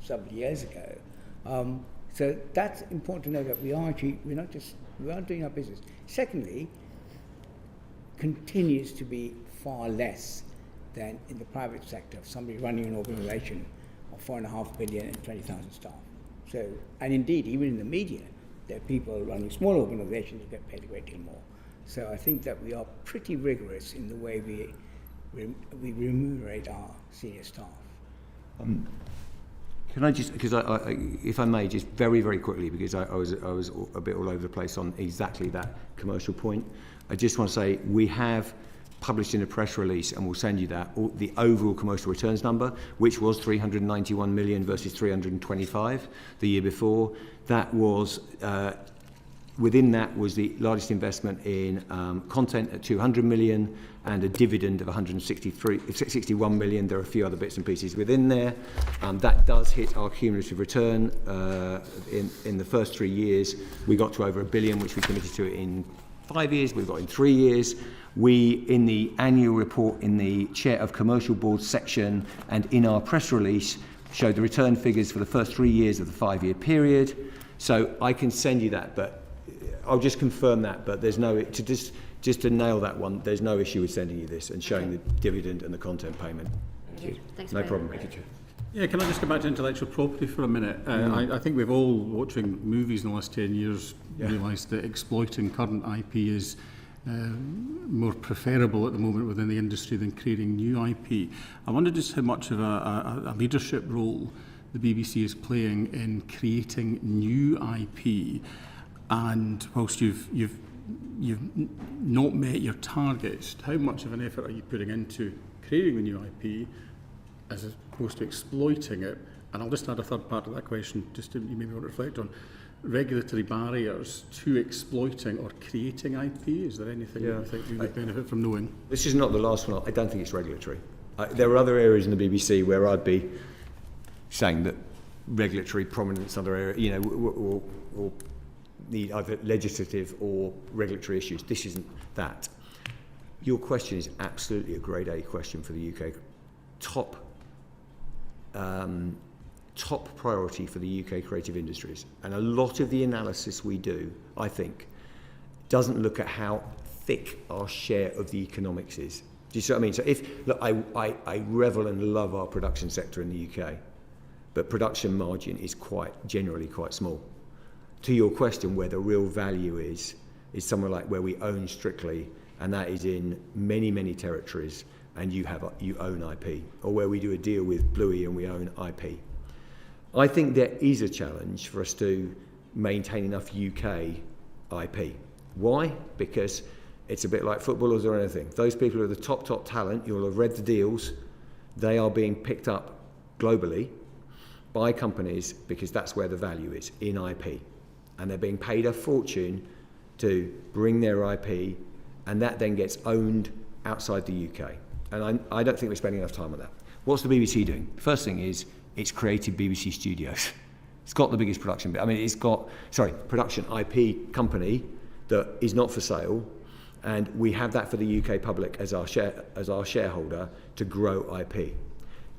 several years ago. So that's important to know, that we are doing our business. Secondly, continues to be far less than in the private sector of somebody running an organisation of 4.5 billion and 20,000 staff. So, and indeed, even in the media, there are people running small organisations who get paid a great deal more. So I think that we are pretty rigorous in the way we remunerate our senior staff. Can I just, because if I may, just very, very quickly, because I was a bit all over the place on exactly that commercial point. I just want to say we have published in a press release, and we'll send you that, the overall commercial returns number, which was 391 million versus 325 the year before. That was, within that was the largest investment in content at 200 million and a dividend of 61 million. There are a few other bits and pieces within there. That does hit our cumulative return. In the first 3 years, we got to over $1 billion, which we committed to in 5 years. We've got in 3 years. We, in the annual report, in the Chair of Commercial Board section, and in our press release, showed the return figures for the first 3 years of the 5-year period. So I can send you that, but I'll just confirm that. But there's no, just to nail that one, there's no issue with sending you this and showing the dividend and the content payment. Thank you. Thanks, no problem. Thank you, Chair. Yeah, can I just go back to intellectual property for a minute? I think we've all, watching movies in the last 10 years, realised that exploiting current IP is more preferable at the moment within the industry than creating new IP. I wonder just how much of a leadership role the BBC is playing in creating new IP, and whilst you've not met your targets, how much of an effort are you putting into creating the new IP as opposed to exploiting it? And I'll just add a third part to that question, just to you maybe want to reflect on regulatory barriers to exploiting or creating IP. Is there anything that you think we would benefit from knowing? This is not the last one. I don't think it's regulatory. There are other areas in the BBC where I'd be saying that regulatory prominence, other area, you know, or need either legislative or regulatory issues. This isn't that. your question is absolutely a grade A question for the UK. Top priority for the UK creative industries. And a lot of the analysis we do, I think, doesn't look at how thick our share of the economics is. Do you see what I mean? So I revel and love our production sector in the UK, but production margin is generally quite small. To your question, where the real value is somewhere like where we own Strictly, and that is in many, many territories, and you own IP, or where we do a deal with Bluey and we own IP. I think there is a challenge for us to maintain enough UK IP. Why? Because it's a bit like footballers or anything. Those people who are the top talent, you'll have read the deals, they are being picked up globally by companies because that's where the value is, in IP. And they're being paid a fortune to bring their IP, and that then gets owned outside the UK. And I don't think we're spending enough time on that. What's the BBC doing? First thing is, it's created BBC Studios. It's got the biggest production, production IP company that is not for sale, and we have that for the UK public as our shareholder to grow IP.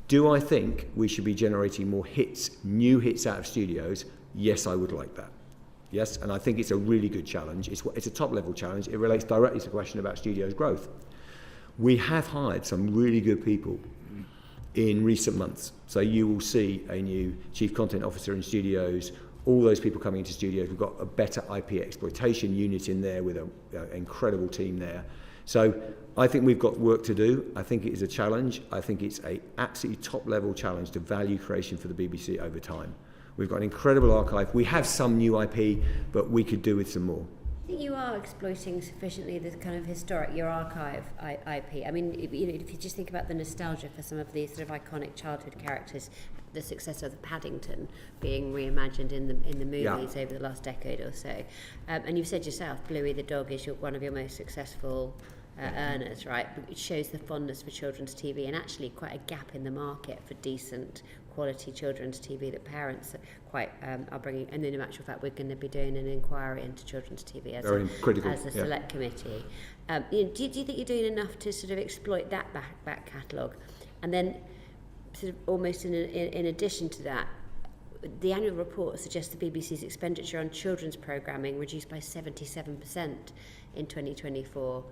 Do I think we should be generating more hits, new hits out of studios? Yes, I would like that. Yes, and I think it's a really good challenge. It's a top-level challenge. It relates directly to the question about studios growth. We have hired some really good people in recent months. So you will see a new chief content officer in studios, all those people coming into studios. We've got a better IP exploitation unit in there with an incredible team there. So I think we've got work to do. I think it is a challenge. I think it's an absolutely top-level challenge to value creation for the BBC over time. We've got an incredible archive. We have some new IP, but we could do with some more. I think you are exploiting sufficiently the kind of your archive IP. I mean, if you just think about the nostalgia for some of these sort of iconic childhood characters, the success of the Paddington being reimagined in the movies over the last decade or so, and you've said yourself, Bluey the dog is one of your most successful earners, right? It shows the fondness for children's TV and actually quite a gap in the market for decent quality children's TV that parents are bringing. And in actual fact, we're going to be doing an inquiry into children's TV as a select committee. Do you think you're doing enough to sort of exploit that back catalogue? And then, sort of almost in addition to that, the annual report suggests the BBC's expenditure on children's programming reduced by 77% in 2024-25.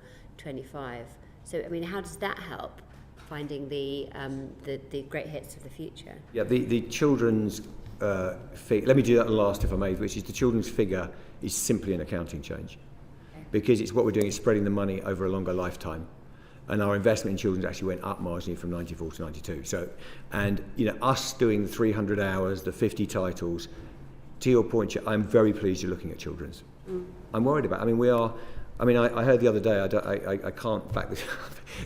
So, I mean, how does that help finding the great hits of the future? Yeah, the children's figure, let me do that last if I may, which is the children's figure is simply an accounting change. Okay. Because it's what we're doing is spreading the money over a longer lifetime. And our investment in children's actually went up marginally from 94 to 92. So, and us doing the 300 hours, the 50 titles, to your point, I'm very pleased you're looking at children's. I'm worried about, I heard the other day, I can't back this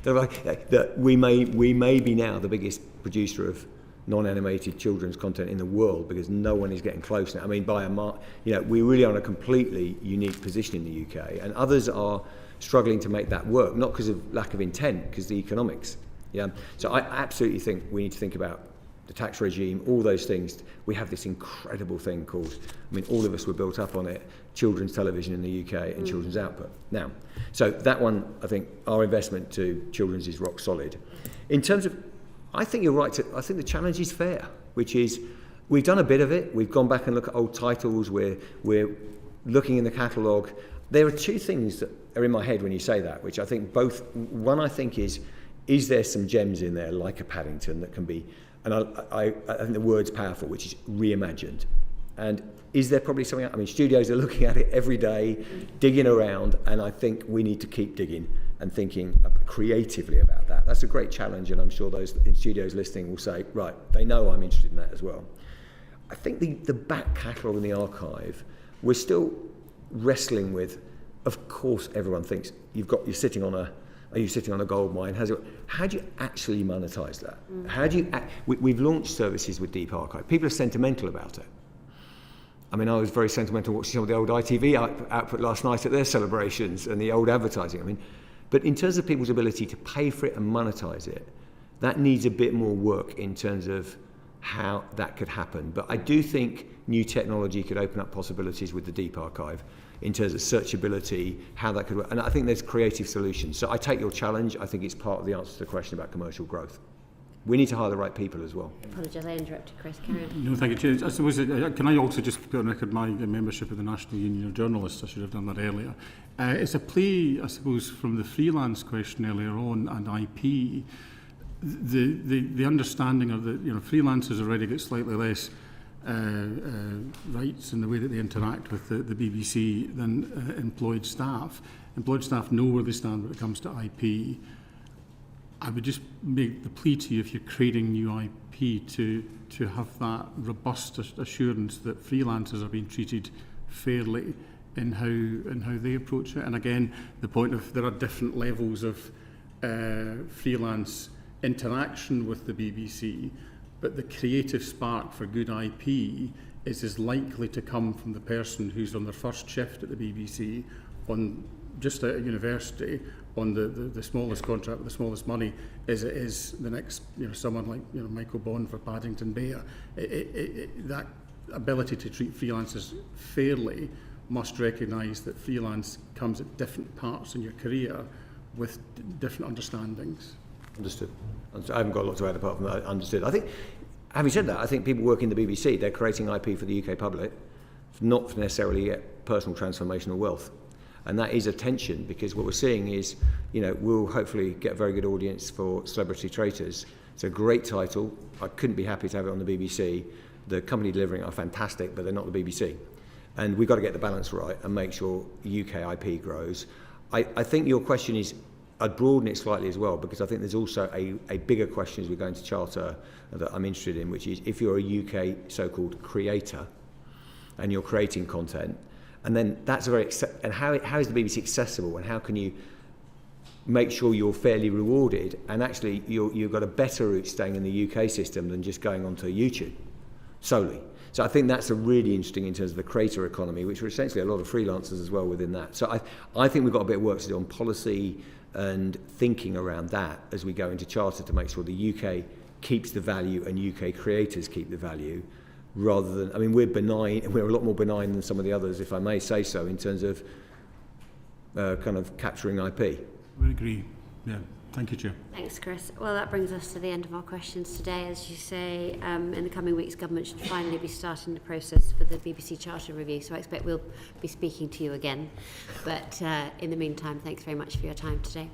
up, that we may be now the biggest producer of non-animated children's content in the world because no one is getting close now. I mean, by we really are in a completely unique position in the UK, and others are struggling to make that work, not because of lack of intent, because the economics. Yeah. So I absolutely think we need to think about the tax regime, all those things. We have this incredible thing called, all of us were built up on it, children's television in the UK and children's output. Now, so that one, I think our investment to children's is rock solid. In terms of, I think you're right, I think the challenge is fair, which is, we've done a bit of it, we've gone back and looked at old titles, we're looking in the catalogue. There are two things that are in my head when you say that, which I think one I think is there some gems in there, like a Paddington, that can be, and I think the word's powerful, which is reimagined. And is there probably something, studios are looking at it every day, digging around, and I think we need to keep digging and thinking creatively about that. That's a great challenge, and I'm sure those in studios listening will say, right, they know I'm interested in that as well. I think the back catalogue and the archive, we're still wrestling with. Of course, everyone thinks you're sitting on a gold mine? How do you actually monetize that? How do you? We've launched services with Deep Archive. People are sentimental about it. I was very sentimental watching some of the old ITV output last night at their celebrations and the old advertising. But in terms of people's ability to pay for it and monetize it, that needs a bit more work in terms of how that could happen. But I do think new technology could open up possibilities with the Deep Archive. in terms of searchability, how that could work. And I think there's creative solutions. So I take your challenge. I think it's part of the answer to the question about commercial growth. We need to hire the right people as well. Apologise, I interrupted Chris. Carry on. No, thank you, Chair. I suppose, can I also just put on record my membership of the National Union of Journalists? I should have done that earlier. It's a play, I suppose, from the freelance question earlier on and IP. The understanding of the, freelancers already get slightly less rights in the way that they interact with the BBC than employed staff. Employed staff know where they stand when it comes to IP. I would just make the plea to you, if you're creating new IP, to have that robust assurance that freelancers are being treated fairly in how they approach it. And again, the point of there are different levels of freelance interaction with the BBC, but the creative spark for good IP is as likely to come from the person who's on their first shift at the BBC, on just at a university, on the smallest contract with the smallest money, as it is the next, someone like Michael Bond for Paddington Bear. That ability to treat freelancers fairly must recognise that freelance comes at different parts in your career with different understandings. Understood. I haven't got a lot to add apart from that. Understood. I think, having said that, I think people working in the BBC, they're creating IP for the UK public, not necessarily yet personal transformational wealth. And that is a tension, because what we're seeing is, we'll hopefully get a very good audience for Celebrity Traitors. It's a great title. I couldn't be happy to have it on the BBC. The company delivering are fantastic, but they're not the BBC. And we've got to get the balance right and make sure UK IP grows. I think your question is, I'd broaden it slightly as well, because I think there's also a bigger question as we go into Charter that I'm interested in, which is if you're a UK so-called creator and you're creating content, and then that's and how is the BBC accessible, and how can you make sure you're fairly rewarded, and actually you've got a better route staying in the UK system than just going onto YouTube solely. So I think that's a really interesting in terms of the creator economy, which are essentially a lot of freelancers as well within that. So I think we've got a bit of work to do on policy and thinking around that as we go into Charter to make sure the UK keeps the value and UK creators keep the value, rather than, we're benign, we're a lot more benign than some of the others, if I may say so, in terms of kind of capturing IP. I would agree. Yeah. Thank you, Chair. Thanks, Chris. Well, that brings us to the end of our questions today. As you say, in the coming weeks, government should finally be starting the process for the BBC Charter review, so I expect we'll be speaking to you again. But in the meantime, thanks very much for your time today.